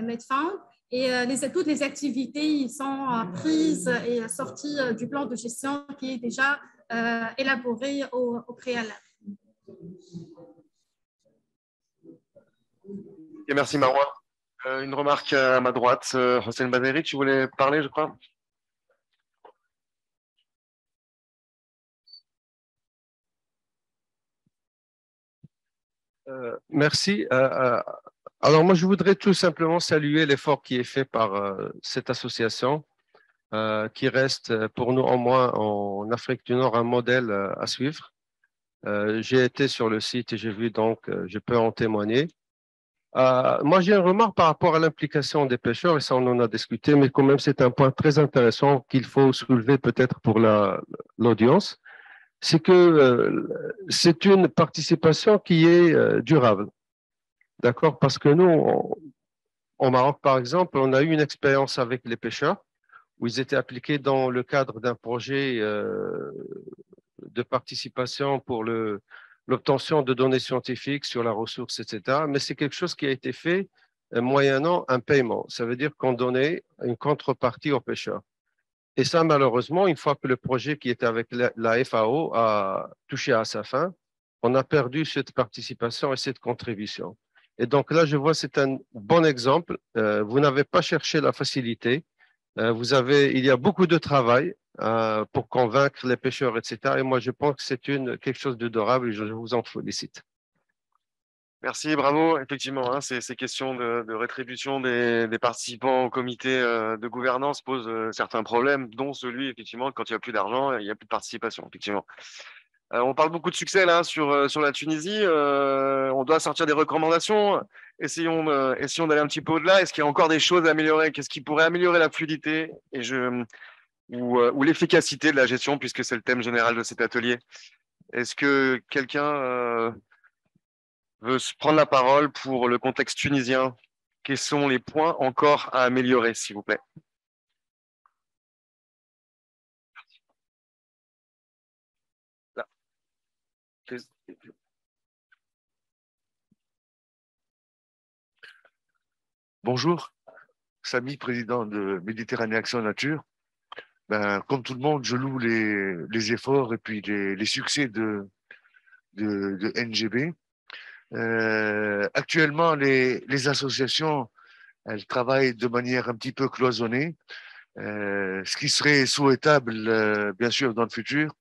MedFund. Et toutes les activités sont prises et sorties du plan de gestion qui est déjà élaboré au préalable. Et merci Marwa. Une remarque à ma droite, Hossein Baderi, tu voulais parler, je crois. Merci. Alors moi, je voudrais tout simplement saluer l'effort qui est fait par cette association qui reste pour nous, au moins en Afrique du Nord, un modèle à suivre. J'ai été sur le site et j'ai vu, donc je peux en témoigner. Moi, j'ai une remarque par rapport à l'implication des pêcheurs, et ça, on en a discuté, mais quand même, c'est un point très intéressant qu'il faut soulever peut-être pour l'audience. C'est que c'est une participation qui est durable. D'accord? Parce que nous, au Maroc, par exemple, on a eu une expérience avec les pêcheurs où ils étaient appliqués dans le cadre d'un projet de participation pour l'obtention de données scientifiques sur la ressource, etc. Mais c'est quelque chose qui a été fait moyennant un paiement. Ça veut dire qu'on donnait une contrepartie aux pêcheurs. Et ça, malheureusement, une fois que le projet qui était avec la FAO a touché à sa fin, on a perdu cette participation et cette contribution. Et donc là, je vois, c'est un bon exemple. Vous n'avez pas cherché la facilité. Il y a beaucoup de travail pour convaincre les pêcheurs, etc. Et moi, je pense que c'est quelque chose de durable et je vous en félicite. Merci, bravo. Effectivement, hein, ces questions de rétribution des participants au comité de gouvernance posent certains problèmes, dont celui, effectivement, quand il n'y a plus d'argent, il n'y a plus de participation, effectivement. On parle beaucoup de succès là sur la Tunisie. On doit sortir des recommandations. Essayons d'aller un petit peu au-delà. Est-ce qu'il y a encore des choses à améliorer? Qu'est-ce qui pourrait améliorer la fluidité ou l'efficacité de la gestion, puisque c'est le thème général de cet atelier? Est-ce que quelqu'un veut se prendre la parole pour le contexte tunisien? Quels sont les points encore à améliorer, s'il vous plaît? Là. Bonjour, Samy, président de Méditerranée Action Nature. Ben, comme tout le monde, je loue les efforts et puis les succès de NGB. Actuellement, les associations, elles travaillent de manière un petit peu cloisonnée. Ce qui serait souhaitable, bien sûr, dans le futur,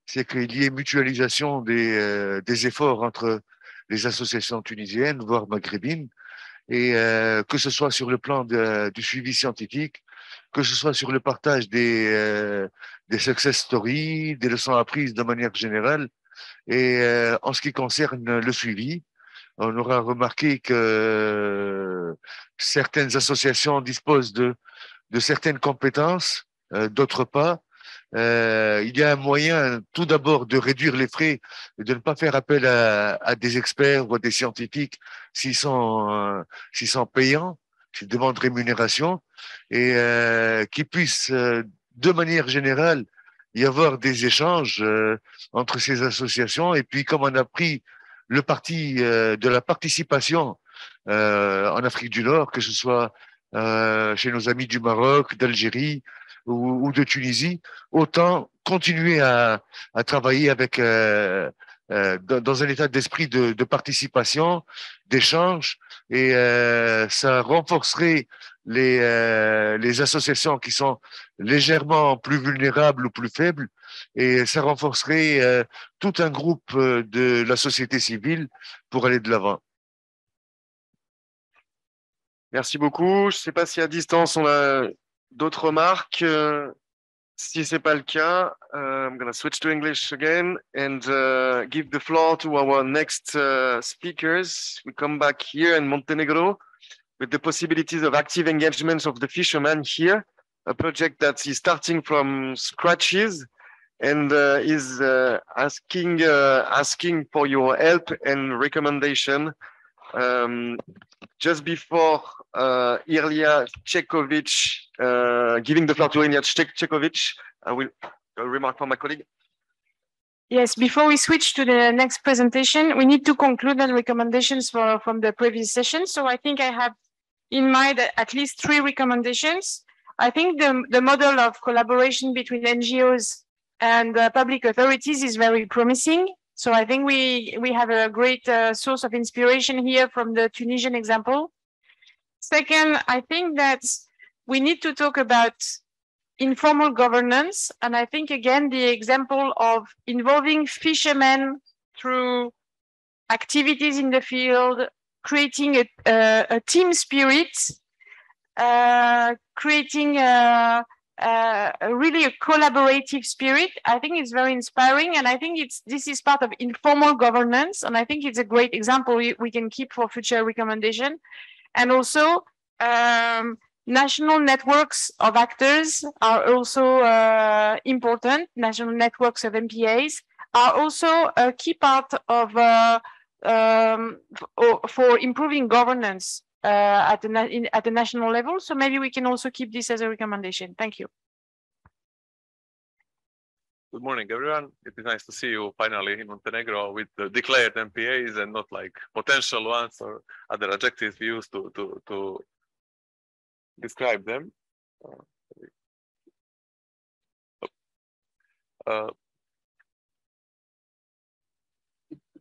c'est qu'il y ait mutualisation des efforts entre les associations tunisiennes, voire maghrébines, et que ce soit sur le plan du suivi scientifique, que ce soit sur le partage des success stories, des leçons apprises de manière générale. Et en ce qui concerne le suivi, on aura remarqué que certaines associations disposent de certaines compétences, d'autres pas. Il y a un moyen, tout d'abord, de réduire les frais et de ne pas faire appel à des experts ou à des scientifiques s'ils sont payants, s'ils demandent rémunération, et qu'ils puissent, de manière générale, y avoir des échanges entre ces associations. Et puis, comme on a pris le parti de la participation en Afrique du Nord, que ce soit chez nos amis du Maroc, d'Algérie ou de Tunisie, autant continuer à travailler avec dans un état d'esprit de participation, d'échange, et ça renforcerait les associations qui sont légèrement plus vulnérables ou plus faibles, et ça renforcerait tout un groupe de la société civile pour aller de l'avant. Merci beaucoup. Je ne sais pas si à distance on a d'autres remarques. Si ce n'est pas le cas, I'm going to switch to English again and give the floor to our next speakers. We come back here in Montenegro with the possibilities of active engagements of the fishermen here, a project that is starting from scratches and is asking for your help and recommendation. Just before Ilya Chekovic, giving the floor to Ilya Chekovic, I will remark from my colleague. Yes, before we switch to the next presentation, we need to conclude on recommendations from the previous session. So I think I have in mind at least 3 recommendations. I think the model of collaboration between NGOs and public authorities is very promising. So I think we have a great source of inspiration here from the Tunisian example. Second, I think that we need to talk about informal governance. And I think, again, the example of involving fishermen through activities in the field, creating a team spirit, creating really a collaborative spirit. I think it's very inspiring, and I think this is part of informal governance, and I think it's a great example we can keep for future recommendation. And also national networks of actors are also important. National networks of MPAs are also a key part of for improving governance at the national level. So maybe we can also keep this as a recommendation. Thank you. Good morning, everyone. It is nice to see you finally in Montenegro with the declared MPAs and not like potential ones or other adjectives we use to describe them.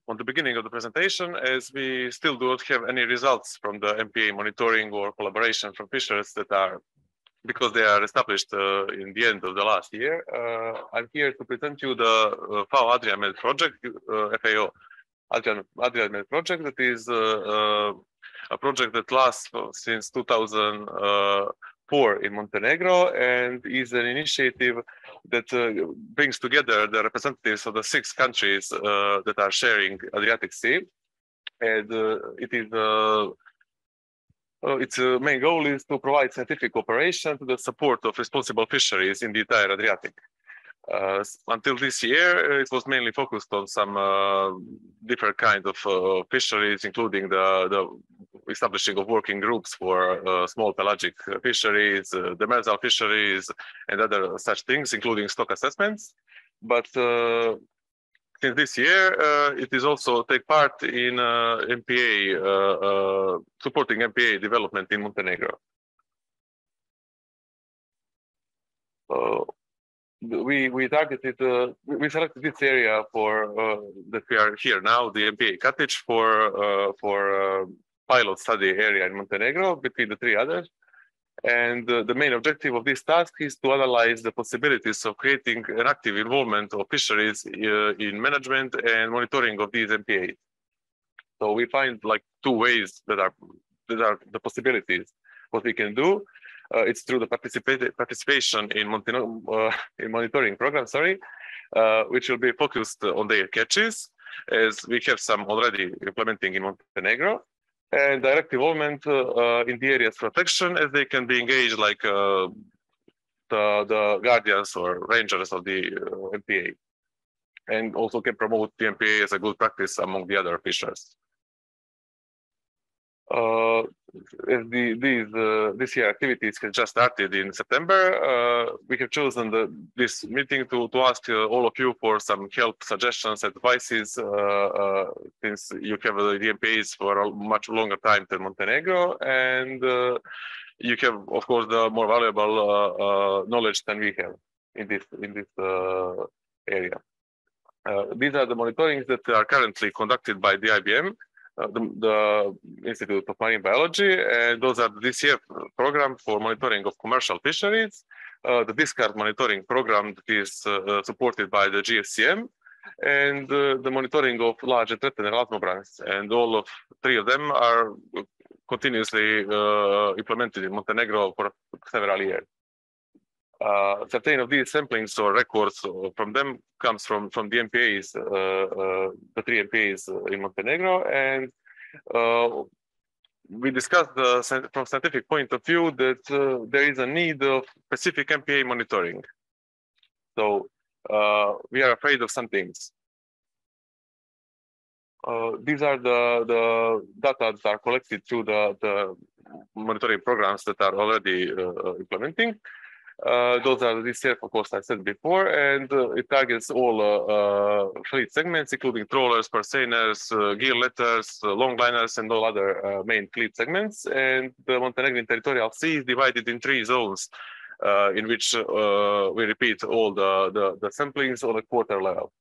On the beginning of the presentation, as we still do not have any results from the MPA monitoring or collaboration from fishers that are, because they are established in the end of the last year, I'm here to present you the FAO AdriaMed project, FAO AdriaMed project, that is a project that lasts since 2004 in Montenegro and is an initiative that brings together the representatives of the 6 countries that are sharing Adriatic Sea. And its main goal is to provide scientific cooperation to the support of responsible fisheries in the entire Adriatic. Until this year, it was mainly focused on some different kinds of fisheries, including the establishing of working groups for small pelagic fisheries, demersal fisheries, and other such things, including stock assessments. But since this year, it is also take part in MPA, supporting MPA development in Montenegro. we targeted, we selected this area for that we are here now, the MPA Katič, for pilot study area in Montenegro between the three others. And the main objective of this task is to analyze the possibilities of creating an active involvement of fisheries in management and monitoring of these MPAs. So we find like two ways that are the possibilities. What we can do, it's through the participation in monitoring program, which will be focused on their catches, as we have some already implementing in Montenegro, and direct involvement in the area's protection, as they can be engaged like the guardians or rangers of the MPA, and also can promote the MPA as a good practice among the other fishers. This year activities have just started in September. We have chosen this meeting to ask all of you for some help, suggestions, advices, since you have the MPAs for a much longer time than Montenegro, and you have, of course, the more valuable knowledge than we have in this area. These are the monitorings that are currently conducted by the IBM. The Institute of Marine Biology, and those are the DCF program for monitoring of commercial fisheries, the discard monitoring program that is supported by the GFCM, and the monitoring of large and threatened elasmobranchs. And all of three of them are continuously implemented in Montenegro for several years. Certain of these samplings or records from them comes from the MPAs, the three MPAs in Montenegro, and we discussed from scientific point of view that there is a need of specific MPA monitoring. So we are afraid of some things. These are the data that are collected through the monitoring programs that are already implementing. Those are the DCF, of course, I said before, and it targets all fleet segments, including trawlers, purseaners, gill letters, longliners, and all other main fleet segments. And the Montenegrin territorial sea is divided in 3 zones, in which we repeat all the samplings on a quarter level.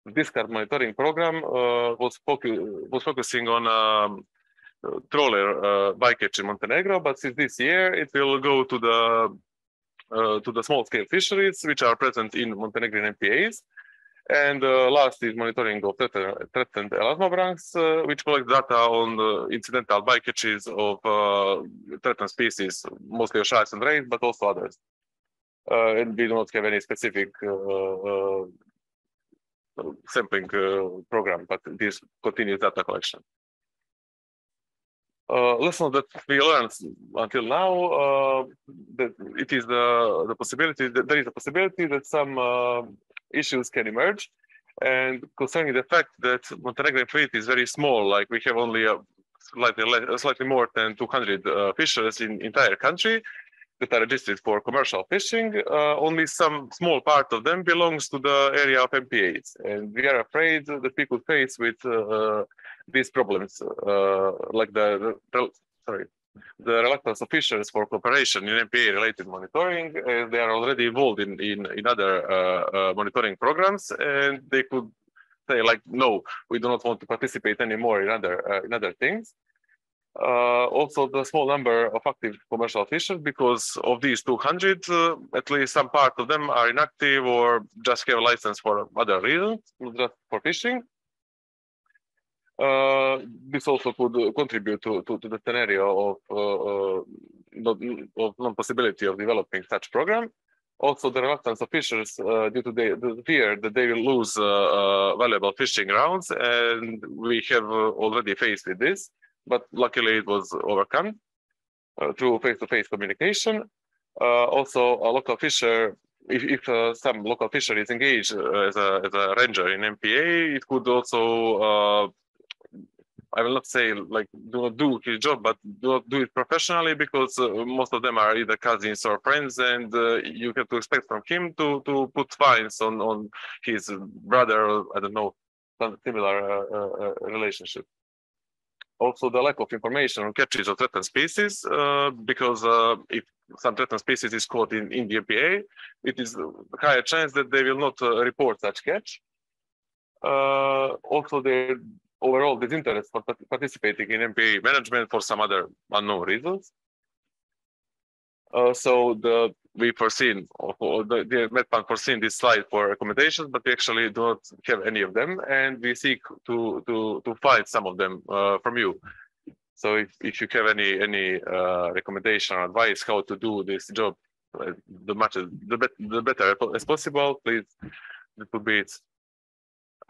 The discard monitoring program was focusing on trawler bycatch in Montenegro, but since this year it will go to the small-scale fisheries, which are present in Montenegrin MPAs. And last is monitoring of threatened elasmobranchs, which collect data on incidental bycatches of threatened species, mostly of sharks and rays, but also others. And we do not have any specific sampling program, but this continues data collection. Lesson that we learned until now, that it is the possibility that there is a possibility that some issues can emerge, and concerning the fact that Montenegrin fleet is very small, like we have only slightly more than 200 fishers in entire country that are registered for commercial fishing. Only some small part of them belongs to the area of MPAs, and we are afraid that we could face with these problems, like the reluctance of fishers for cooperation in MPA-related monitoring. They are already involved in other monitoring programs, and they could say like, no, we do not want to participate anymore in other things. Also, the small number of active commercial fishers, because of these 200, at least some part of them are inactive or just have a license for other reasons, not just for fishing. This also could contribute to the scenario of non-possibility of developing such program. Also, the reluctance of fishers due to the fear that they will lose valuable fishing grounds, and we have already faced with this, but luckily it was overcome through face-to-face communication. Also, a local fisher, if some local fisher is engaged as a ranger in MPA, it could also I will not say like do not do his job, but do not do it professionally, because most of them are either cousins or friends, and you have to expect from him to put fines on his brother, or I don't know, some similar relationship. also the lack of information on catches of threatened species, because if some threatened species is caught in the MPA, it is a higher chance that they will not report such catch. Also, the overall disinterest for participating in MPA management for some other unknown reasons. So we foreseen, the MedPAN foreseen this slide for recommendations, but we actually do not have any of them, and we seek to find some of them from you. So if you have any recommendation or advice how to do this job, the better as possible, please. That would be it.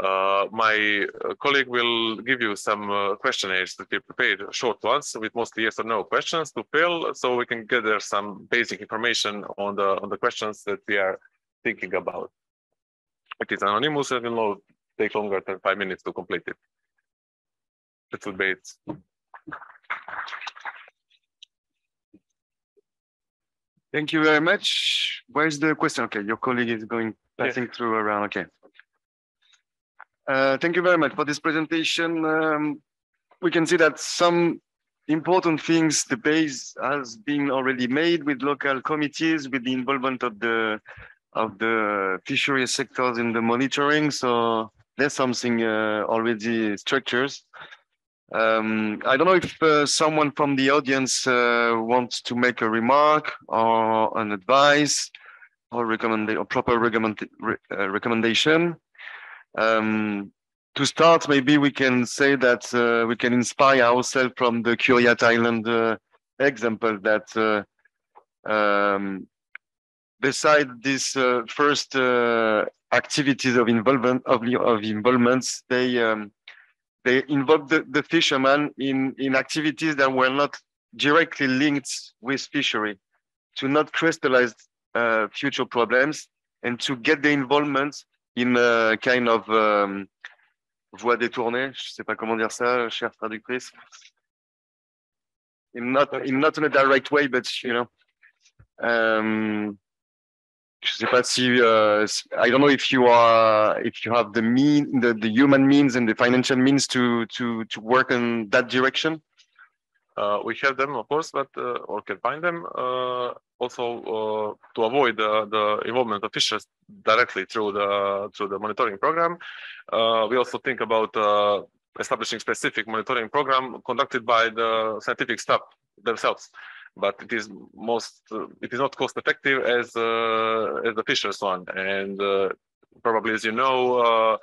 My colleague will give you some questionnaires that we prepared, short ones with mostly yes or no questions to fill, so we can gather some basic information on the questions that we are thinking about. It is anonymous and will take longer than 5 minutes to complete it. That would be it. Thank you very much. Where's the question? Okay, your colleague is passing through around. Okay. Thank you very much for this presentation. We can see that some important things, the base has been already made with local committees, with the involvement of the fishery sectors in the monitoring. So there's something already structures. I don't know if someone from the audience wants to make a remark or an advice or proper recommendation. To start, maybe we can say that we can inspire ourselves from the Curiat Island example that beside this first activities of involvements, they involved the fishermen in activities that were not directly linked with fishery, to not crystallize future problems and to get the involvement in a kind of voie détournée, je sais pas comment dire ça, chère traductrice. Not in a direct way, but you know, je sais pas si I don't know if you have the human means and the financial means to work in that direction. We have them, of course, but or can find them. Also, to avoid the involvement of fishers directly through the monitoring program, we also think about establishing specific monitoring program conducted by the scientific staff themselves. But it is not cost effective as the fishers one, and probably, as you know,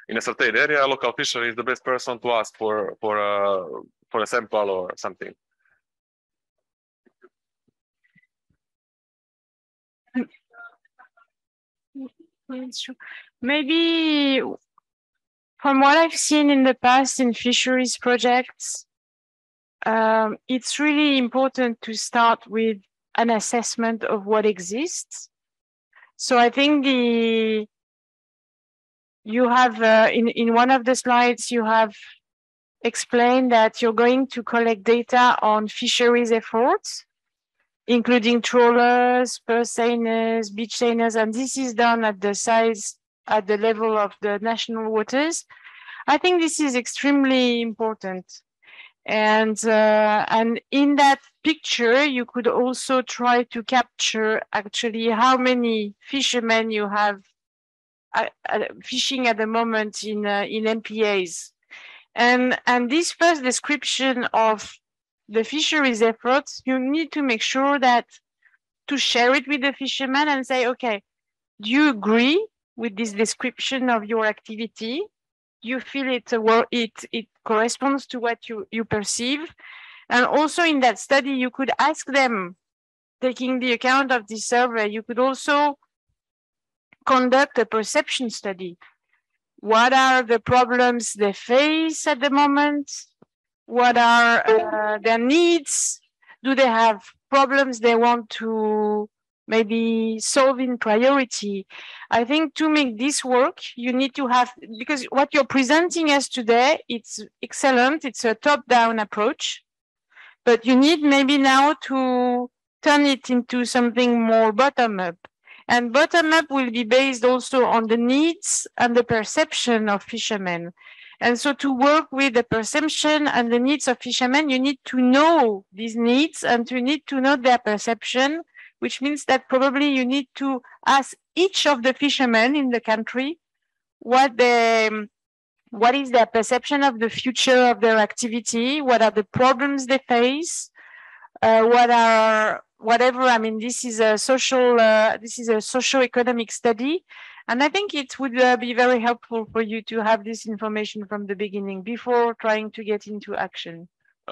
in a certain area, local fishery is the best person to ask for a sample or something. Maybe from what I've seen in the past in fisheries projects, it's really important to start with an assessment of what exists. So I think you have in one of the slides, you have explained that you're going to collect data on fisheries efforts, including trawlers, purse seiners, beach seiners, and this is done at the level of the national waters. I think this is extremely important. And in that picture, you could also try to capture actually how many fishermen you have fishing at the moment in MPAs. And this first description of the fisheries efforts, you need to make sure that to share it with the fishermen and say, okay, do you agree with this description of your activity? Do you feel it corresponds to what you perceive? And also in that study, you could ask them, taking the account of this survey, you could also conduct a perception study. What are the problems they face at the moment? What are their needs? Do they have problems they want to maybe solve in priority? I think to make this work, you need to have, because what you're presenting us today, it's excellent. It's a top-down approach, but you need maybe now to turn it into something more bottom-up. And bottom-up will be based also on the needs and the perception of fishermen. And so to work with the perception and the needs of fishermen, you need to know these needs and you need to know their perception, which means that probably you need to ask each of the fishermen in the country what is their perception of the future of their activity, what are the problems they face, whatever. I mean, this is a socio-economic study. And I think it would be very helpful for you to have this information from the beginning before trying to get into action.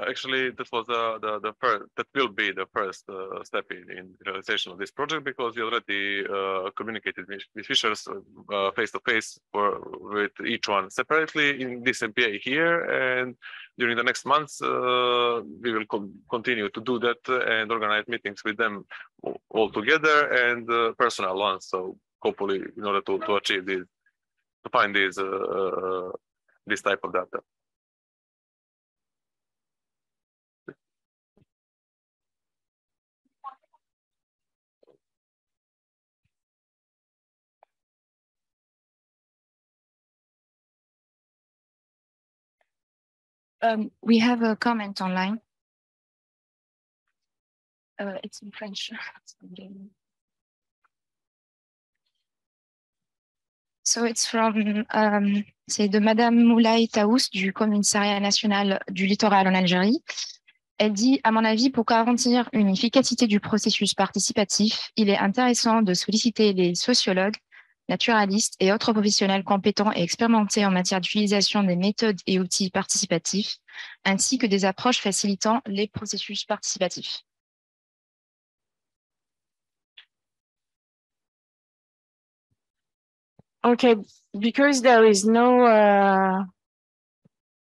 Actually, that was the first. That will be the first step in realization of this project, because we already communicated with fishers face to face with each one separately in this MPA here, and during the next months we will continue to do that and organize meetings with them all together and personal ones. So hopefully, in order to achieve this, to find this type of data. We have a comment online. It's in French. So it's from, c'est de Madame Moulay Taous du Commissariat national du littoral en Algérie. Elle dit, à mon avis, pour garantir une efficacité du processus participatif, il est intéressant de solliciter les sociologues, naturalistes et autres professionnels compétents et expérimentés en matière d'utilisation des méthodes et outils participatifs, ainsi que des approches facilitant les processus participatifs. Okay, because there is no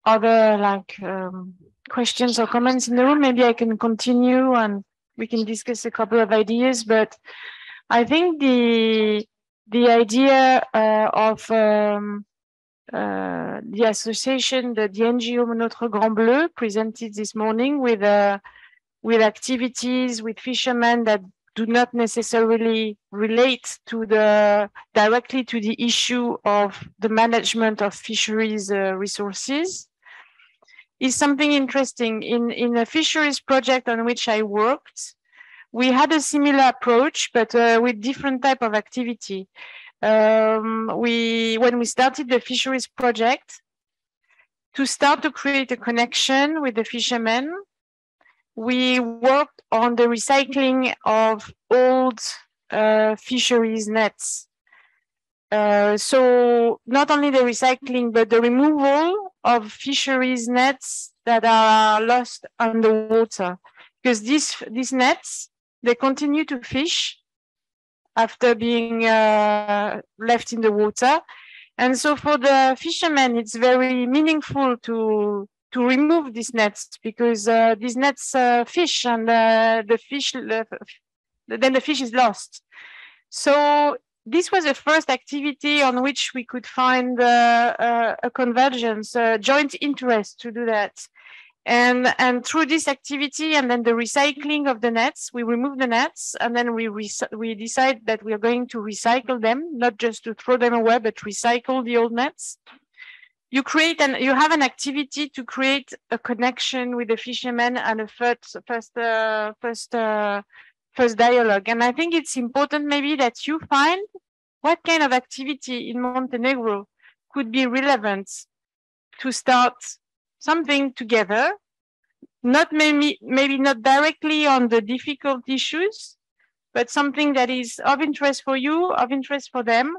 other questions or comments in the room, maybe I can continue and we can discuss a couple of ideas. But I think the idea of the association, the NGO Notre Grand Bleu, presented this morning with activities with fishermen that do not necessarily relate to directly to the issue of the management of fisheries resources, is something interesting. In a fisheries project on which I worked, we had a similar approach, but with different type of activity. When we started the fisheries project, to start to create a connection with the fishermen, we worked on the recycling of old fisheries nets. So not only the recycling, but the removal of fisheries nets that are lost underwater. Because these nets, they continue to fish after being left in the water. And so for the fishermen, it's very meaningful to remove these nets, because these nets fish, and then the fish is lost. So this was the first activity on which we could find a convergence, a joint interest to do that. And through this activity and then the recycling of the nets, we remove the nets, and then we decide that we are going to recycle them, not just to throw them away, but recycle the old nets. You have an activity to create a connection with the fishermen and a first dialogue. And I think it's important maybe that you find what kind of activity in Montenegro could be relevant to start something together, not maybe not directly on the difficult issues, but something that is of interest for you, of interest for them,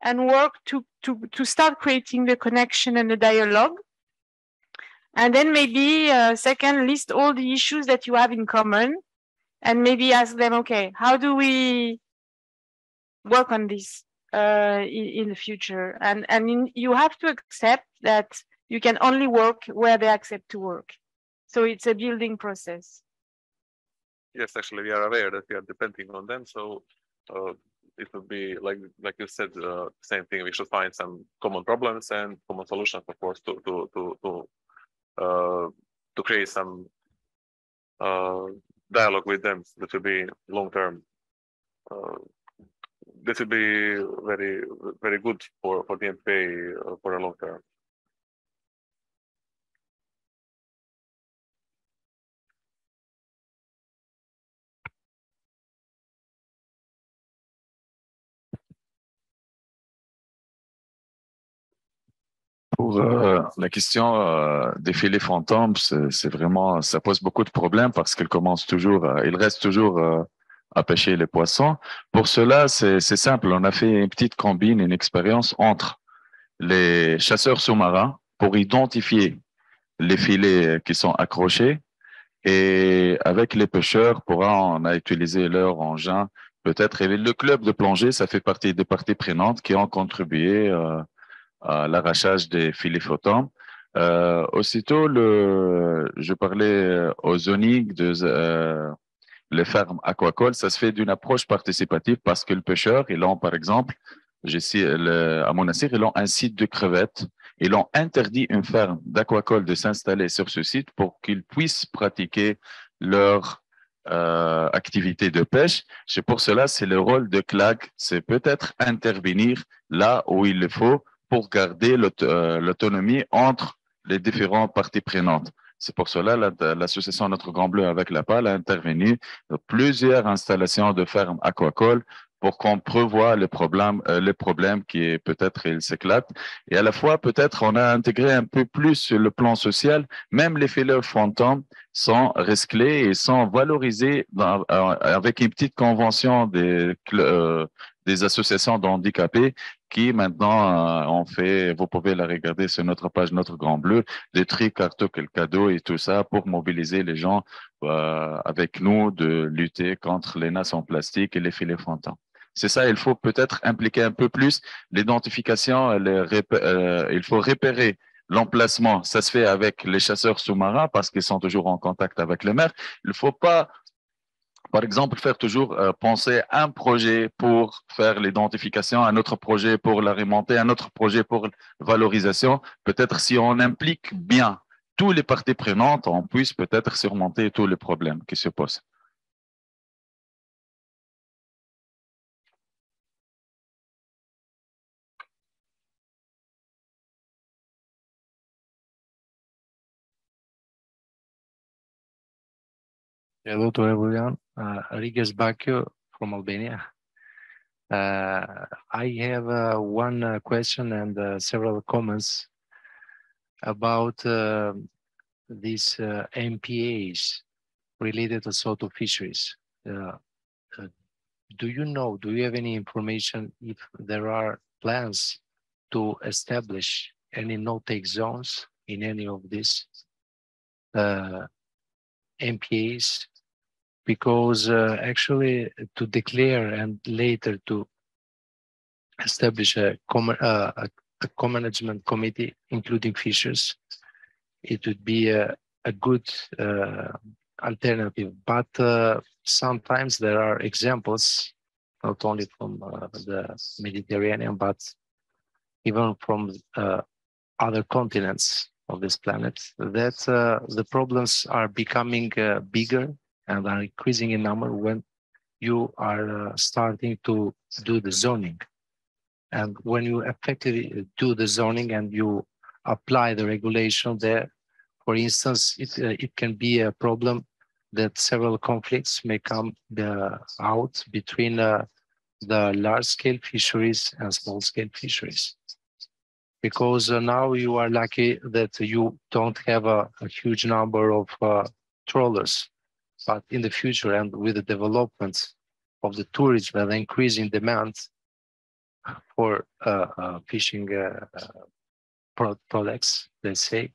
and work to start creating the connection and the dialogue. And then maybe second, list all the issues that you have in common, and maybe ask them, okay, how do we work on this in the future? And you have to accept that you can only work where they accept to work. So it's a building process. Yes, actually, we are aware that we are depending on them. So it would be like you said, same thing. We should find some common problems and common solutions, of course, to create some dialogue with them. That will be long term. This will be very, very good for the MPA for a long term. Pour la question des filets fantômes, c'est vraiment, ça pose beaucoup de problèmes parce qu'il commence toujours, il reste toujours à pêcher les poissons. Pour cela, c'est simple. On a fait une petite combine, une expérience entre les chasseurs sous-marins pour identifier les filets qui sont accrochés et avec les pêcheurs, on a utilisé leur engin peut-être. Et le club de plongée, ça fait partie des parties prenantes qui ont contribué à l'arrachage des filets flottants. Aussitôt, je parlais au zoning de les fermes aquacoles, ça se fait d'une approche participative parce que le pêcheur, ils ont par exemple, à Monastir, ils ont un site de crevettes. Ils ont interdit une ferme d'aquacole de s'installer sur ce site pour qu'ils puissent pratiquer leur activité de pêche. C'est pour cela, c'est le rôle de CLAC, c'est peut-être intervenir là où il le faut pour garder l'autonomie entre les différentes parties prenantes. C'est pour cela l'association Notre Grand Bleu avec la PAL a intervenu dans plusieurs installations de fermes aquacoles pour qu'on prévoie les problèmes qui peut-être ils s'éclatent. Et à la fois, peut-être, on a intégré un peu plus sur le plan social. Même les filets fantômes sont resclés et sont valorisés avec une petite convention des associations d'handicapés qui maintenant ont fait, vous pouvez la regarder sur notre page Notre Grand Bleu, des tri, cartes, cadeaux et tout ça pour mobiliser les gens avec nous de lutter contre les nasses en plastique et les filets fantômes. C'est ça, il faut peut-être impliquer un peu plus l'identification, il faut repérer l'emplacement. Ça se fait avec les chasseurs sous-marins parce qu'ils sont toujours en contact avec les mers. Il ne faut pas, par exemple, faire toujours penser un projet pour faire l'identification, un autre projet pour la remontée, un autre projet pour valorisation. Peut-être si on implique bien toutes les parties prenantes, on puisse peut-être surmonter tous les problèmes qui se posent. Hello to everyone. Rigas Bakio from Albania. I have one question and several comments about these MPAs related to sort of fisheries. Do you have any information if there are plans to establish any no-take zones in any of these MPAs? Because actually to declare and later to establish a co-management committee, including fishers, it would be a good alternative. But sometimes there are examples, not only from the Mediterranean, but even from other continents of this planet, that the problems are becoming bigger and are increasing in number when you are starting to do the zoning. And when you effectively do the zoning and you apply the regulation there, for instance, it can be a problem that several conflicts may come out between the large-scale fisheries and small-scale fisheries. Because now you are lucky that you don't have a huge number of trawlers. But in the future, and with the development of the tourism and the increasing demand for fishing products, let's say,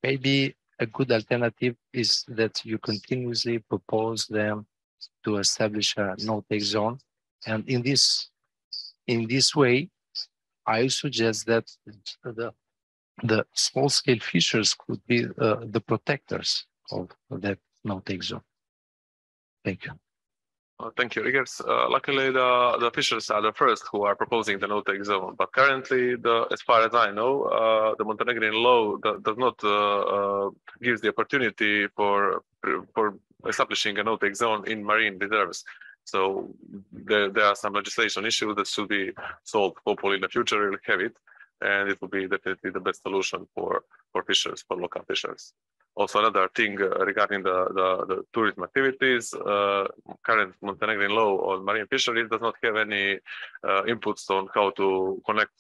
maybe a good alternative is that you continuously propose them to establish a no-take zone. And in this way, I suggest that the small-scale fishers could be the protectors of that no-take zone. Thank you. Thank you, Riggers. Luckily, the fishers are the first who are proposing the no-take zone. But currently, as far as I know, the Montenegrin law does not give the opportunity for establishing a no-take zone in marine reserves. So there are some legislation issues that should be solved. Hopefully, in the future, we'll have it, and it will be definitely the best solution for fishers, for local fishers. Also, another thing regarding the tourism activities, current Montenegrin law on marine fisheries does not have any inputs on how to connect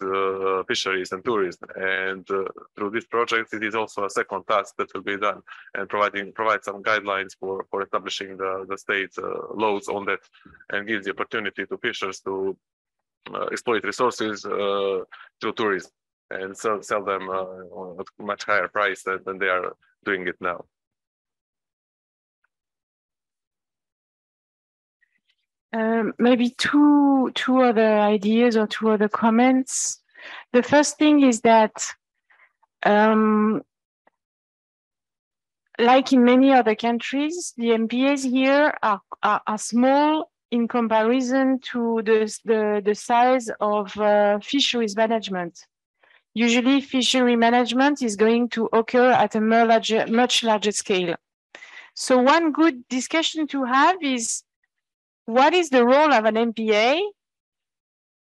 fisheries and tourism. And through this project, it is also a second task that will be done and provide some guidelines for establishing the state laws on that, and gives the opportunity to fishers to exploit resources through tourism and sell them at a much higher price than they are doing it now. Maybe two other ideas or two other comments. The first thing is that, like in many other countries, the MPAs here are small in comparison to the size of fisheries management. Usually, fishery management is going to occur at a much larger scale. So one good discussion to have is, what is the role of an MPA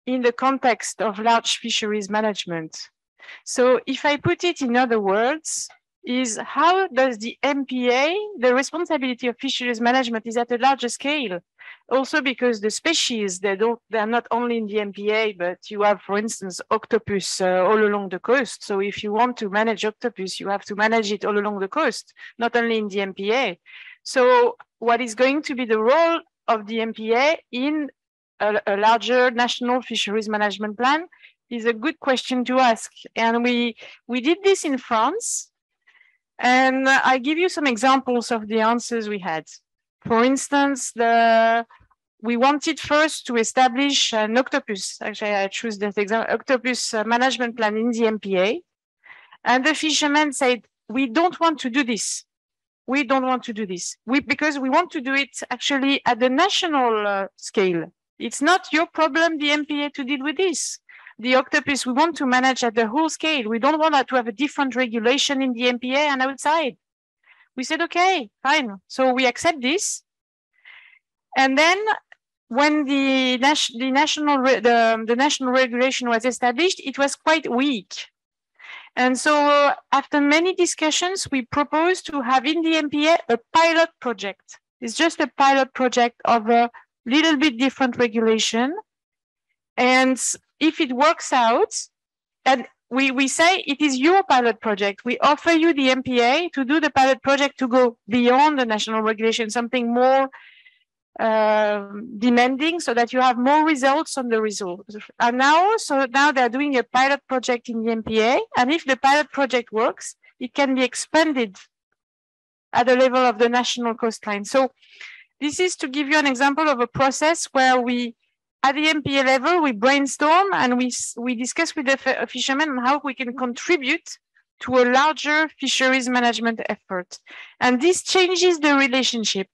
in the context of large fisheries management? So if I put it in other words, is how does the MPA, the responsibility of fisheries management is at a larger scale? Also because the species, they're not only in the MPA, but you have, for instance, octopus all along the coast. So if you want to manage octopus, you have to manage it all along the coast, not only in the MPA. So what is going to be the role of the MPA in a larger national fisheries management plan is a good question to ask. And we did this in France. And I give you some examples of the answers we had. For instance, we wanted first to establish an octopus. Actually, I choose that example, octopus management plan in the MPA. And the fishermen said, we don't want to do this. We don't want to do this. Because we want to do it actually at the national scale. It's not your problem, the MPA, to deal with this. The octopus, we want to manage at the whole scale. We don't want to have a different regulation in the MPA and outside. We said, okay, fine. So we accept this. And then when the national regulation was established, it was quite weak. And so after many discussions, we proposed to have in the MPA a pilot project. It's just a pilot project of a little bit different regulation. And if it works out, and we say it is your pilot project, we offer you the MPA to do the pilot project to go beyond the national regulation, something more demanding, so that you have more results on the results. And now they're doing a pilot project in the MPA, and if the pilot project works, it can be expanded at the level of the national coastline. So this is to give you an example of a process where we, at the MPA level, we brainstorm and we discuss with the fishermen on how we can contribute to a larger fisheries management effort. And this changes the relationship.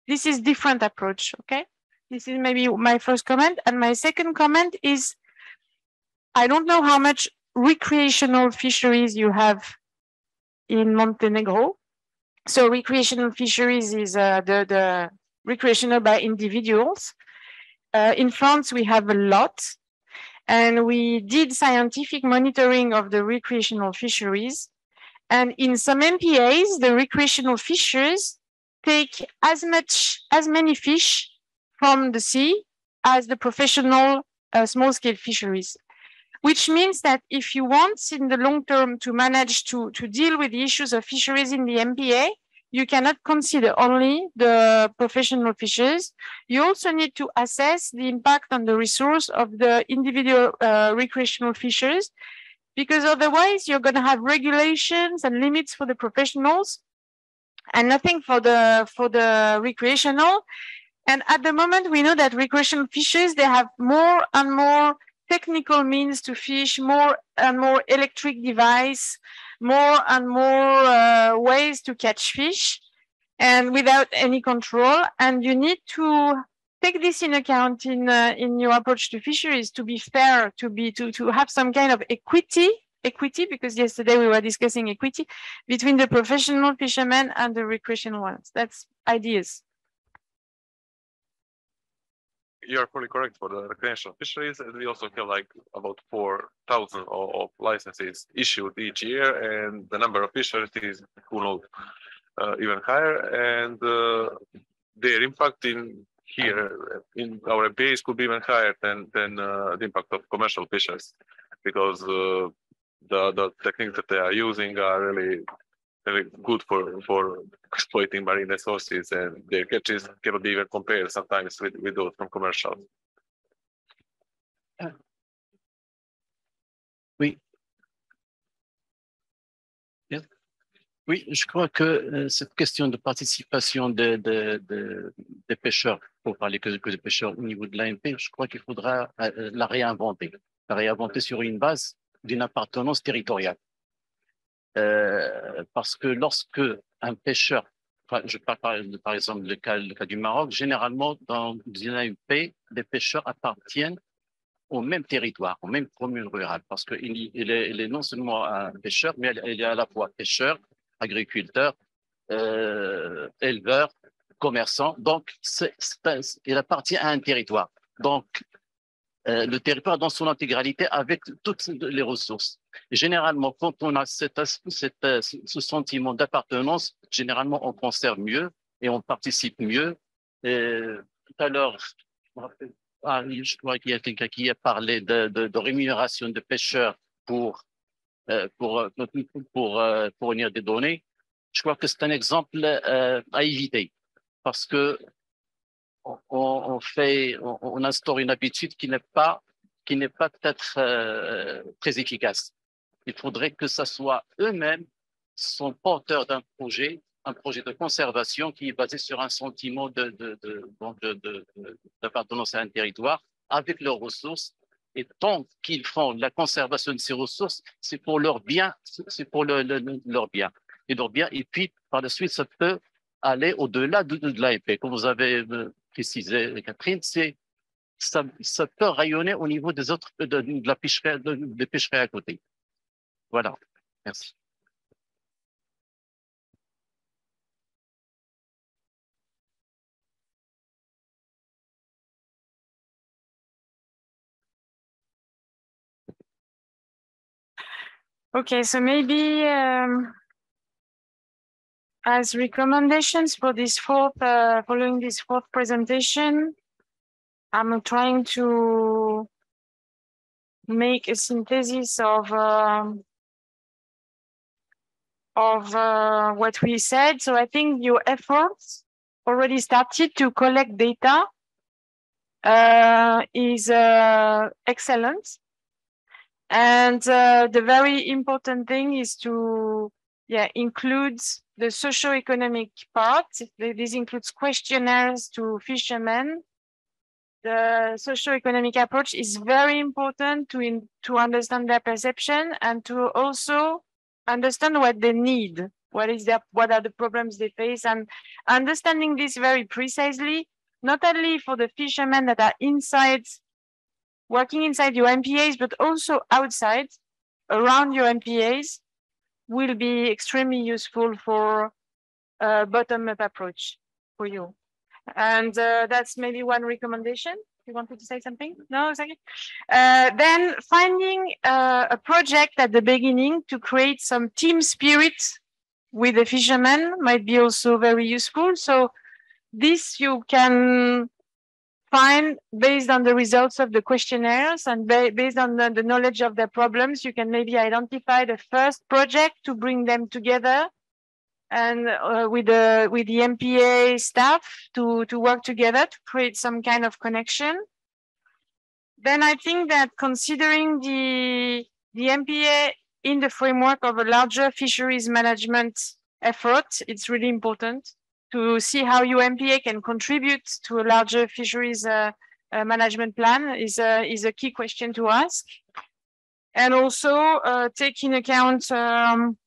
This is different approach, okay? This is maybe my first comment. And my second comment is, I don't know how much recreational fisheries you have in Montenegro. So recreational fisheries is the recreational by individuals. In France, we have a lot, and we did scientific monitoring of the recreational fisheries. And in some MPAs, the recreational fishers take as many fish from the sea as the professional small-scale fisheries, which means that if you want in the long term to manage to deal with the issues of fisheries in the MPA, you cannot consider only the professional fishers. You also need to assess the impact on the resource of the individual recreational fishers, because otherwise you're going to have regulations and limits for the professionals and nothing for the recreational. And at the moment, we know that recreational fishers, they have more and more technical means to fish, more and more electric device, more and more ways to catch fish, and without any control. And you need to take this in account in your approach to fisheries, to be fair, to have some kind of equity, because yesterday we were discussing equity between the professional fishermen and the recreational ones. That's ideas. You're fully correct for the recreational fisheries. And we also have like about 4,000 of licenses issued each year, and the number of fisheries is who knows. even higher, and their impact in here in our MPAs could be even higher than the impact of commercial fishers, because the techniques that they are using are really good for exploiting marine resources, and their catches cannot be even compared sometimes with those from commercial. Oui. Bien. Oui, je crois que cette question de participation des pêcheurs, pour parler que des pêcheurs au niveau de l'AMP, je crois qu'il faudra la réinventer sur une base d'une appartenance territoriale. Parce que lorsque un pêcheur, je parle par exemple le cas du Maroc, généralement dans une AMP, les pêcheurs appartiennent au même territoire, aux mêmes communes rurales, parce qu'il est non seulement un pêcheur, mais il est à la fois pêcheur, agriculteur, éleveur, commerçant. Donc, il appartient à un territoire. Donc, le territoire dans son intégralité avec toutes les ressources. Et généralement, quand on a ce sentiment d'appartenance, généralement, on conserve mieux et on participe mieux. Et tout à l'heure, je crois qu'il y a quelqu'un qui a parlé de rémunération de pêcheurs pour fournir des données. Je crois que c'est un exemple à éviter, parce que on instaure une habitude qui n'est pas peut-être très efficace. Il faudrait que ce soit eux-mêmes sont porteurs d'un projet, un projet de conservation qui est basé sur un sentiment d'appartenance à un territoire avec leurs ressources. Et tant qu'ils font la conservation de ces ressources, c'est pour leur bien, c'est pour leur bien. Et puis, par la suite, ça peut aller au-delà de l'AMP. Comme vous avez précisé, Catherine, ça peut rayonner au niveau des autres, de la pêcherie, des pêcheries à côté. Voilà, merci. Okay, so maybe as recommendations for this following this fourth presentation, I'm trying to make a synthesis of what we said. So I think your efforts already started to collect data is excellent. And the very important thing is to include the socio-economic part. This includes questionnaires to fishermen. The socio-economic approach is very important to understand their perception and to also understand what they need. What are the problems they face, and understanding this very precisely, not only for the fishermen that are working inside your MPAs, but also outside, around your MPAs, will be extremely useful for a bottom-up approach for you. And that's maybe one recommendation. You wanted to say something? No, exactly. Then finding a project at the beginning to create some team spirit with the fishermen might be also very useful. So this you can find based on the results of the questionnaires and based on the knowledge of their problems. You can maybe identify the first project to bring them together and with the MPA staff to work together to create some kind of connection. Then I think that considering the MPA in the framework of a larger fisheries management effort, it's really important to see how your MPA can contribute to a larger fisheries management plan is a key question to ask. And also take in account, don't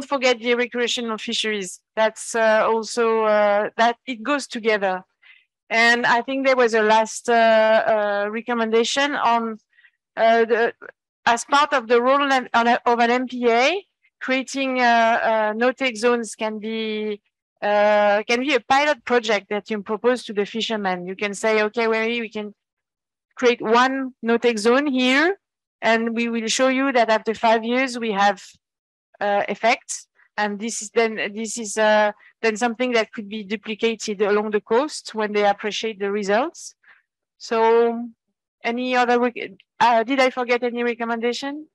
forget the recreational fisheries. That's also, that it goes together. And I think there was a last recommendation on as part of the role of an MPA, creating no-take zones can be a pilot project that you propose to the fishermen. You can say, okay, we can create one no-take zone here, and we will show you that after 5 years we have effects. And this is then something that could be duplicated along the coast when they appreciate the results. So any other, did I forget any recommendation?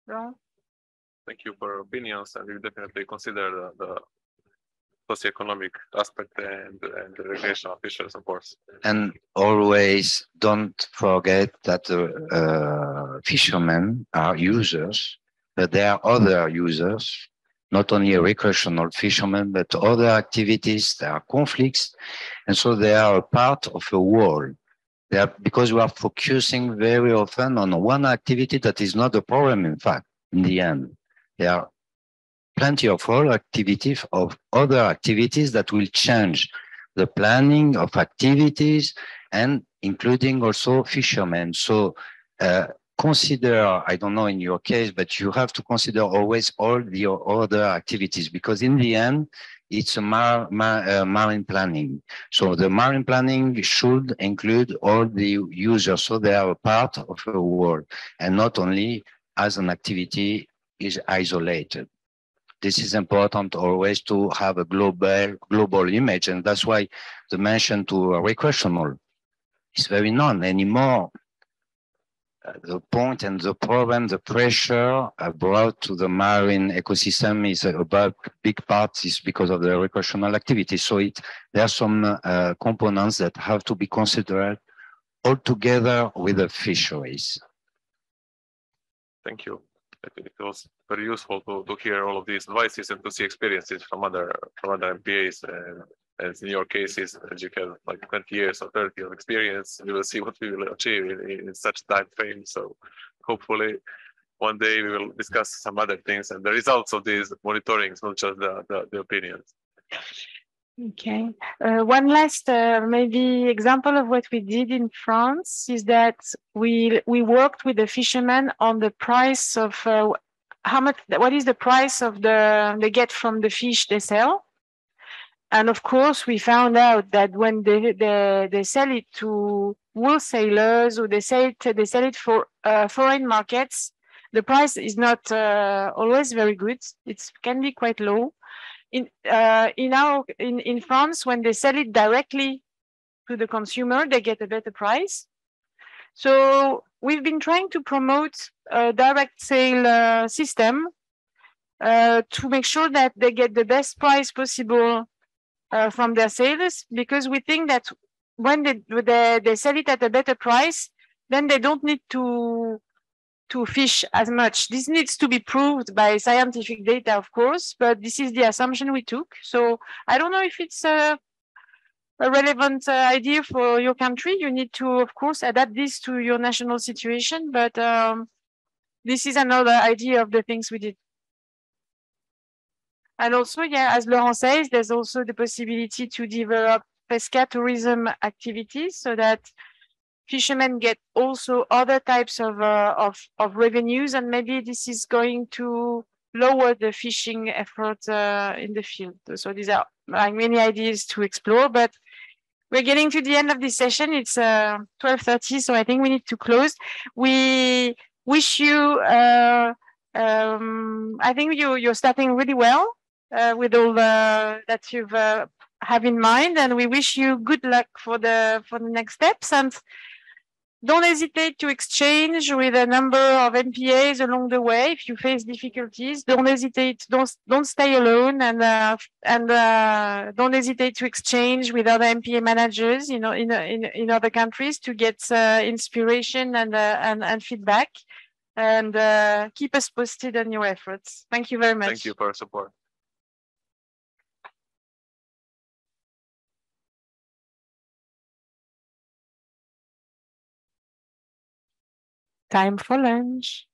No? Thank you for your opinions, and we definitely consider the socioeconomic aspect and the recreational fisheries, of course. And always don't forget that fishermen are users, but there are other users, not only recreational fishermen, but other activities. There are conflicts, and so they are a part of a whole. They are, because we are focusing very often on one activity that is not a problem, in fact, in the end. There are plenty of other activities that will change the planning of activities, and including also fishermen. So consider, I don't know in your case, but you have to consider always all the other activities, because in the end, it's a marine planning. So the marine planning should include all the users, so they are a part of a whole, and not only as an activity is isolated. This is important always to have a global image, and that's why the mention to recreational is very known anymore. The point and the problem, the pressure brought to the marine ecosystem is about big part is because of the recreational activity. So there are some components that have to be considered all together with the fisheries. Thank you. I think it was very useful to hear all of these advices and to see experiences from other MPAs. And as in your cases, as you have like 20 years or 30 of experience, you will see what we will achieve in such time frame. So hopefully one day we will discuss some other things and the results of these monitorings, not just the opinions. Okay. One last maybe example of what we did in France is that we worked with the fishermen on the price of what is the price of they get from the fish they sell. And of course, we found out that when they sell it to wholesalers or they sell it for foreign markets, the price is not always very good. It can be quite low. In France, when they sell it directly to the consumer, they get a better price. So we've been trying to promote a direct sale system to make sure that they get the best price possible from their sales, because we think that when they sell it at a better price, then they don't need to fish as much. This needs to be proved by scientific data, of course, but this is the assumption we took. So I don't know if it's a relevant idea for your country. You need to, of course, adapt this to your national situation, but this is another idea of the things we did. And also, yeah, as Laurent says, there's also the possibility to develop pesca-tourism activities so that fishermen get also other types of revenues, and maybe this is going to lower the fishing effort in the field. So these are like many ideas to explore, but we're getting to the end of this session. It's 12:30, so I think we need to close. We wish you, I think you're starting really well with all that you've have in mind, and we wish you good luck for the next steps. And don't hesitate to exchange with a number of MPAs along the way. If you face difficulties, don't hesitate. Don't stay alone, and don't hesitate to exchange with other MPA managers, you know, in other countries to get inspiration and feedback. And keep us posted on your efforts. Thank you very much. Thank you for your support. Time for lunch.